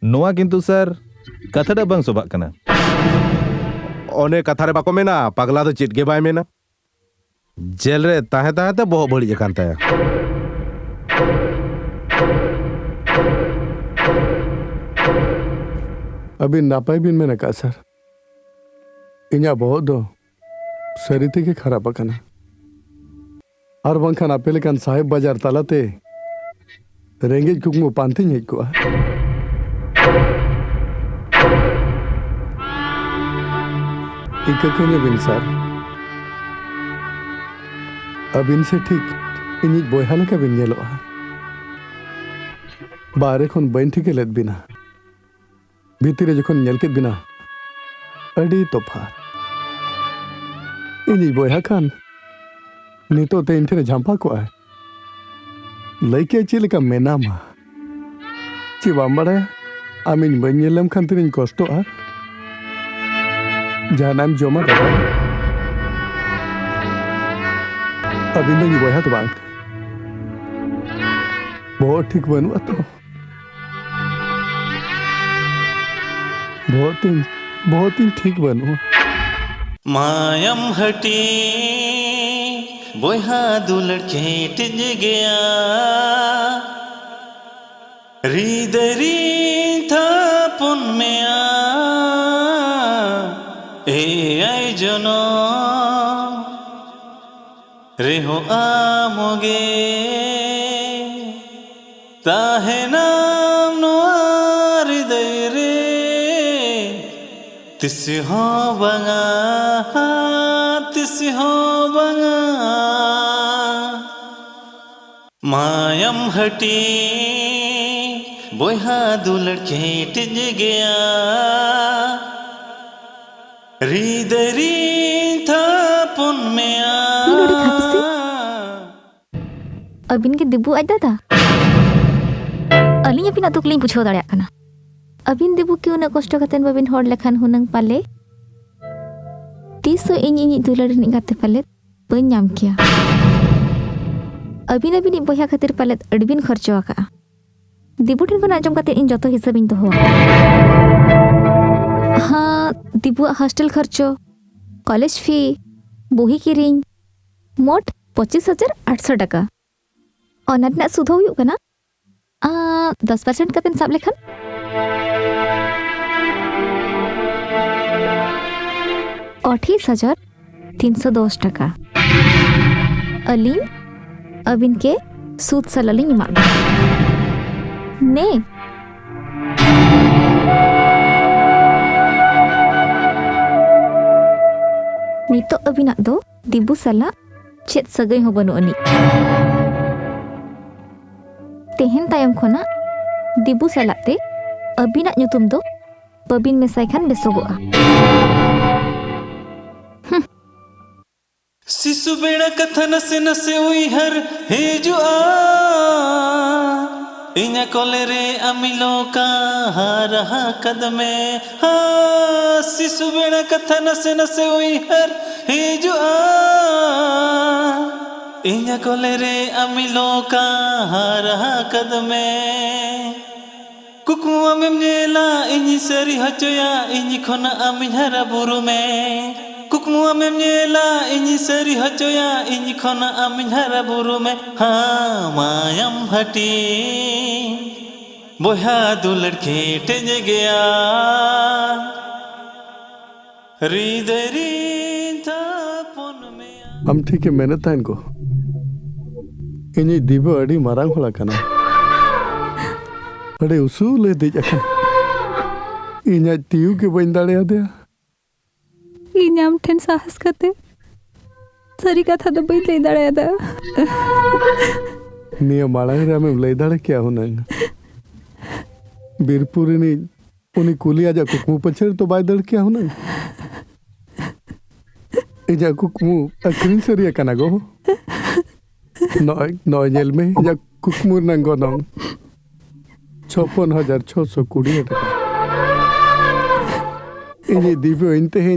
नोआ किंतु सर कथाटा बांग सोबाक कना ओने कथा रे बाको मेना पगला तो चिट के बाय मेना जेल रे ताहे ताहे ते बहुत बड़ी जकान ताया अभी नापाई बिन में नका सर इन्या बहुत दो सरिते के खराब कना और बंखान आपेले कान साहेब बाजार तालाते रेंगेज कुकमु पांती हेज को इककने बिन सर अब इनसे ठीक इनिज बोयहाले का बिन येलो बारे खन बन ठीक लेत बिना भीतरे जखन नेलकेत बिना अड़ी तोफा इनिज बोयहा खान नितो ते इंठे झांपा को है लइके चिलका मेना मा ची बामबड़े आमिन बन्यलम खानतिन कष्टो आ जानाम जोमा दादा अभी नहीं बोया तो बांग बहुत ठीक बनवा तो बहुत ही ठीक बनवा मायम हटी बोहा दुलड़ खेट गया रीदरी था पुन में ए आई जनो रे हो आमोगे ताहे नाम नो हृदय रे तिस हो बंगा मायम हटी बोहा दुलड़ खेट गया रीदरी था पुन में अबिन के दिबू आज दादा अलिंग अबिन तुकलिंग पूछो दाड़े कना अबिन दिबू क्यों न कष्ट कतेन बबिन होड़ लेखान हुनंग पाले तीसो इन दुलड़ निगाते पाले बन नाम किया अबिन अबिन बोया खातिर पाले अडबिन खर्चो आका दिबू ठिन खन आजम कते इन जतो हिसाब इन दोहो हाँ दिबू हॉस्टल खर्चो कॉलेज फी बोही किरिंग मोट 25,800 टका अनादना सुधो हुई कना 10% कतेन साब लेखन $28,310 टका अलीम अबिन के सूद सलालिंग इमाम ने नितो अबिना दो दिबू सला चेत सगई हो बनु अनि तेहन तायम खोना दिबू सलाते अबिना nyutum दो बबिन मेसाई खान बेसोगोआ शिशु बेड़ा कथा नसे नसे उइहर हिजुआ इन्या कोले रे अमिलो का रहा कदमे शिशु बेड़ा कथा नसे नसे उइहर हिजुआ इन्या कोले रे अमिलो का रहा कदमे कुकुआ में नेला इन्ही सरी हचोया इन्ही खोना अमिहरा बुरु में कुकुआ में नेला इन्ही सरी हचोया इन्ही खोना अमिहरा बुरु में हाँ मायम हटी बोहा दुलड़ खेटे जे गया रीदरी था पुन में हम ठीक है मेहनत है इनको इन्हीं दीबो अड़ी मारांग होला कना अरे उसूल है देख इन्हें तीयू के बन दाड़े आते इन्याम ठेन साहस करते सरी कथा तो बई ले दाड़े आदा निया मालांग रे हमें ले दाड़े क्या होना बीरपुरी ने उन्हीं कुली आजा कुकमू पछर तो बाय दड़ क्या होना इजा कुकमू अक्रिन सरिया कना गो नौ जेल में इजा कुकमू नंगो नंग 56,620 টাকা इन्हें दीबो इनते हैं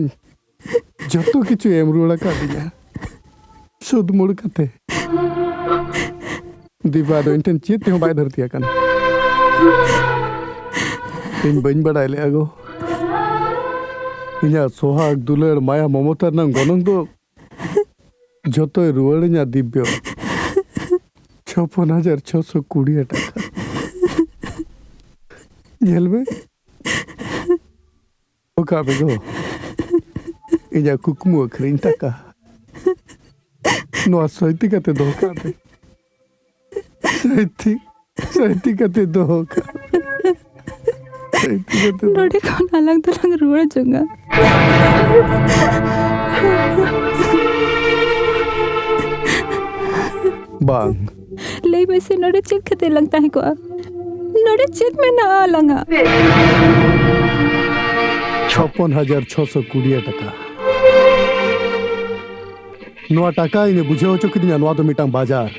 जतो किचु एमरुड़ा का दिया सुध मुड़ कते दीबा दो इंटन चीते हो बाय धरतिया कन इन बन बड़ाई ले आगो इन्या सोहाग दुलड़ माया ममता नंग गोनंग दो जतो रुवड़िया दिब्यो 56,620 টাকা जेल में ओका बेगो इजा कुकमू अखरीन टका नो सैती कते धोखा दे सैती कते धोखा सैती कते नोडे कौन अलग तो लग रुड़ जंगा बांग ले में से नोडे चित खते लगता है को नोडे चित में ना लंगा 56,620 টাকা नोआ टाका इने बुझे हो चुकी नोआ तो मिटांग बाजार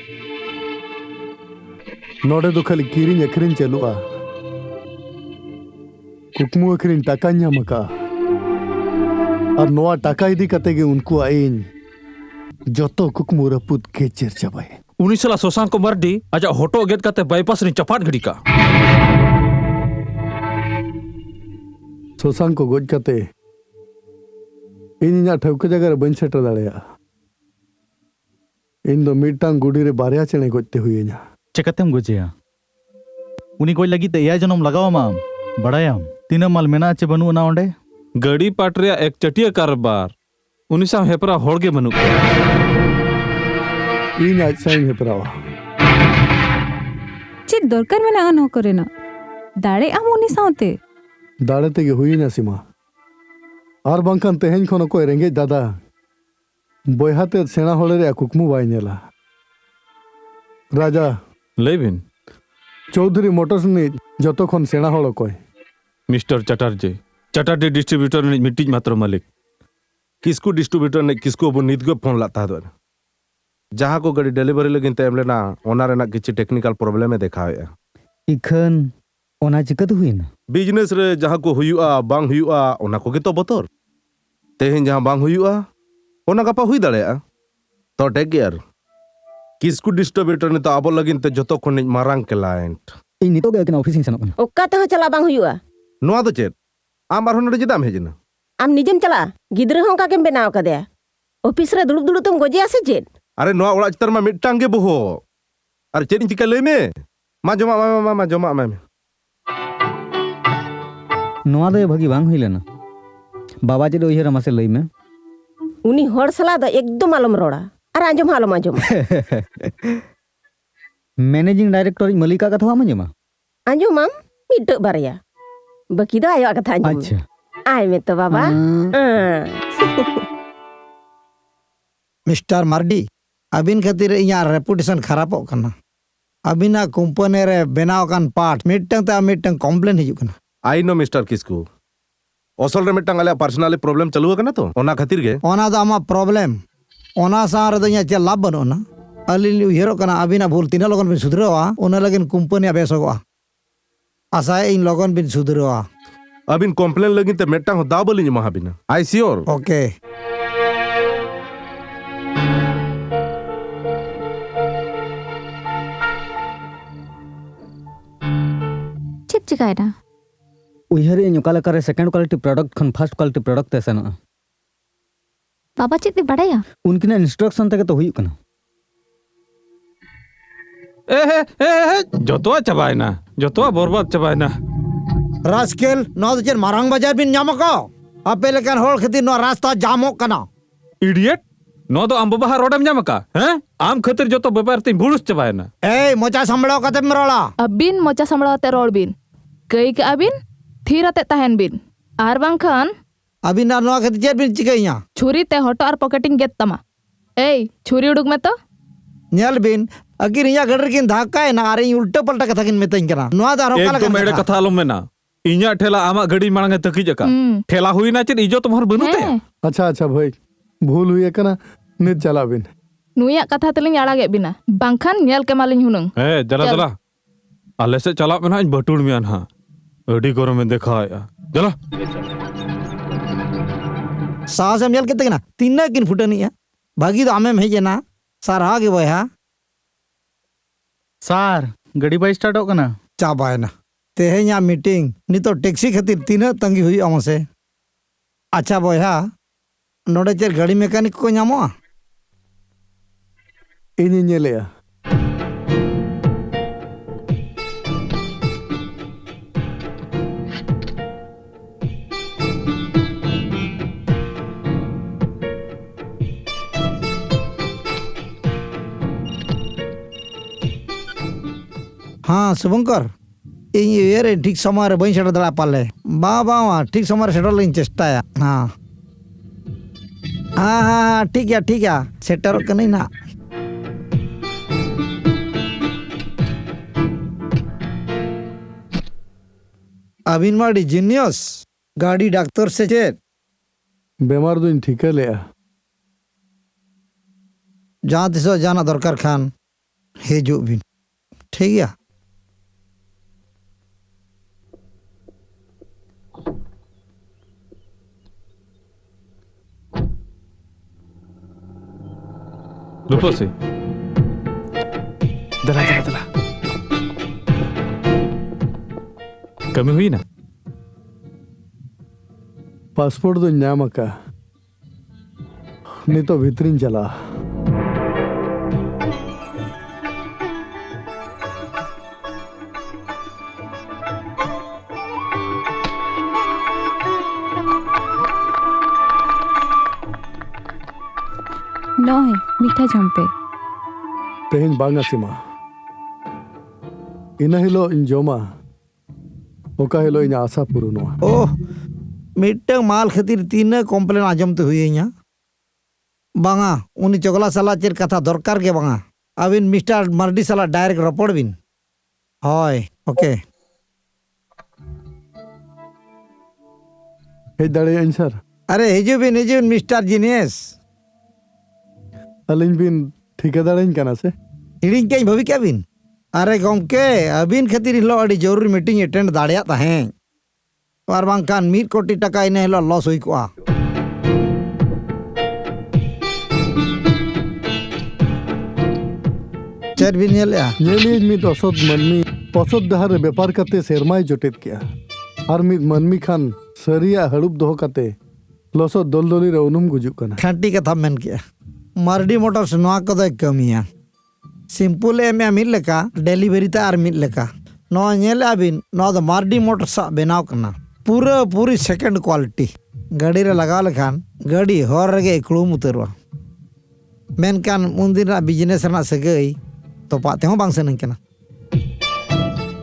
नोडे तो खाली किरिंग अखरिन चलुआ कुकमू अखरिन टाका न्यामका और नोआ टाका इदी कते गे उनको आइन जतो कुकमू रपुत के चर्चा बाय उनी साला शशांक मर्डी आजा होटो गेट कते बाईपास नी चपाट घड़ी का शशांक को गोज कते इन ठौके जगह बन सेटर दाड़ेया इन दो मिटांग गुडी रे बारिया चेणे गोजते हुए चेकतेम गोजेया उनी गोज लगी ते या जनम लगावा माम बड़ायाम तीना माल मेना चे बनु ना ओंडे गड़ी पाट रे एक चटिया कारबार उनी सा हेपरा होड़गे बनु इन आज साइन हेपरावा चित दरकार में ना नो करे ना दाड़े आम उनी साउते दाड़े तेगे हुई ना सीमा और बंकन तेहन खनो कोई रेंगे दादा बोयहाते सेना होले रे कुकमू बाय नेला राजा लेबिन चौधरी मोटर्स ने जतो खन सेना होलो कोई मिस्टर चटर्जी डिस्ट्रीब्यूटर ने मिट्टी मात्र मालिक किसको डिस्ट्रीब्यूटर ने किसको वो नीत को फोन लाता है जहाँ को गाड़ी डिलीवरी लगिन ते एमलेना ओनर ना किछि टेक्निकल प्रॉब्लम में देखा है इखन ओना चिकत हुई ना बिजनेस रे जहाँ को हुआ बांग हुआ ओना को तो बतौर तेहन जहाँ बांग हुआ ओना गपा हुई दाड़ेया तो टेक केयर किसको डिस्ट्रीब्यूटर ने तो आबो लगिन ते जतो खन मारांग क्लाइंट इन नितो गे कना ऑफिस सेनो कना ओका तो चला बांग हुआ नोआ तो चेत आम आर नडे जदाम हेजना आम निजेम चला गिद्र हों का केम बनाव कदे ऑफिस रे दुड़ुब दुड़ुब तुम गोजे आसे चेत अरे नोआ ओड़ा चितर मा मिटांग गे बहो अरे चेत इन चिका लई मे मा जमा मा नोआ दे भागी बांग हुई लेना बाबा जे उयहर मासे लई में उनी हर सला द एकदम आलम रोड़ा अरे आंजम मैनेजिंग डायरेक्टर मलिका कथा आंजमा आंजम आम मिट बारिया बाकी दा आयो कथा आंजम अच्छा आय में तो बाबा मिस्टर मार्डी अबिन खातिर इया रेपुटेशन खराब कना अबिना कंपनी रे बनाव कान पार्ट मिटंग कंप्लेन हिजु कना आई नो मिस्टर किसको असल रे मिटंग आले पर्सनली प्रॉब्लम चलु कना तो ओना खातिर गे ओना द आमा प्रॉब्लम ओना सार रे चे लाभ बनोना अलिन उयहरोग कना अबिना भूल तीना लगन बिन सुधरवा ओना लगन कंपनी बेसोगवा आशा इन लगन बिन सुधरवा अबिन कॉम्प्लेन लगी ते मेटा दाव बलिन महाबिना आई श्योर ओके चेक चिकायना उयहर इन ओका लेका रे सेकंड क्वालिटी प्रोडक्ट खन फर्स्ट क्वालिटी प्रोडक्ट ते सेना बाबा चेक बड़ाया उनकिना इंस्ट्रक्शन तक तो हुई कना जोतवा चबायना जोतवा बर्बाद चबायना रास्केल नौ चेन मारांग बाजार बिन ᱧᱟᱢᱟᱠᱚ आपे लेकन होल खातिर नो रास्ता जामोक कना इडियट नो दो आम बाबा रोडम ᱧᱟᱢᱟᱠᱟ हैं आम खातिर जोतो व्यापार तीन भुलुस चबायना ए मोचा संबळाव कते मरोला अबिन मोचा संबळावते रोड बिन कई के अबिन थीरते तहन बिन आर बांखान अबिन आर नो खातिर चेर बिन चिकैया छुरी ते हटो आर पॉकेटिंग गेत तमा ए छुरी उडुक में तो नेल बिन अगिर इया गडर किन धाकाय ना आरे उल्टा पलटा कथा किन मेतइन कना नो आदा रोका एक तो मेरे कथा आलो मेना इन्या ठेला आमा गड़ी मांगे तकी जका ठेला हुई ना चेद इजो तुम्हार बनुते अच्छा अच्छा भाई भूल हुई कना नित चला बिन नुया कथा तलिंग आड़ागे बिना बांखान नेल के मालिन हुनंग ए जला जला आले से चला मेना इन बटुड़ मियान हां अडी गरम में देखा आया जला सास एम नेल केते कना तीना किन फुटनिया भागी तो आमे हेजेना सारा गे बया सार गाड़ी बाई स्टार्ट कना चाबायना तेहेኛ मीटिंग नितो टैक्सी खातिर तीना तंगी हुई अमसे अच्छा बया नोडे चेर गाड़ी मैकेनिक को ᱧᱟᱢᱚᱜᱼᱟ ᱤᱧᱤᱧ ᱧᱮᱞᱮᱭᱟ हाँ शुभंकर इन ये ठीक समय बी सेटर दाड़ा पाले बा ठीक समय सेटर चेष्टाया हाँ हाँ हाँ ठीक है सेटर कनी ना अबिन माडी जीनियस गाड़ी डॉक्टर से चेत बेमार दुन ठीका लेया जहाँ तिसो जाना दरकार खान हेजू बिन ठीक है रूपसी दला दला दला कमी हुई ना पासपोर्ट दो ᱧᱟᱢᱟᱠᱟ नितो भितरिन चला नॉय मीठा जम्पे तेहन बांगा सीमा इना हिलो इन जोमा ओका हिलो इन आशा पुरुनवा ओह मिट्टंग माल खातिर तीन कॉम्प्लेन आजम तो हुई है बांगा उनी चोगला साला चेर कथा दरकार के बांगा अबिन मिस्टर मार्डी साला डायरेक्ट रपोर्ट बिन हाय ओके हे दड़े इन सर अरे हिजू बिन मिस्टर जीनियस अलिन बिन ठिकादार कना से हिड़िंग के भवी क्या बिन अरे गमके अबिन खातिर हिलो अड़ी जरूरी मीटिंग अटेंड दाड़िया ताहें और बांखान 1 कोटी टका इने हिलो लॉस हुई कोआ चेर बिन नेली मित असद मनमी असद दहार व्यापार करते सेरमाय जोटेत किया और मित मनमी खान सरिया हड़ुब दोह करते लसो दलदली रे उनुम गुजुक कना खांटी कथा मेन किया मार्डी मोटर्स नोआ कदो कमिया सिंपल एम मिल लेका डिलीवरी ता आर मिल लेका नोआ नेल अबिन नोआ द मार्डी मोटर्स बेनाव कना पूरी सेकंड क्वालिटी गाड़ी रे लगाव लेखान गाड़ी हर रेगे इकड़ुम उतरवा मेनकान मुंदिर बिजनेस रना सगई तो पाते हो बांग सनन कना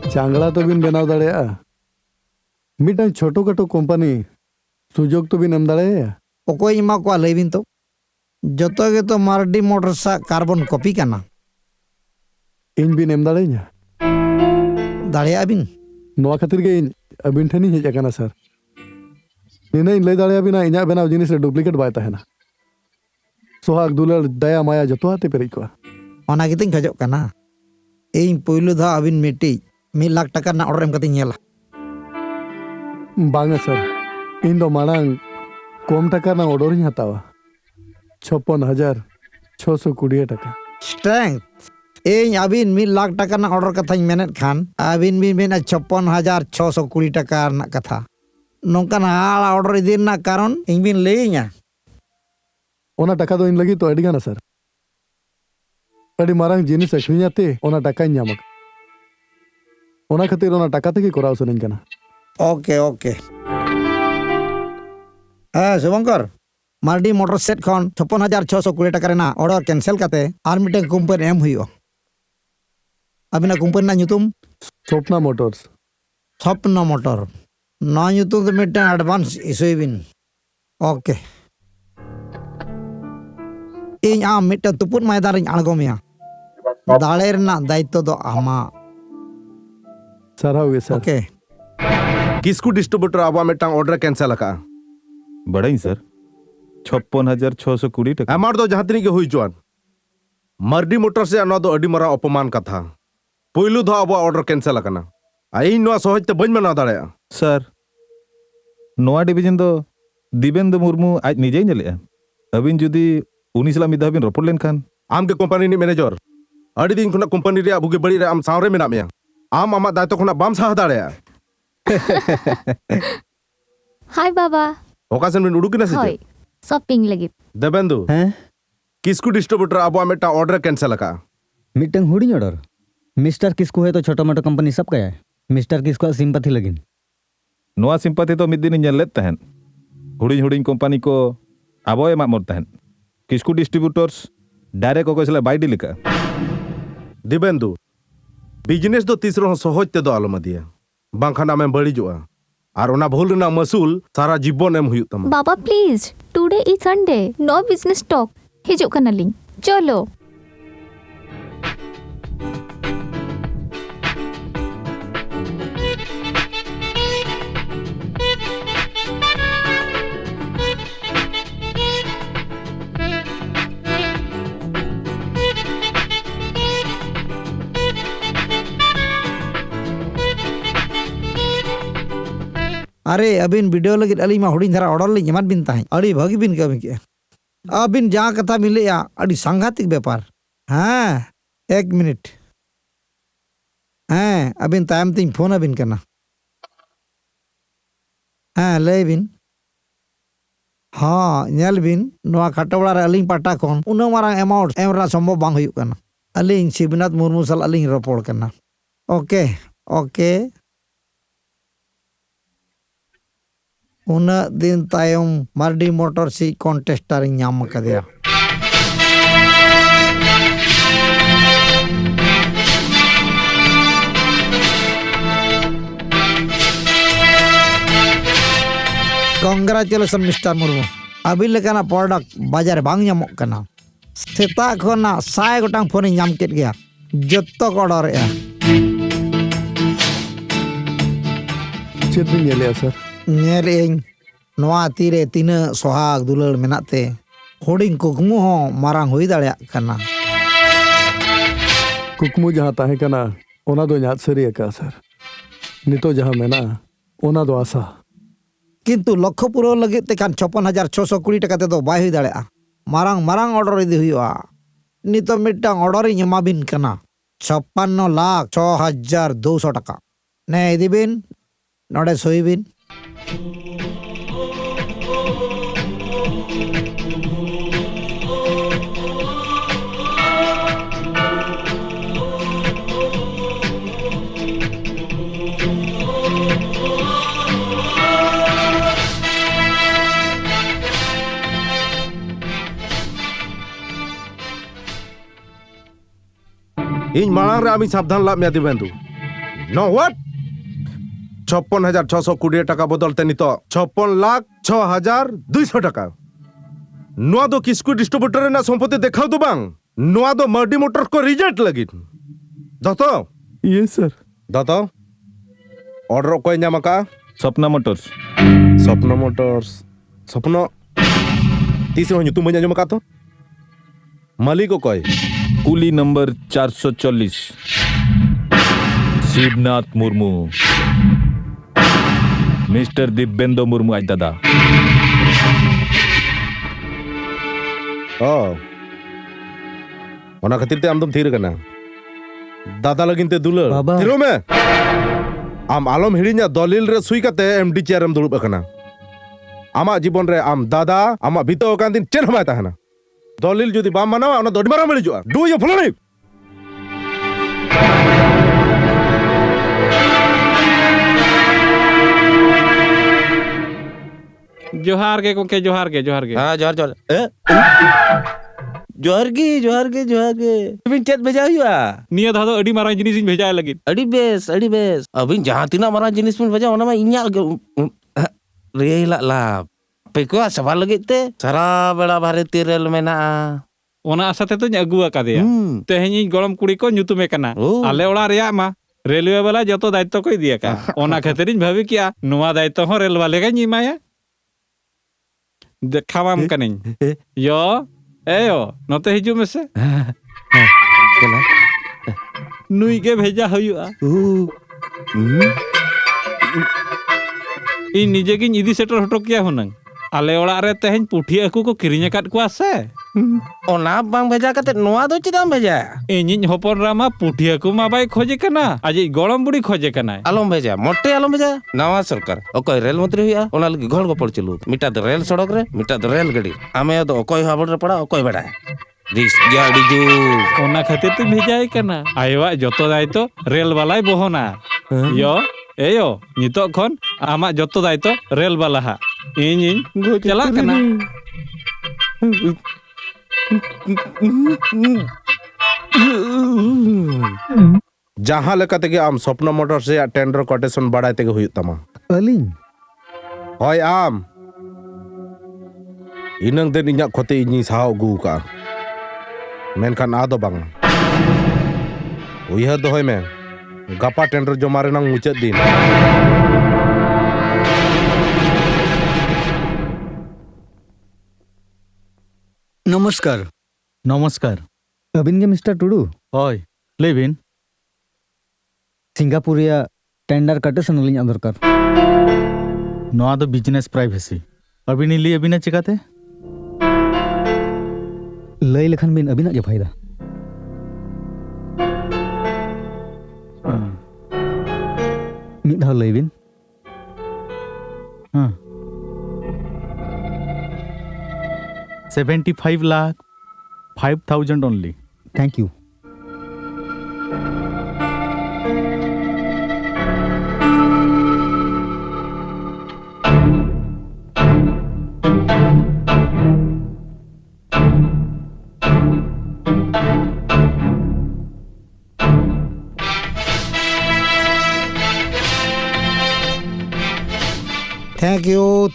चांगड़ा तो बिन बनाव दाड़ेया मिटन छोटो कटो कंपनी सुजोग तो बिन एम दाड़ेया ओकोय इमा को लैबिन तो जतो गे तो मार्डी मोटर्स कार्बन कॉपी कना इन बिन एम दाड़ेया दाड़ेया बिन नोआ खातिर गे इन अबिन ठनी हेज कना सर निना इन लय दाड़ेया बिना इना बनाव जिनिस रे डुप्लीकेट बाय ताहेना सोहाग दुलार दया माया जतवाते पेरिज को ओना गितिन खजोक कना इन पुइलु धा अबिन मिट्टी 1 लाख टका ना ऑर्डर एम कतिन नेला बांगा सर इन दो मांग कम टका ना ऑर्डर ही हतावा 56,620 टका स्ट्रेंथ इन अबिन 1 लाख टका ना ऑर्डर कथा मेनेट खान अबिन बिन बिन 56,620 टका ना कथा नोंकन हाल ऑर्डर इदिन ना कारण इन बिन लेइया ओना टका दो इन लगी तो अडिगाना सर अडी मारांग जिनिस अखरियाते ओना टका ᱧᱟᱢᱟ ओना खातिर ओना टका तेगे कोराव सनिन कना ओके ओके शुभंकर मार्डी मोटर सेट खन 56,620 टका रेना ऑर्डर कैंसिल काते आर मिटे कंपनी एम हुयो अबिना कंपनी ना ᱧᱩᱛᱩᱢ स्वप्ना मोटर्स स्वप्ना मोटर ना ᱧᱩᱛᱩᱢ तो मिटे एडवांस इसुइबिन ओके इन आम मिटे तुपुन मैदान रिन आळगोमिया दाळे रेना दायित्व दो आमा सराव सर ओके किसकु डिस्ट्रीब्यूटर आबा मेटांग ऑर्डर कैंसिल का बड़ाई सर 56,620 टका अमाउंट दो जहां तनी के हुई चुआन मर्डी मोटर से अना दो अडी मरा अपमान कथा पहिलु दो आबा ऑर्डर कैंसिल कना आई नो सहज ते बन मना दाड़े सर नोआ डिवीजन दो दिबेंद्र मुर्मू आज निजे नेले अबिन जुदी उनी सला मिदा बिन रोपड़ लेन खान आम के कंपनी नि मैनेजर अडी दिन खुना कंपनी रे बुगे बड़ी रे आम सावरे मेना मिया आम आमा दायित्व खुना बाम साह दाड़े हाय बाबा ओकासन बिन उडुकिना से होय शॉपिंग लगी देबेंदु हैं किसकु डिस्ट्रीब्यूटर आबा मेटा ऑर्डर कैंसिल का मीटिंग हुडी ऑर्डर मिस्टर किसको है तो छोटा मोटा कंपनी सब का है मिस्टर किसको सिंपैथी लगिन नोआ सिंपैथी तो मिद दिन नेल लेत तहन हुडी हुडी कंपनी को आबो एमा मोर तहन किसकु डिस्ट्रीब्यूटर्स डायरेक्ट को सला बाइडी लिका दिबेंदु बिजनेस दो तीसरो सहज ते दो आलम दिया बांखाना में बड़ी जोआ और ओना भूल ना मसूल सारा जीवन एम हुई तमा बाबा please today is Sunday no business talk हिजो कना लिंग चलो अरे अबिन वीडियो लगे अली मा हुडी धरा ऑर्डर ले जमान बिन ताई अड़ी भागी बिन कमी के अबिन जहाँ कथा मिले या अड़ी सांघातिक व्यापार हाँ 1 मिनट हाँ अबिन तायम तीन फोन अबिन करना हाँ ले बिन हाँ नेल बिन नोआ खटवड़ा रे अलिंग पाटा कोन उना मारांग अमाउंट एमरा संभव बांग हुयुक कना अलिंग शिवनाथ मुर्मू सल अलिंग रोपड़ करना ओके ओके उना दिन तायम मार्डी मोटर सी कॉन्टेस्टर नाम कदिया कांग्रेचुलेशन मिस्टर मुर्मू अभी लेकाना प्रोडक्ट बाजार बांग नामक कना सेता खोना 100 गोटांग फोन नाम केट गया जत्तो ऑर्डर या चेत बिन नेले सर नेल इन नोआ तीरे तीन सोहाग दुलड़ मेनाते होडिंग कुकमु हो मारांग हुई दाड़े कना कुकमु जहां ताहे कना ओना दो न्यात सरी का सर नितो जहां मेना ओना दो आशा किंतु लक्ष्य पूरा लगे ते कान 56,620 टका ते दो बाय हुई दाड़े मारांग मारांग ऑर्डर इदी हुआ नितो मिटांग ऑर्डर इमा बिन कना 56,06,200 टका ने इदी बिन नोडे सोई बिन इन मांग रे आमी सावधान ला मिया दिबेंदु नो व्हाट 56,620 टका बदलते नितो 56,06,200 टका नोआ दो किसकु डिस्ट्रीब्यूटर ना संपत्ति देखाव दो बांग नोआ दो मर्डी मोटर को रिजेक्ट लगी दतो यस सर दतो ऑर्डर कोई नाम का सपना मोटर्स सपना तीसरो ᱧᱩᱛᱩᱢ ᱵᱟᱹᱧ ᱟᱸᱡᱚᱢ ᱟᱠᱟᱫ ᱛᱚ मालिक ओकय कुली नंबर 440 शिवनाथ मुर्मू मिस्टर दिव्येंद्र मुर्मू आज दादा ओना खातिर ते आमदम थीर कना दादा लगिन ते दुलर थिरो में आम आलम हिड़िया दलिल रे सुई कते एमडी चेयर एम दुड़ुब अकना आमा जीवन रे आम दादा आमा बितो कान दिन चेन हमाय ताहना दलिल जुदी बाम मानावा ओना दोडी मारा मिलजुआ डू यू फॉलो मी जोहार के गोंके जोहार के हां जोहार जोहार के अबिन चेत भेजा हुआ निया धा दो अडी मारां जिनिस इन भेजा लगी अडी बेस अबिन जहां तिना मारां जिनिस में भेजा ओना मा इन्या रेला लाभ पेको सवाल लगी ते सारा बेड़ा भारतीय रेल मेना ओना आशा ते तो अगु आकादेया तेहेनी गरम कुड़ी को nyutume kana आले ओड़ा रेया मा रेलवे वाला जतो दायित्व को दिया का ओना खातिरिन भाबी किया नोवा दायित्व हो रेल वाले का निमाया देखावाम कनिन यो एयो नते हिजु में से चला नुई के भेजा हुआ इन निजे की इदी सेटर हटो किया हुनंग आले ओड़ा रे तेहन पुठी अकु को किरिnya kat kuआ से ओना बांग भेजा कते नोआ दो चिदाम भेजा इनिन होपन रामा पुठी अकु मा बाय खोजे कना आज गरम बुड़ी खोजे कना आलम भेजा मोटे आलम भेजा नवा सरकार ओकय रेल मंत्री हुआ ओना लगी घोल गोपड़ चलू मिटा द रेल सड़क रे मिटा द रेल गाड़ी आमे तो ओकय हाबड़ रे पड़ा ओकय बड़ा रिस गाड़ी जो ओना खातिर तो भेजाय कना आयवा जतो दायित्व रेल वालाय बहना यो एयो नितो खन आमा जतो दायित्व रेल वाला हा इन चला कना जहां लेका तेगे आम स्वप्न मोटर से टेंडर कोटेशन बाड़ाय तेगे हुई तमा अलिंग होय आम इनंग दिन इन्या खोते इनी साव गु का मेनखान आदो बांग उयहर दोहय में गापा टेंडर जमा रेनांग मुचाद दिन नमस्कार नमस्कार अबिन के मिस्टर टुडू होय लेबिन सिंगापुर या टेंडर कटेसन लिंग दरकार नोआ दो बिजनेस प्राइवेसी अबिन ली अबिना चिकाते लय लेखन बिन अबिना जे फायदा मिद धाव लय बिन 75 lakh 5,000 only. Thank you.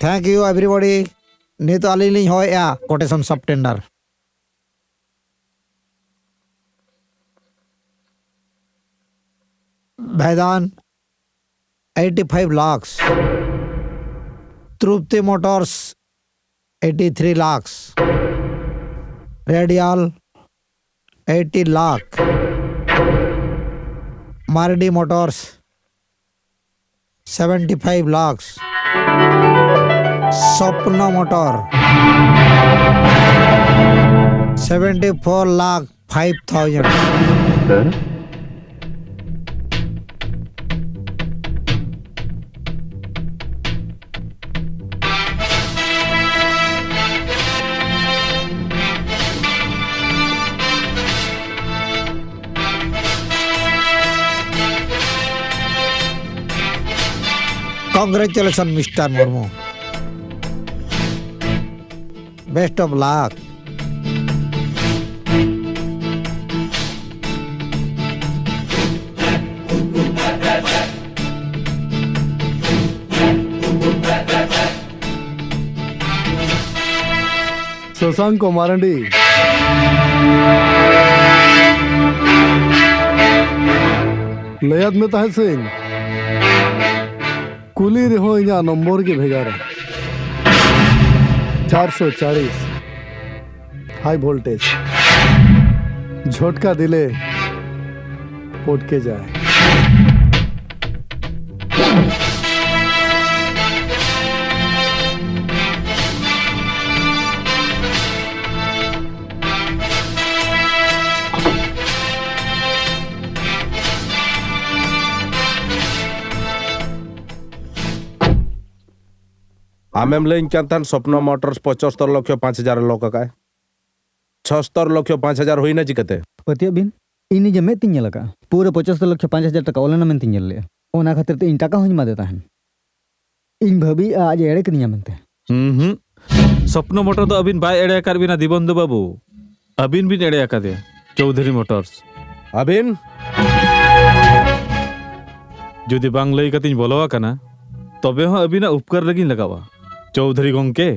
Thank you everybody. Nito aliling hoy ya quotation sub tender. Bhaidan 85 lakhs. Trupti Motors 83 lakhs. Radial 80 lakh. Mardi Motors 75 lakhs. Sapna Motor 74 lakh 5,000. Congratulations, Mr. Murmu. Best of luck. Shashank Marandi लयाद में तहत सिंह कुली रहो इना number के भेजा रहे 440 high voltage झटका दिले पटके जाए। आमेम लेन कांतान स्वप्न मोटर्स 75 लक्ष 5000 लोक का 76 लक्ष 5000 होइना चिकते पतिया बिन इनी जे मेत तिन लका पूरे 75 लक्ष 5000 टका ओलेना मेन तिन ले ओना खातिर ते इन टका होኝ मा देता हन इन भाभी आज एड़े कनिया मनते स्वप्न मोटर दो अबिन बाय एड़े कर बिना दिबंधु बाबू अबिन बिन एड़े का दे चौधरी मोटर्स अबिन जुदी बांग लई कतिन बोलवा कना तबे हो अबिना उपकार लगिन लगावा चौधरी गोंके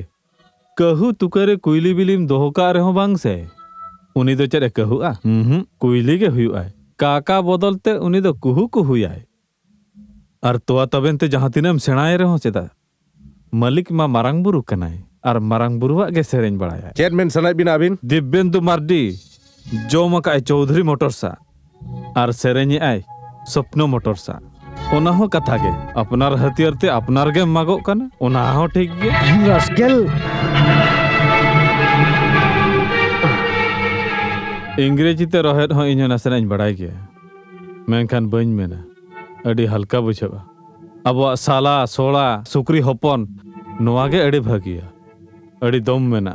कहू तुकरे कुइली बिलिम दोहका रहो बांग से उनी दो चेरे कहू आ कुइली के हुई आय काका बदलते उनी दो कुहू को हुई आय और तोआ तबेन ते जहां तिनेम सेणाए रहो चेदा मलिक मा मारांग बुरु कनाय और मारांग बुरुआ के सेरेन बड़ाया चेयरमैन सनाय बिन अबिन दिव्येंदु मार्डी जोमा का चौधरी मोटरसा और सेरेनी आय स्वप्न मोटरसा ओना हो कथा के अपनार हथियार ते अपनार गे मागो कना ओना हो ठीक गे रास्केल इंग्रेजी ते रहेत हो इन्हो नासेनाñ बड़ाय गे मेनखान बñ मेना अडी हल्का बुझावा अब साला सोला सुक्री हपन नोआ गे अडी भागिया अडी दम मेना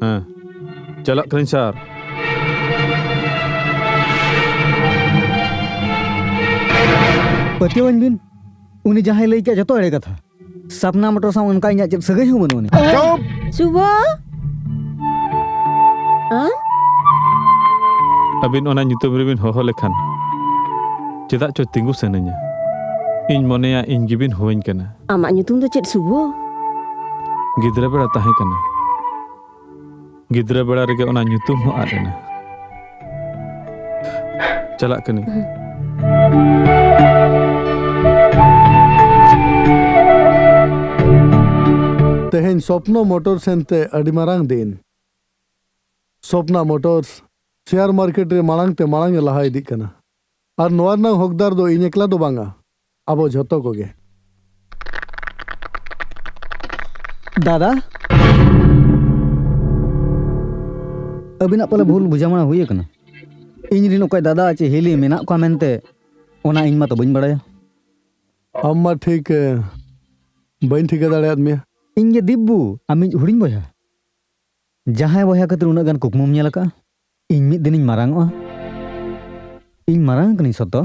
हां चला करिन सर पतिवन बिन उनी जहां लई के जतो एड़े कथा सपना मोटर सा उनका इnya चेत सगै हूं बनोनी चुप सुबो अबिन ओना nyutum rebin hoho lekhan cedak cho tinggu sananya इन मोनेया इन गिबिन होइन कना आमा nyutum do chet subo गिद्रा बेड़ा ताहे कना गिद्रा बेड़ा रेगे ओना nyutum हो आदेना चला कनी तेहेन स्वप्न मोटर्स एनते अडी मारांग दिन स्वप्न मोटर्स शेयर मार्केट रे मालांग ते मालांग लहा इदी कना और नोआ ना हकदार दो इन एकला दो बांगा अब झतो कोगे दादा अबिना पले भूल बुझामणा हुई कना इन रिन ओकय दादा चे हेली मेना को मेनते ओना इन मा तो बñ बड़ाया अम्मा ठीक बñ ठीक दाड़े आदमी इन जे दिब्बू आमिज हुडिन बया जहां बया खातिर उना गान कुकमुम नेल का इन मिद दिनिन मारांगआ इन मारांग कनी सतो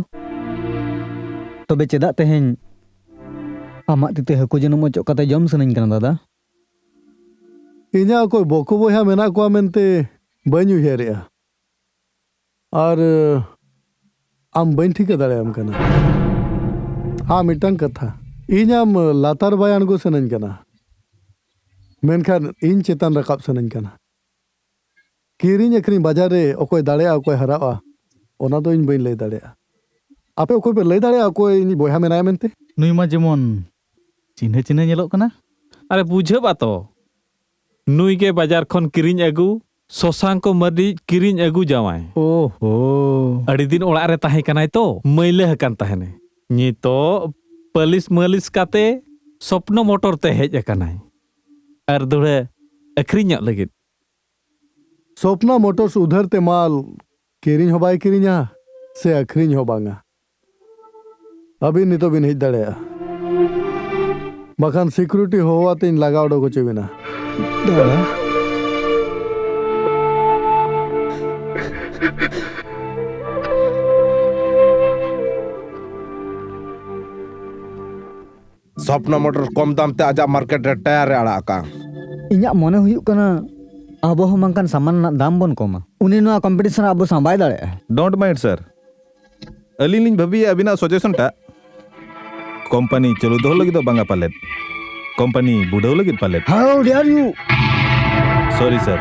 तबे चेदा तेहेन आमा तिते हको जनम चोक कते जम सनइन कना दादा इना कोई बोको बया मेना को मेनते बñ उहेरिया और आम बñ ठीक दाड़े आम कना आ मिटंग कथा इनाम लातार बायान को सनइन कना मेनखान इन चेतन रकाब सनइन कना किरिन अखरी बाजार रे ओकोय दाड़े ओकोय हरावा ओना दो इन बñ लay दाड़े आपे ओकोय पे लay दाड़े ओकोय इन बोया मेनाय मेनते नुई मा जेमन चिन्हे चिन्हे नेलोक कना अरे बुझे बातो नुई के बाजार खन किरिन अगु शशांक मर्डी किरिन अगु जावाय ओहो अड़ी दिन ओड़ा रे ताहे कनाय तो मैले हकन ताहेने नितो पलिस मलिस काते स्वप्न मोटर ते हेज कनाय और दुड़े अखरिन लगित स्वप्न मोटर्स उधर ते माल किरिन हो बाय किरिना से अखरिन हो बांगा अभी नितो बिन हेज दाड़े बखान सिक्योरिटी होवा तीन लगाव डो को चेबिना दादा स्वप्न मोटर कम दाम ते आजा मार्केट रे टायर रे आड़ा का इnya मने हुयु कना आबो हम मंकन सामान ना दाम बन कोमा उनी नो कंपटीशन आबो संबाय दाड़े डोंट माइंड सर अली लिंग भाभी अबिना सजेशन टा कंपनी चलो दो लगी तो बांगा पालेट कंपनी बुढ़ाव लगी पालेट how dare you sorry sir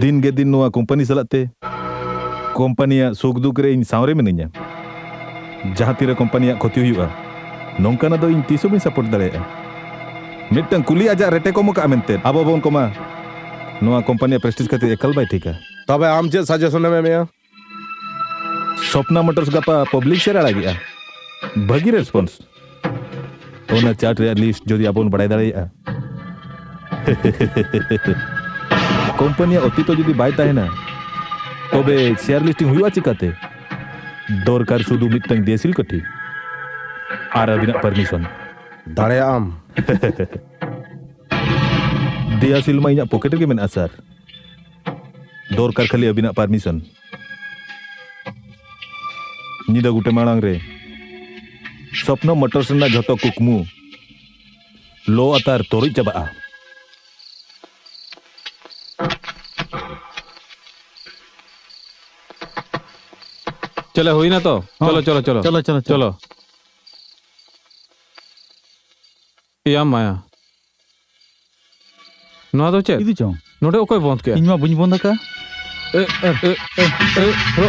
दिन गे दिन नोआ कंपनी सलाते कंपनिया सुख दुख रे इन सावरे मिनिया जहां तीरे कंपनिया क्षति हुआ नोंकाना दो इन तीसो भी सपोर्ट दाड़े मिटन कुली आजा रेटे को मका मेनते अब बोन कोमा नोआ कंपनिया प्रेस्टीज खातिर एकल बाय ठीक है तबे आम चे सजेशन में मेया स्वप्ना मोटर्स गपा पब्लिक शेयर आड़ागिया भागी रेस्पॉन्स ओना चार्ट रे लिस्ट जदि आपन बड़ाई दाड़ेया कंपनी अतीत जदि बाय ताहेना तबे शेयर लिस्टिंग हुआ चिकाते दरकार शुधु मिदटांग देसिल कठी आर अबिना परमिशन दाड़े आम दियासिल मा इना पॉकेट गे मेना सर दरकार खाली अबिना परमिशन निदा गुटे मांग रे स्वप्न मोटर्स ना जतो कुकमु लो अतार तोरी चाबा चले हुई ना तो चलो चलो चलो चलो चलो चलो या माया नवा दो चे इदी चो नोडे ओकोय बंद के इनमा बुñ बंद का ए रो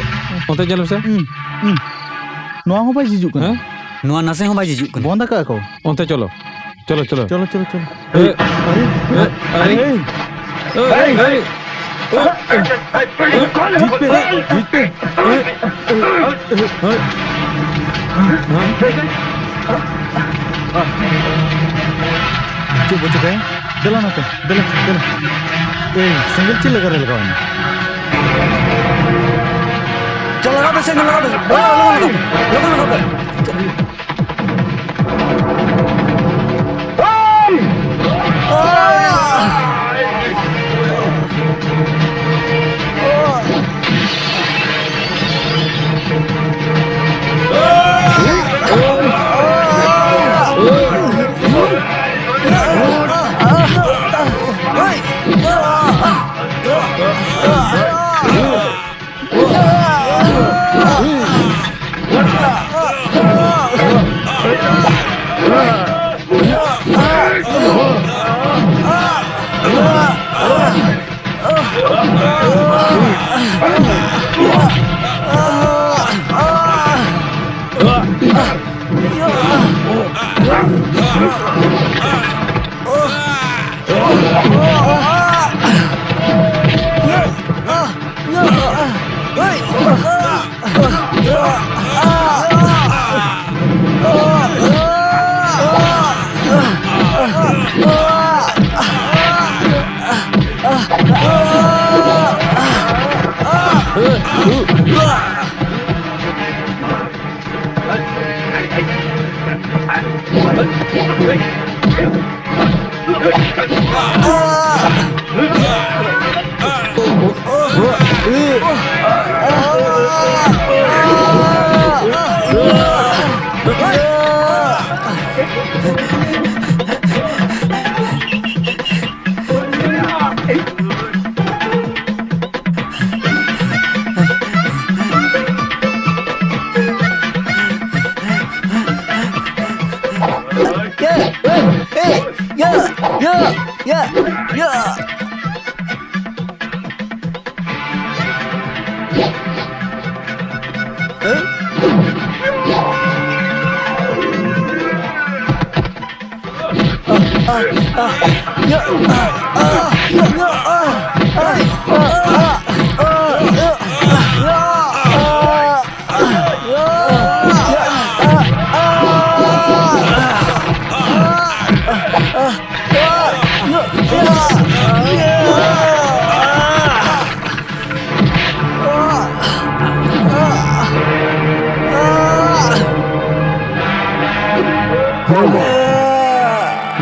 ओते चलो से नवा हो बाय जिजु कना नवा नसे हो बाय जिजु कना बंद का को ओते चलो चलो चलो चलो चलो चलो अरे अरे जीत पे चुप हो चुका है दिला ना तो दिला सिंगल चिल लगा लगाओ चल लगा दे सिंगल लगा दे लगा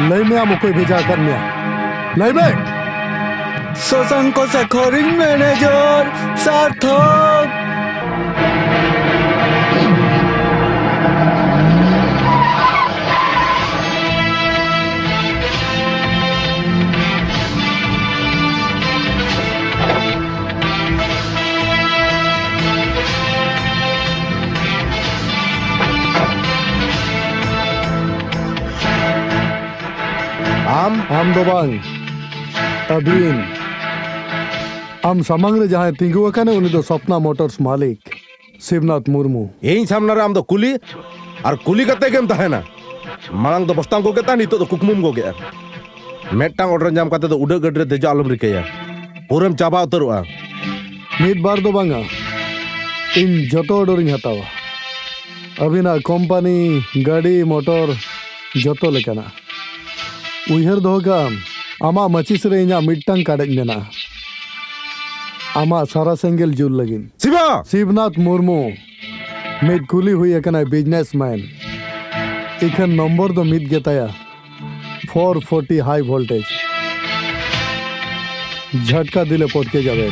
नहीं मैं आम कोई भेजा करने नहीं मैं शशांक शेखरिंग मैनेजर सार्थक आम दो बांग अबीन आम सामंग रे जहां तिंगु अकाने उनी दो स्वप्ना मोटर्स मालिक शिवनाथ मुर्मू इन सामना रे आम दो कुली और कुली कते गेम तहेना मांग दो बस्तांग को गेता नितो दो कुकमुम को गे मेटांग ऑर्डर जाम कते दो उडा गड रे देजा आलम रिकेया पूरम चाबा उतरुआ मिद बार दो बांगा इन जतो ऑर्डर इन हतावा अबिना कंपनी गाड़ी मोटर जतो लेकाना उयहर दोगाम आमा मचिस रे इना मिट्टांग काडेज मेना आमा सारा सेंगल जुल लगिन शिवा शिवनाथ मुर्मू मिद कुली हुई एकना बिजनेसमैन इखन नंबर दो मिद गेताया 440 हाई वोल्टेज झटका दिले पटके जाबे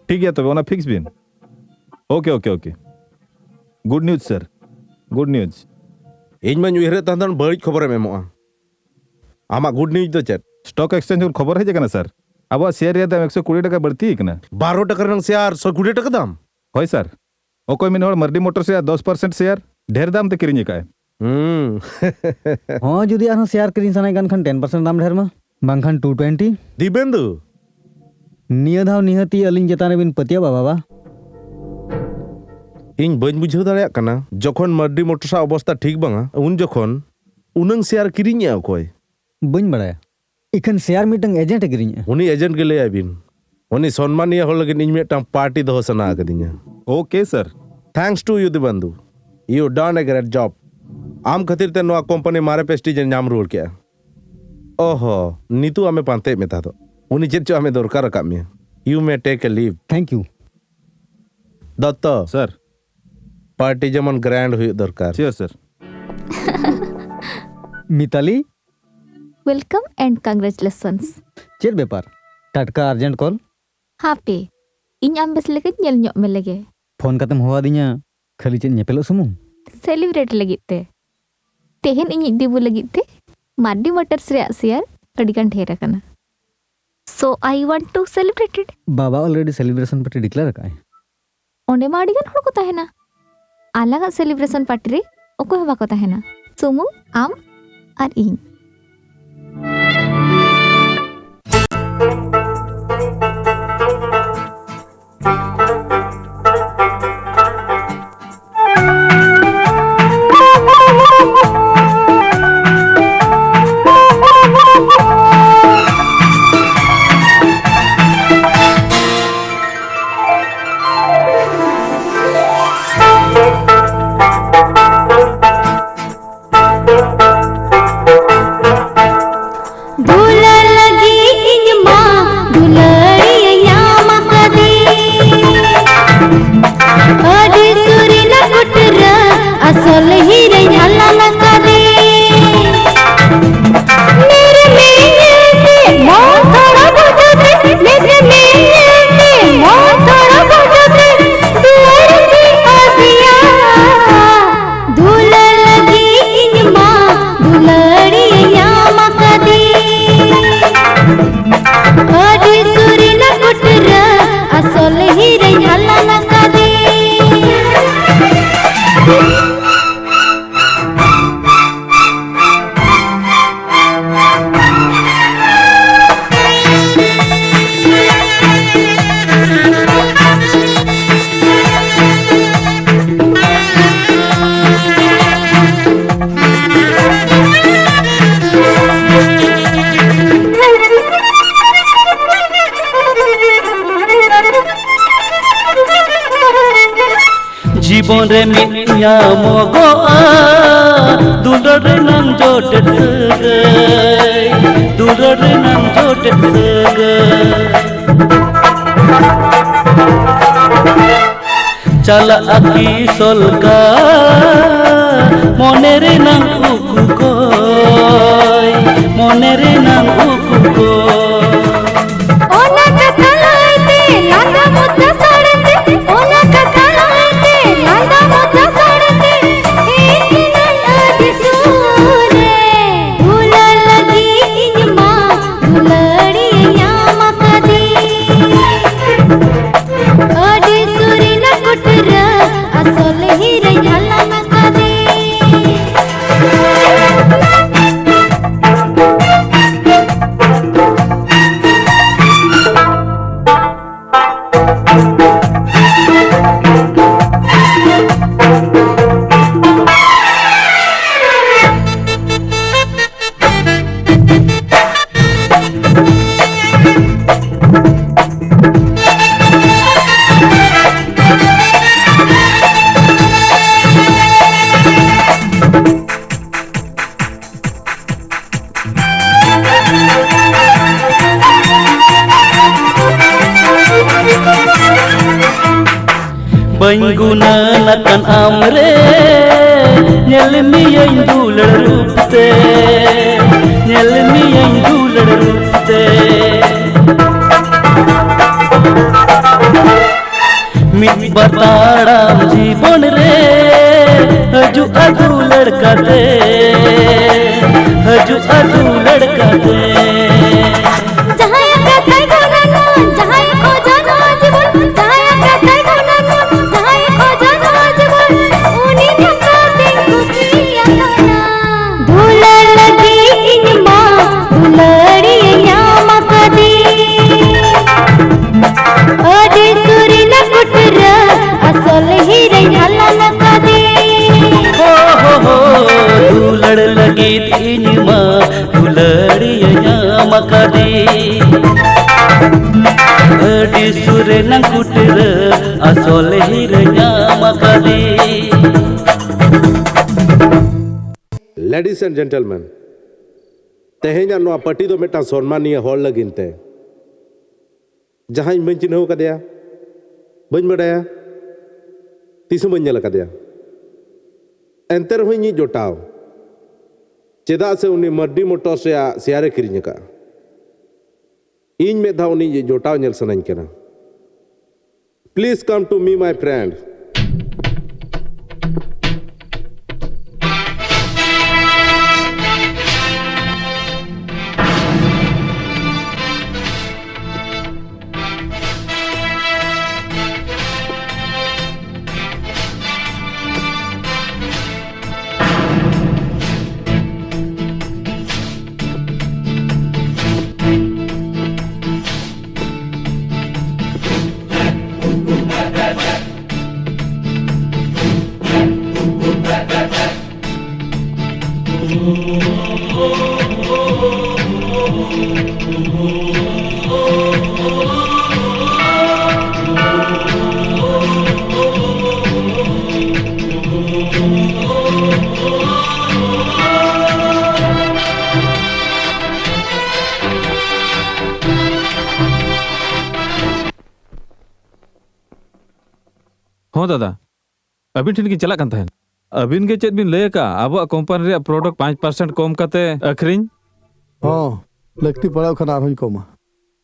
ठीक है तो फिक्स बिन okay okay okay good news sir good news इन मन उयहर तांदन बड़ी खबर एमोआ आमा गुड न्यूज दो चेत स्टॉक एक्सचेंज खबर है जगना सर अब शेयर रे दाम 120 टका बढ़ती है 12 टका रंग शेयर 120 टका दाम होय सर ओकोय मिन हर मर्डी मोटर से 10% शेयर ढेर दाम ते किरिኝ का हां जुदी आनो शेयर किरिኝ सनाय गान खन 10% दाम ढेर मा बांखान 220 दिबेंदु निया धाव निहती अलिंग जताने बिन पतिया बाबा इन बन बुझाव दाड़े कना जखन मर्डी मोटर सा अवस्था ठीक बांगा उन जखन उनंग शेयर किरिኝ अकोय बन बड़ाया इखन शेयर मीटिंग एजेंट किरिኝ उनी एजेंट के ले आबिन उनी सम्मानीय होल लगे इन मेटम पार्टी दो सना कदिnya okay sir thanks to you Dibendu you done a great job आम खातिर ते नो कंपनी मारे प्रेस्टीज नाम रोल के ओहो नीतू आमे पांते मेता दो उनी चेत जो हमें दरकार का में you may take a leave thank you Datta sir party जमन ग्रैंड हुई दरकार cheer sir Mithali welcome and congratulations चेर बेपार टटका अर्जेंट कॉल हापे इन आम बस लगे ñel ñok me lege phone कतम होवा दिnya खाली चेन ñepelo सुमुंग सेलिब्रेट लगित ते तेहन इन दिबु लगित ते मार्डी मोटर्स रे शेयर अडिगान ढेर akana so I want to celebrate it Baba already celebration party declare का है ओंडे मा अडिगान हड़ को ताहेना आलागा सेलिब्रेशन पार्टी रे ओको हबा को ताहेना सुमु आम आर इन जीवन रे मिया मोगो दुलर रे नाम जोटे सगै दुलर रे नाम जोटे सगै चला आकी सोलका मने रे नाम उकु कोय मने रे नाम उकु कोय ओना कथा लाइते लांदा मुद्दा सड़ते ओना कथा लाइते लांदा मुद्दा सड़ते इतना याद सुने भूला लगी इनमा भूलड़ी यामा कदी अडी सुरी न कुटरा असल ही रे हला न कदी Bany gunakan amre Nyel miyang dular rupte Nyel miyang dular rupte Mit bataram जीवन रे हजू अदू लड़का दे हजू अदू लड़का दे दुलड़ लगी तीन माँ दुलड़िया मकदी अड़ी सुरे न कुटर असोल हिरया मकदी Ladies and gentlemen, तेहेnya noa party do metang sonmania hol laginte. Jahan bañ चिन्हव कदया bañ badaya tisu bañ nyala कदया enter hoini jotaw cheda se uni mardi motor se siare kirinya ka इन में था उन्हीं ये जोटाव नेल सनाइन केना please come to me my friend हाँ दादा अबिन ठिन की चला कान तहन अबिन के चेत बिन लय का अब कंपनी रे प्रोडक्ट 5% कम काते अखरिन हाँ लगती पड़ाव खाना आरोही कोमा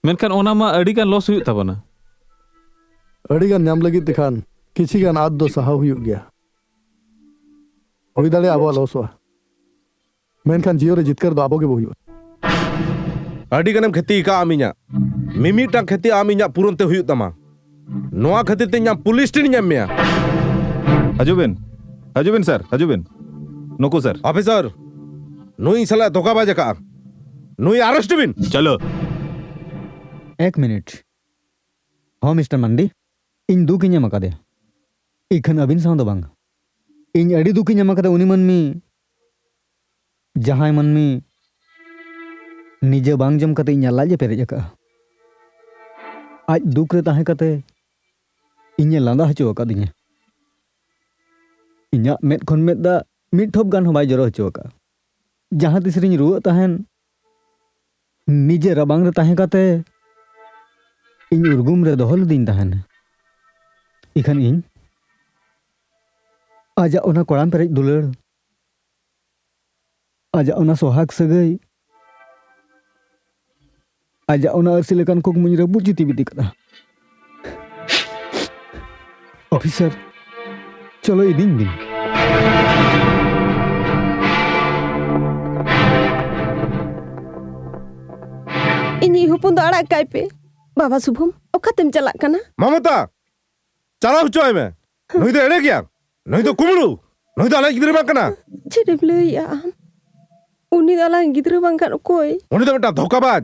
मेनखान ओना मा अड़ी गान लॉस हुई ताबना अड़ी गान नाम लगी दिखान किसी गान आद दो सहा हुई गया होई दाले आबो लॉस हुआ मेनखान जियो रे जितकर दो आबो के बोही अड़ी गानम खेती का आमिnya मिमी टांग खेती आमिnya पूरन ते हुई तमा नोआ खातिर ते ᱧᱟᱢ पुलिस टिन ᱧᱟᱢ मेया हजुबिन सर हजुबिन नको सर ऑफिसर नुई साला धोखाबाज का नुई अरेस्ट बिन चलो एक मिनट हाँ मिस्टर मंडी इन दुख इन मका दे इखन अबिन साव दो बांग इन अड़ी दुख इन मका दे उनी मन मी जहां मन मी निजे बांग जम कते इन लाजे पेरेज का आज दुख रे ताहे कते इन लांदा हचो का दिने इन्या मेद खन मेद दा मिट ठोप गान हबाई जरो हचो का जहां तिसरिन रुआ ताहेन निजे रबांग रे ताहे कते इन उर्गुम रे दोहल दिन ताहेन इखन इन आजा ओना कोड़ाम पेरेज दुलड़ आजा ओना सोहाग सगई आजा ओना अरसी लेकान कोक मुनी रबु जिति बिति कदा ऑफिसर चलो इदिन बिन इन्हीं हुपुन दा अड़ा काय पे बाबा शुभम ओखातेम चला कना ममता चला हुचोय में नई तो एड़े गया नई तो कुमड़ू नई तो आला गिदरे बांग कना चेरेम लैया उनी दाला गिदरे बांग कन कोई उनी तो बेटा धोखाबाज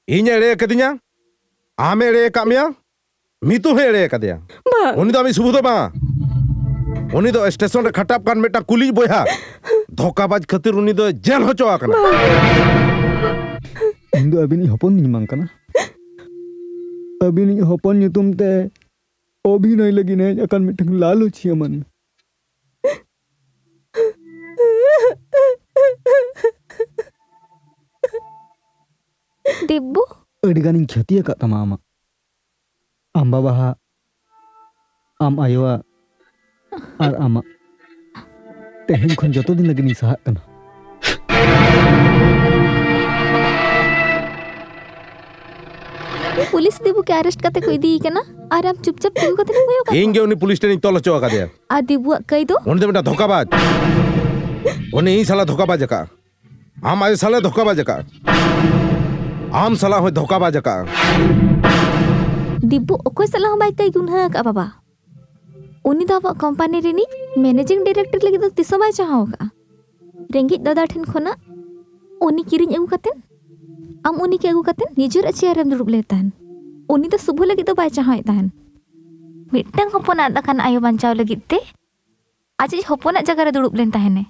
इन एड़े कदिया आमे एड़े कामिया मीतु हे एड़े कदिया उनी तो आमी सुबु तो बा उनी तो स्टेशन रे खटाप कान बेटा कुली बोया धोखाबाज खातिर उनी तो जेल होचो आकना इंदो अबिनी हपन नि मांग कना अबिनी हपन ᱧᱩᱛᱩᱢ ते अभिनय लगी ने अकन मिठंग लालू छिया मन दिब्बू अडिगानी क्षति का तमाम आंबा बाहा आम आयोआ और आमा तेहन खन जतो दिन लगे सहा कना पुलिस दिबू के अरेस्ट करते कोई दी कना और हम चुपचाप दिबू कते होयो का ᱤᱧ ᱜᱮ उनी पुलिस ᱴᱷᱮᱱᱤᱧ ᱛᱚᱞ ᱦᱚᱪᱚ ᱟᱠᱟᱫᱮᱭᱟ आ दिबू कई दो उनी ᱫᱚ ᱢᱤᱫᱴᱟᱝ ᱫᱷᱳᱠᱟᱵᱟᱡ उनी ᱤᱧ ᱥᱟᱞᱟᱜ ᱫᱷᱳᱠᱟᱵᱟᱡ ᱟᱠᱟᱜᱼᱟ ᱟᱢ ᱟᱭᱳ ᱥᱟᱞᱟᱜ ᱫᱷᱳᱠᱟᱵᱟᱡ ᱟᱠᱟᱜᱼᱟ ᱟᱢ ᱥᱟᱞᱟᱜ ᱦᱚᱸ ᱫᱷᱳᱠᱟᱵᱟᱡ ᱟᱠᱟᱜᱼᱟ दिबू ओकोय सलाह बाय कई गुनहा का बाबा उनी दा कंपनी रेनी मैनेजिंग डायरेक्टर लगी तो तिसो बाय चाहाव का रेंगिज दादा ठेन खोना उनी किरिन अगु कतेन आम उनी के अगु कतेन निजर चेयर एम दुरुब लेतान उनी तो सुबह लगी तो बाय चाहाय तान मिटंग हपना दखान आयो बांचाव लगी ते आज हपना जगह रे दुरुब लेन ताहेने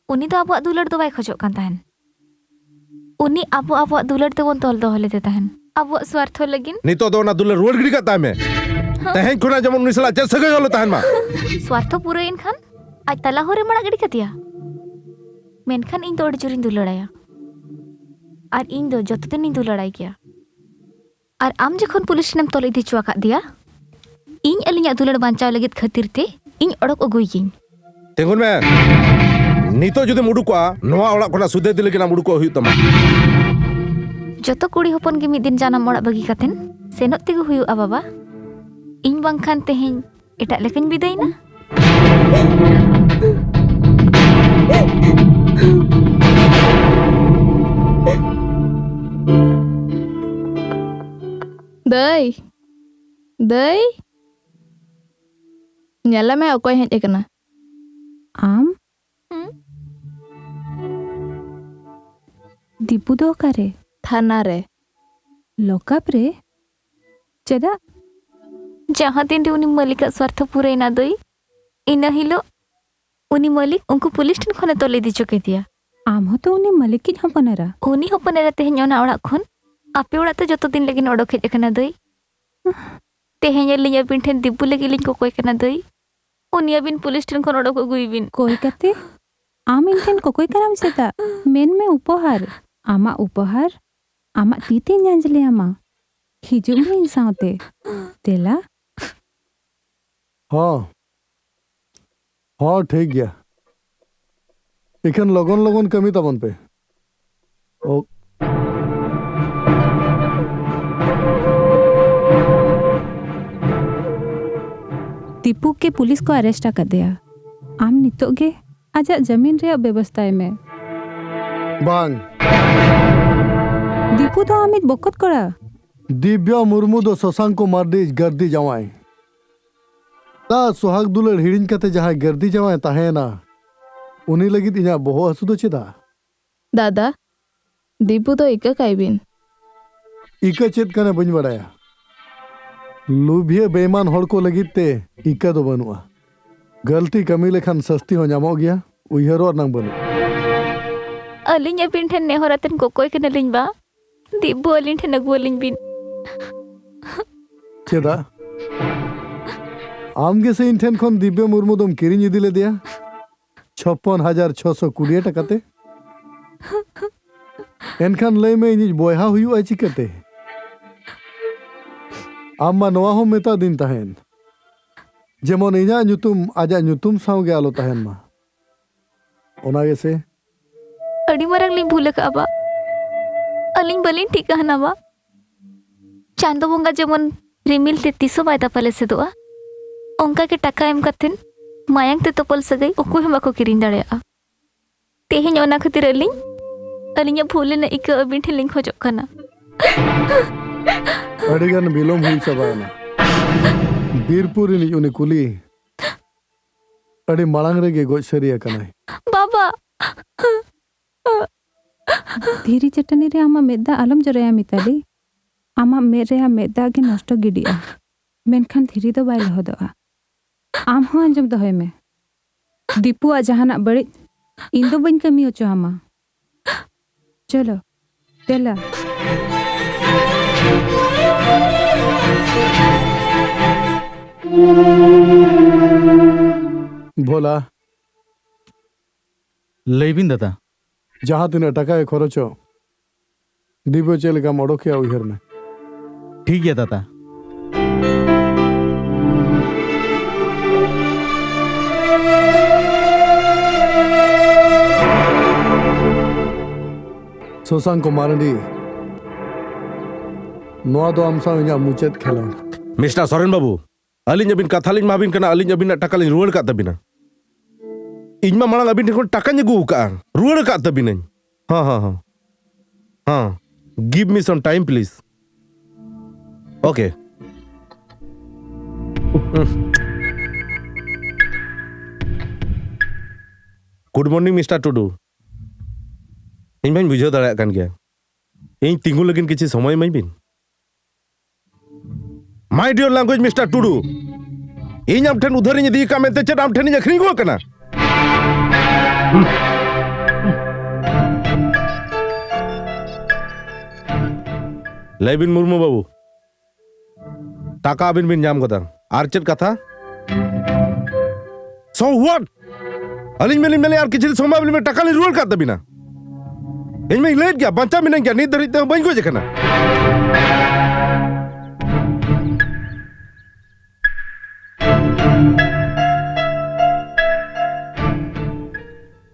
उनी तो आबो दुलड़ तो बाय खोजो कान ताहेन उनी आबो दुलड़ ते बोन तोल दो लेते ताहेन आबो स्वार्थ लगिन नितो दो ना दुलर रुवाड़ गिड़ी काता में तेहेन खुना जमन उनी सला चल सगे होलो ताहन मा स्वार्थ पूरा इन खान आज तला होरे मड़ा गड़ी कतिया मेनखान इन तो अड़ जोरिन दुलड़ाया और इन दो जतो दिन इन दुलड़ाई गया और आम जखन पुलिस नेम तोल इदी चुआ का दिया इन अलिया दुलड़ बांचाव लगित खातिर ते इन अड़क अगुइगिन तेंगुन में नितो जुदि मुडुकोआ नोआ ओड़ा कोना सुदे दिले केना मुडुको हुई तमा जतो कुड़ी हपन के मिद दिन जानम ओड़ा बगी कतेन सेनोत तेगु हुयुआ बाबा इन बांखान तेहेन एटा लेकन बिदायना दई दई nyala me okoy hej ekana आम दीपू दो करे थाना रे लॉकअप रे चेदा जहाँ दिन रे उनी मालिक स्वार्थ पूरा इना दई इना हिलो उनी मालिक उनको पुलिस ठन खने तोले दी चुके दिया आम हो तो उनी मालिक की हपनेरा उनी हपनेरा तेहेन ओना ओड़ा खन आपे ओड़ा तो जतो दिन लगिन ओडो खेज एकना दई तेहेन लिया बिन ठेन दिबू लगी लिन को कोई कना दई उनी अबिन पुलिस ठन खन ओडो को गुइबिन कोई कते आम इनठेन को कोई करम सेता मेन में उपहार आमा उपहार आमा तीते ᱧᱟᱸᱡᱞᱮ आमा हिजुम में साथे तेला हाँ ठीक गया इखन लगन लगन कमी तबन पे ओ दीपू के पुलिस को अरेस्ट कर दिया आम नितो गे आजा जमीन रे व्यवस्था में बांग दीपू तो आमित बकत करा दिव्या मुर्मू दो शशांको मार्डी गर्दी जवाई ता सुहाग दुलर हिड़िन कते जहां गर्दी जवाई ताहेना उनी लगित इना बहु हसु दो चेदा दादा दीपू तो इका काइबिन इका चेत कने बन बड़ाया लुभिया बेईमान हड़ को लगित ते इका दो बनुआ गलती कमी लेखन सस्ती हो जामो गया उयहरो नंग बनु अलिन अबिन ठेन नेहरातन को कोई कने लिन बा दिबू अलिन ठेन अगु अलिन बिन चेदा आमगे से इन ठेन खन दिव्य मुर्मू दम किरिन इदी ले दिया 56,620 टकाते एनखान लय में इनिज बोयहा हुयुआ चिकते आम्मा नोआ हो मेता दिन ताहेन जेमन इना नुतुम आजा नुतुम सावगे आलो ताहेन मा ओना गेसे अड़ी मरंग लिन भूले का बा अलिन बलिन ठीक हना बा चांदो बोंगा जेमन रिमिल ते तिसो बाय तापले से दोआ ओंका के टका एम कथिन मायांग ते तोपल सगई ओको हम को किरिन दाड़ेआ तेहेन ओना खातिर अलिन भूले न इक अबिन ठे लिंक खोजो कना अड़ीगन बिलोम हुई सबायना बीरपुर नि उनी कुली अड़ी मालांग रे गे गोज सरिया कनाई बाबा धीरी चटनी रे आमा मेदा आलम जरया मिताली आमा मेरे मेदा के नष्ट गिडिया मेनखान धीरी दो बाय लहदोआ आम हो अंजम दहय में दीपू आ जहाना बड़ी इन दो बन कमी होचो आमा चलो तेला भोला लैबिन दादा जहाँ तीन टका खरचो दिव्य चेल का मड़ोखिया उहर में ठीक है दादा शशांक मारडी नोआ दो आम साव इᱧᱟᱜ मुचाद खेलोन मिस्टर सोरेन बाबू अलिन अबिन कथा लिन माबिन कना अलिन अबिन टाका लिन रुवाड़ का तबिना इñमा मांग अबिन ठेन टाका ᱧ अगू का रुवाड़ का तबिना हां हां हां हां give me some time please okay good morning mister Tudu इन भाई बुझाव दाड़ा कान गया इन तिंगु लगिन किछि समय मै बिन my dear language mister Tudu इन आम ठन उधर इन दी का मेते चेद आम ठन अखरी गो कना लेबिन मुर्मू बाबू टाका बिन बिन जाम कदा आर चेद कथा सो व्हाट अलिन मेले यार किछि समय बिन में टाका ले रुवाड़ का तबिना इन में लेट गया बंचा मिलन क्या नींद धरिते बन गो जकना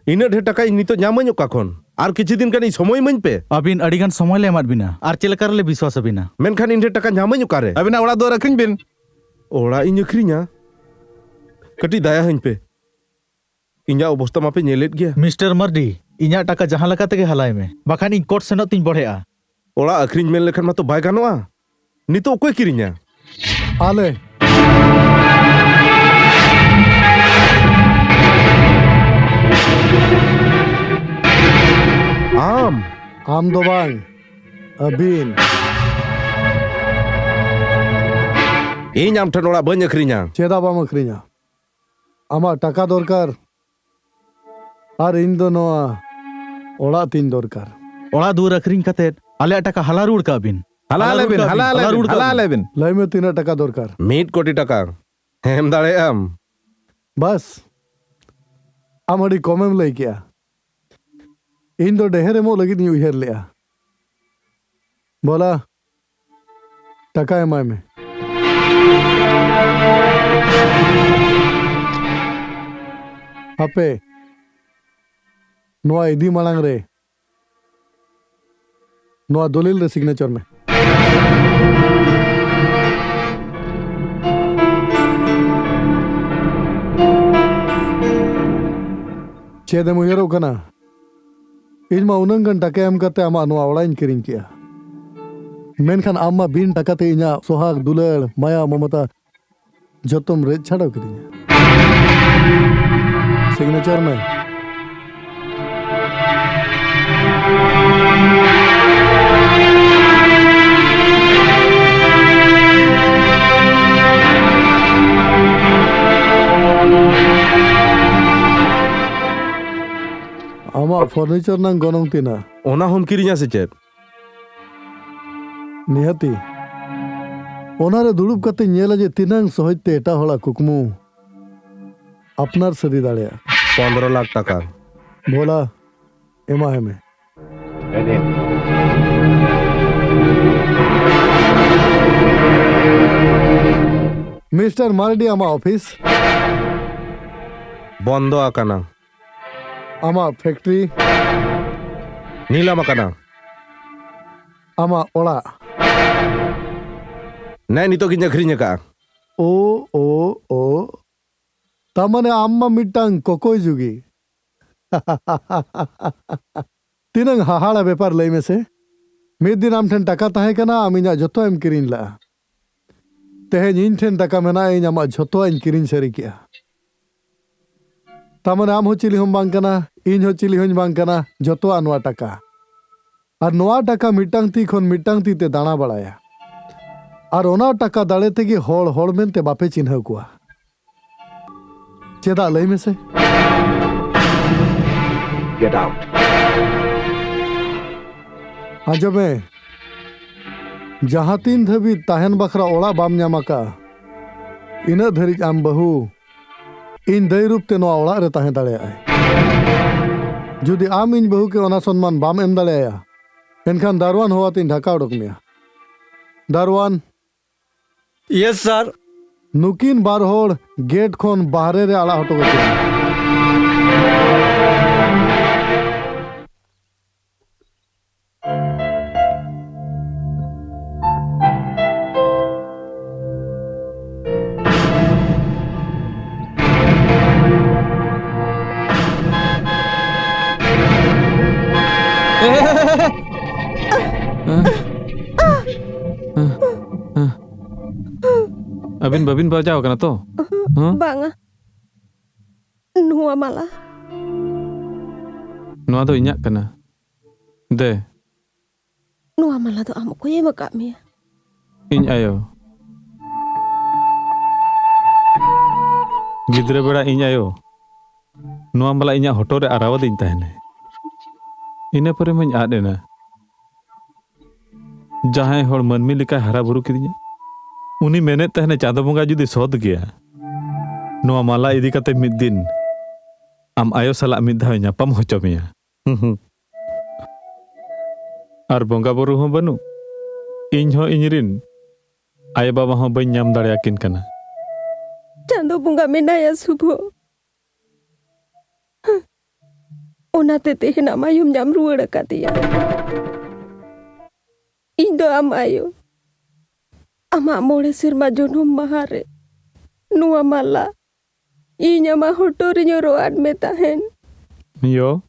इना ढेर टाका इन नितो ᱧᱟᱢᱟᱹᱧ ᱚᱠᱟ ᱠᱷᱚᱱ ᱟᱨ ᱠᱤᱪᱷᱤ ᱫᱤᱱ ᱠᱟᱱ ᱥᱚᱢᱚᱭ ᱢᱟᱹᱧ ᱯᱮ ᱟᱹᱵᱤᱱ ᱟᱹᱰᱤᱜᱟᱱ ᱥᱚᱢᱚᱭ ᱞᱮ ᱮᱢᱟᱫ ᱵᱤᱱᱟ ᱟᱨ ᱪᱮᱫ ᱞᱮᱠᱟ ᱨᱮᱞᱮ ᱵᱤᱥᱣᱟᱥ ᱟᱹᱵᱤᱱᱟ ᱢᱮᱱᱠᱷᱟᱱ ᱤᱧ ᱰᱷᱮᱨ ᱴᱟᱠᱟ ᱧᱟᱢᱟᱹᱧ ᱚᱠᱟᱨᱮ ᱟᱹᱵᱤᱱᱟᱜ ᱚᱲᱟᱜ ᱫᱩᱣᱟᱹᱨ ᱟᱹᱠᱷᱨᱤᱧ ᱵᱤᱱ ᱚᱲᱟᱜ ᱤᱧ ᱟᱹᱠᱷᱨᱤᱧᱟ ᱠᱟᱹᱴᱤᱡ ᱫᱟᱭᱟ ᱦᱟᱹᱧ ᱯᱮ ᱤᱧᱟᱹᱜ ᱚᱵᱚᱥᱛᱟ ᱢᱟᱯᱮ ᱧᱮᱞᱮᱫ ᱜᱮᱭᱟ मिस्टर मर्डी इᱧᱟᱜ टाका जहां लगा तेगे हलाय में बाखान इन कोर्ट सेनोत तिन बढ़ेआ ᱚᱲᱟᱜ ᱟᱹᱠᱷᱨᱤᱧ ᱢᱮᱱ ᱞᱮᱠᱷᱟᱱ ᱢᱟᱛᱚ ᱵᱟᱭ ᱜᱟᱱᱚᱜᱼᱟ ᱱᱤᱛᱚᱜ ᱚᱠᱚᱭ ᱠᱤᱨᱤᱧᱟ आले आम दो बांग अबिन ᱤᱧ ᱟᱢ ᱴᱷᱮᱱ ᱚᱲᱟᱜ ᱵᱟᱹᱧ ᱟᱹᱠᱷᱨᱤᱧᱟ चेदा बाम अखरीना आमा टाका दरकार और इन दो नोआ ओड़ा तीन दरकार ओड़ा दूर अखरीन कते आले टाका हाला रुड़ का बिन हाला लेबिन लय में तीन टाका दरकार 1 कोटी टाका हेम दाड़े आम बस आम अड़ी कमेम लय किया इन दो ढेर एमो लगी नहीं उहर लिया बोला टाका एमाय में आपे नोआ इदी मालांग रे नोआ दलील रे सिग्नेचर में चेदे मुयरो कना इनमा उनंगन टाका एम कते आमा नोआ ओड़ा इन किरिंग किया मेनखान आमा बिन टाका ते इना सोहाग दुलड़ माया ममता जतम रे छाड़ो किरिंग सिग्नेचर में आमा फर्नीचर ना गनोंग तिना ओना हम किरिया से चेद निहती ओनारे दुड़ुब कते नेला जे तिनांग सहजते एटा होला कुकमु अपनार सरी दाड़िया 15 लाख टाका बोला एमा है में मिस्टर मार्डी आमा ऑफिस बंदो आकाना आमा फैक्ट्री नीलम आकाना आमा ओड़ा नै नितो गिन अखरीन का ओ ओ ओ तमने आम्मा मिट्टांग कोकोई जुगी तिनंग हाहाड़ा व्यापार लय में से मिद दिन आम ठेन टाका ताहे कना आम इना जतो एम किरिन ला तेहेन इन ठेन टाका मेना इन आमा जतो इन किरिन सरी किया तमने आम हो चिली हम बांग कना इन हो चिली हों बांग कना जतो आनवा टाका और नोआ टाका मिट्टांग ती खन मिट्टांग ती ते दाना बड़ाया और ओना टाका दाड़े तेगे होड़ होड़ मेनते बापे चिन्ह कुआ चेदा लय में से गेट आउट आजमे जहाँ तीन धबी ताहन बखरा ओड़ा बाम ᱧᱟᱢ का इना धरिज आम बहु इन दय रूप ते नोआ ओड़ा रे ताहे दाड़े आय जुदी आम इन बहु के ओना सम्मान बाम एम दाड़े आया एनखान दारवान होवा तीन ढाका उडक मिया दारवान यस सर नुकिन बार होड़ गेट खोन बाहरे रे आड़ा हटो गए abin babin bajau kana to? Banga. Nua malah. Noa do inyak kana. De, Nua malah tu am ko yema kami. iñ ayo. Gidra beda iñ ayo. Noa mala iñak hotore arawadiñ tahene. Ina pore mañ ad ena. Jahay hor manmi leka hara buru kidinya. Uni menet tahene chando bonga judi sod gaya. Noa mala idi kate mid din. Am ayo salak mid dhaw nyapam hoco meya. Ar bonga buru hon banu. Iñ ho iñ rin. Ayo baba hon bañ nyam dareyakin kana. Chando bunga menaya Subho. Onate tehen amayum nyam ruwar akadia. Indo amayo. Ama mole sirma jonom mahare. Nua mala. Inya ma hotore nyoroan metahen. Yo.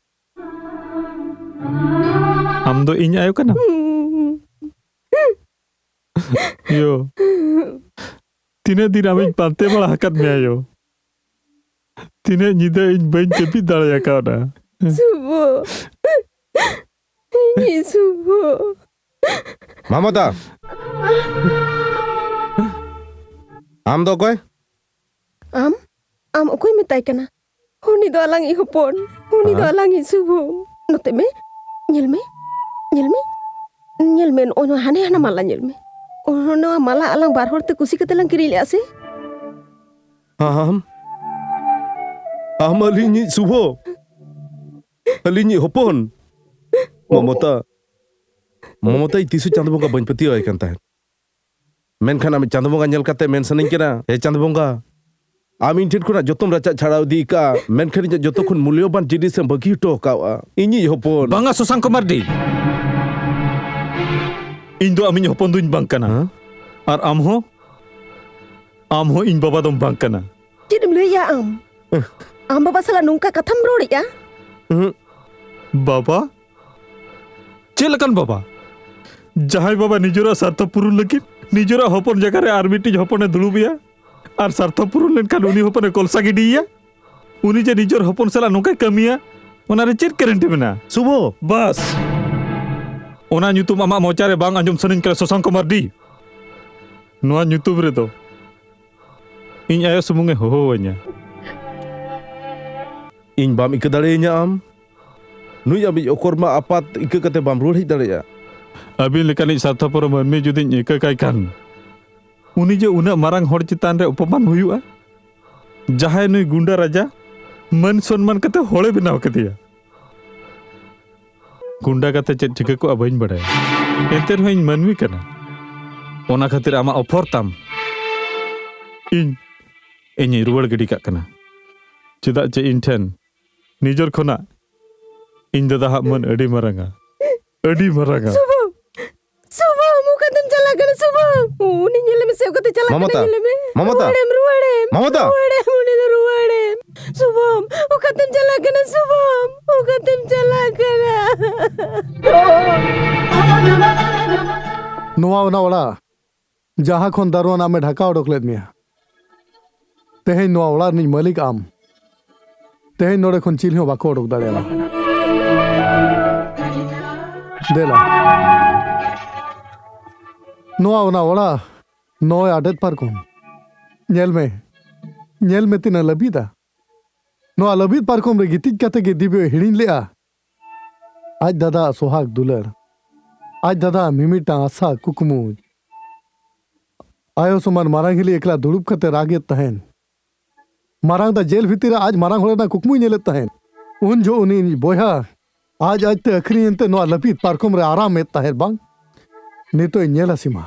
Am do iñ ayo kana. Yo. Tina din amin pante bala hakat me ayo. Tina nyida iñ bañ tepi daraya kana. Subho. Ini Subho. Mamata. Am do koy? Am okoy metai kana. Huni do alang ihopon. Huni do alang Subho. Note me. Nyel me. Ono hane hana mala nyel me. Ono mala alang bar hor te kusi katelang kiri le ase. Am alinyi Subho. Alinyi hopon. Mamata tisu chando bonga bañ pati ay kan tahen. Menkhan ami chando bonga nyel kate men saning kena. Chando bonga. Amin tin kuna jotom racha chhadau di ka. Menkhan ija joto khun mulyoban jinis em bagi to ka. Inyi hopon. Banga Susanko Mardi. Indo amin hopon duñ bang kana. Ar am ho iñ baba dom bang kana. Jidim le ya am. Am baba sala nungka katham rod ya. Baba? Celakan baba? Jahai baba nijora sartha purun lagi, nijora hopon jagare armiti hopone dulubiya, ar sartha purun lenkan uni hopone kolsa gidiya, uni je nijor hopon sala nongkai kamiya, onare chet kerente mena. Subho, bas. Ona nyutum ama mocare bang anjum sanin kala Susanko Mardi. Noa nyutum redo. Iñ ayo sumunge hohoanya. Iñ bam ika darenya am. Nui abi okorma apat ika kate bam ruh hej dareya. Abin lekanic sartha pura manmi judi ika kai kan. Uni je una marang hor chitan re upaman huyuga. Jahay nui gunda raja man sonman kate hole benaw kadiya. Gunda kate chet chika ko abain badaya. Enter hoin manmi kana. Ona khatir ama offer tam. Iñ ruwar gidi kak kana. Chedak che iñ ten nijor khona iñ dada hak man adi maranga. Subho, muka tem chala kana Subho. Uni nyele me sew kate chala kana nyele me. Mamata. Uni do ruwadem. Subho, muka tem chala kana Subho. Muka tem chala kana. Noa ona ola. Jaha khon darwan ame dhaka odok led miya. Tehin noa ola ni malik am. Tehin nore khon chil ho bako odok dareya. Dela. Noa ona ola. Noe adet par kon. Nyel me tina labida. Noa labid par kon re gitij kate ge dibyo hirin lea. Aj dada sohag dular. Aj dada mimita asa kukmu. Ayo suman marang hili ekla dulub kate raget tahen. Marang da jail bhitira aj marang hole na kukmu nyelet tahen. Un jo uni boya आज ते अखरी no लपीत पार्कोम रे आराम में Taher बांग नीतो इन्येला सीमा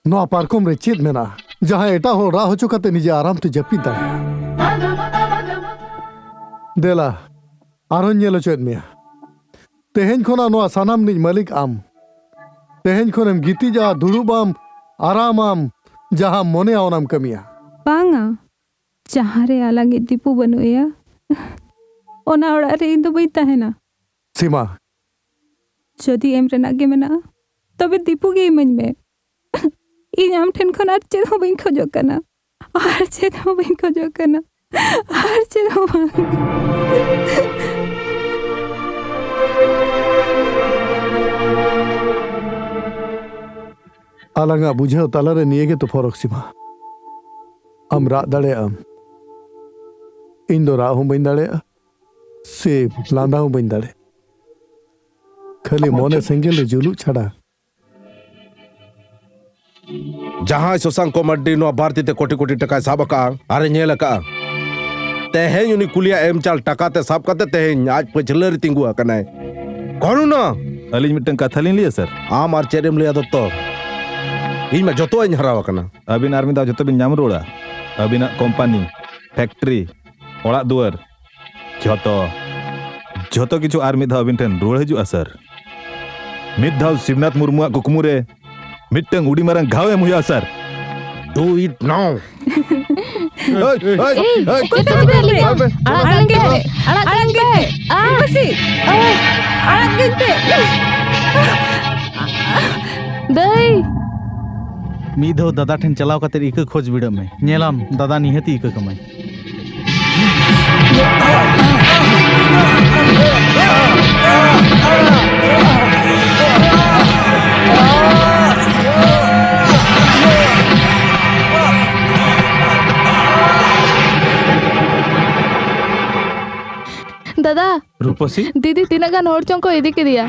no पार्कोम रे चेत मेना जहां एटा हो रा हो चुकाते निजे आराम ते जपी दाड़े देला आरोन्येलो चेत मिया तेहेन खोना नो सानाम निज मालिक आम तेहेन खोनेम गीती जा दुड़ुबाम आरामाम जहां मोने आवनाम कमिया बांगा जहां रे आलांगे दीपू बनुया ओना ओड़ा रे इन दो बई ताहेना सीमा जदि एम रेना गे मेना तबे दीपू गे इमन में इन आम ठेन खन आर चेद हो बई खोजो कना और चेत हो बई खोजो कना और चेत हो आलांगा बुझे तालारे निये तो फरक सीमा आम राग दाड़े आम इन दो राग हूं बइन दाड़े से लांदा हूं बइन दाड़े खाली मोने सेंगेल जुलू छाड़ा जहां शशांक मर्डी नो भारती ते कोटी कोटी टका साब का अरे नेल का तेहें उनी कुलिया एम चाल टका ते साब काते तेहें आज पछलर तिंगु कनाय कोनु ना अलिज मिटन कथा लिन लिया सर आम आर चेरेम लिया तो इन में जतो इन हराव कना अबिन आर्मी दा जतो बिन नाम रोड़ा अबिना कंपनी फैक्ट्री ओड़ा दुआर जतो जतो किछु आर्मी दा अबिन ठेन रोड़ हजु सर मिद धाव शिवनाथ मुर्मू कुकमु रे मिटंग उडी मारंग घाव एम हुआ सर डू इट नाउ मीधो दादा ठेन चलाव कते इका खोज बिड़ा में नेलाम दादा निहती इका कमाई दादा रूपसी दीदी तीना गान होड़ चों को इदी के दिया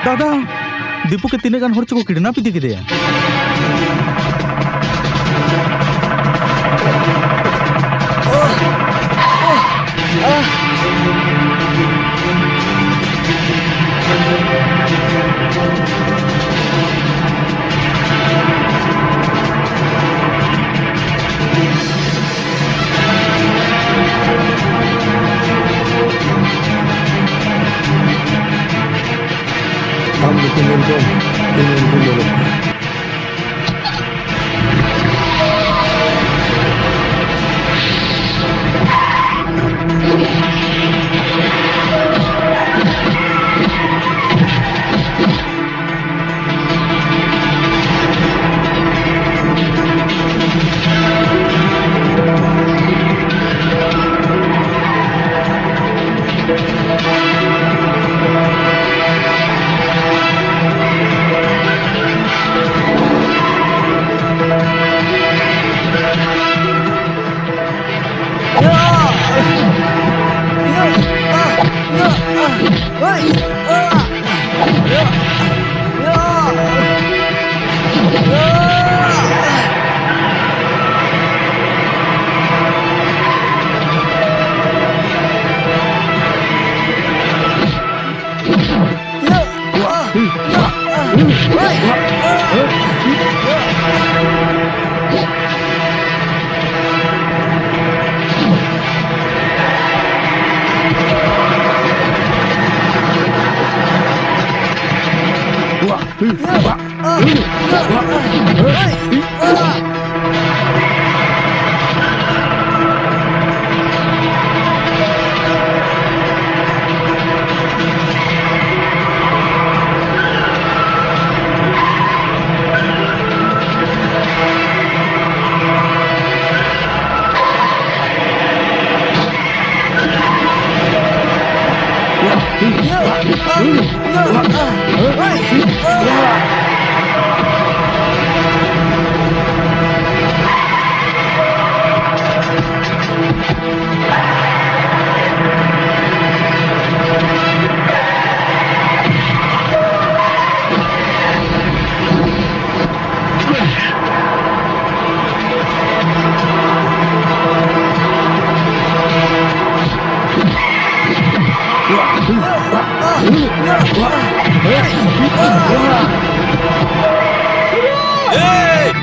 दादा दीपू के तीन गान होड़ चो को किडनैप इदी के दिया हम लेकिन इनको ले लेते हैं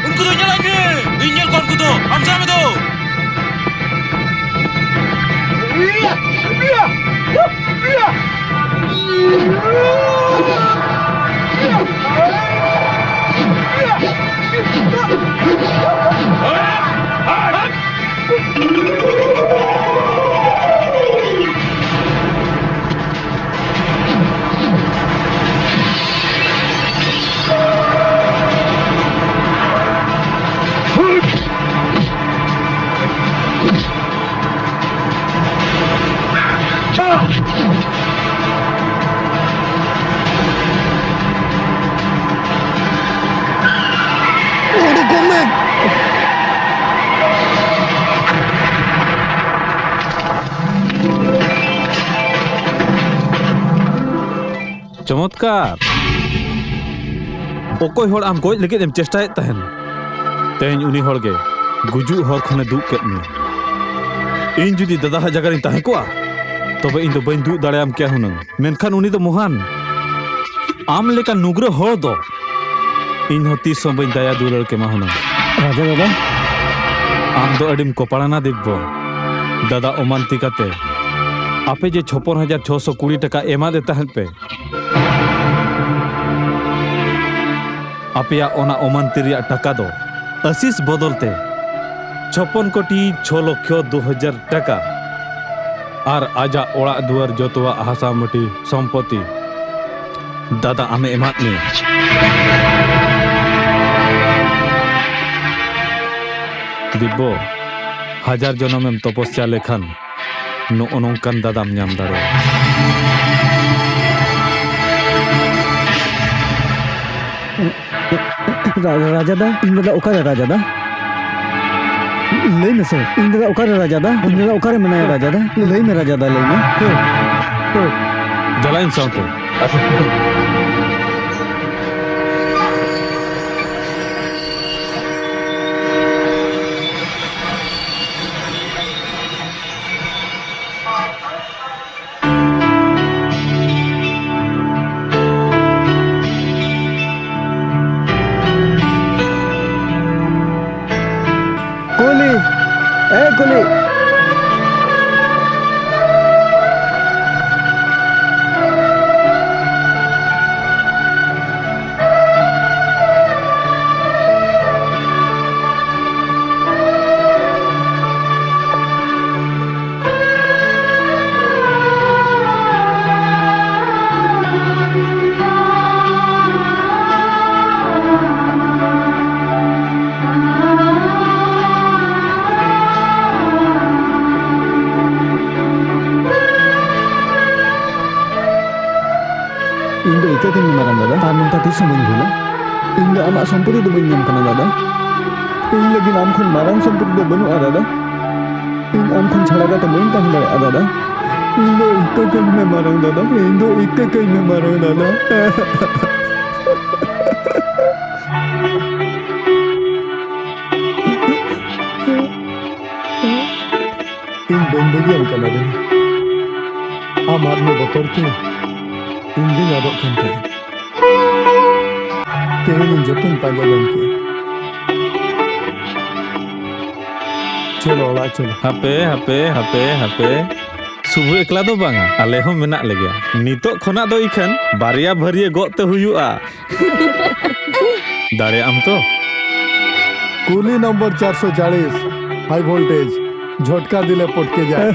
उनको तो चलाएंगे इंजन कौन को तो हम सामने दो चमत्कार ओकोय होड़ आम गोज लगे चेष्टाएत तहन तेहन उनी होड़ गे गुजु होड़ खने दुक केत मी इन जुदी दादा हा जगह ताहे कोआ तबे इन दो बइन दुक दाड़े आम क्या हुनंग मेनखान उनी दो मोहान आम लेका नुग्र होड़ दो इन हो तीस बइन दया दुलर के मा हुनंग राजा दादा आम दो अडिम कोपाड़ाना दिब्बो दादा ओमानती काते आपे जे 56,620 टका एमा दे तहन पे आपया ओना ओमानती रिया टका दो आशीष बदलते 56,06,02,000 टका और आजा ओड़ा दुआर जोतवा हासा मटी सम्पत्ति दादा आमे एमात में दिब्बो 1000 जनमें तपस्या लेखन नो नोंकान दादाम नाम दाड़े राजा दा इन दादा ओकारे राजा दा लई में से इन दादा ओकारे राजा दा इन दादा ओकारे मनाया राजा दा लई में राजा दा लई में जलाइन साउंड कोली Indo itu kan marang dada, tanung kati semua bola. Indo amak sampuri do benyam kana dada. In lagi nam khun marang sampuri do banu ada dada. In am khun chhada ka tamoin tahin dada dada. Indo itu kan me marang dada. Indo itu kan me marang dada. In bendegam kana dada. Amar me botor tu. Engine आदों कंटे तेरे जतन पाजा गंके चलो ला चलो हपे हपे हपे हपे सुबह एकला दो बांगा आले हो मेना लगे नितो खोना दो इखन बारिया भरिए गोते हुयुआ दाड़े आम तो कूली नंबर 440 हाई वोल्टेज झटका दिले पटके जाए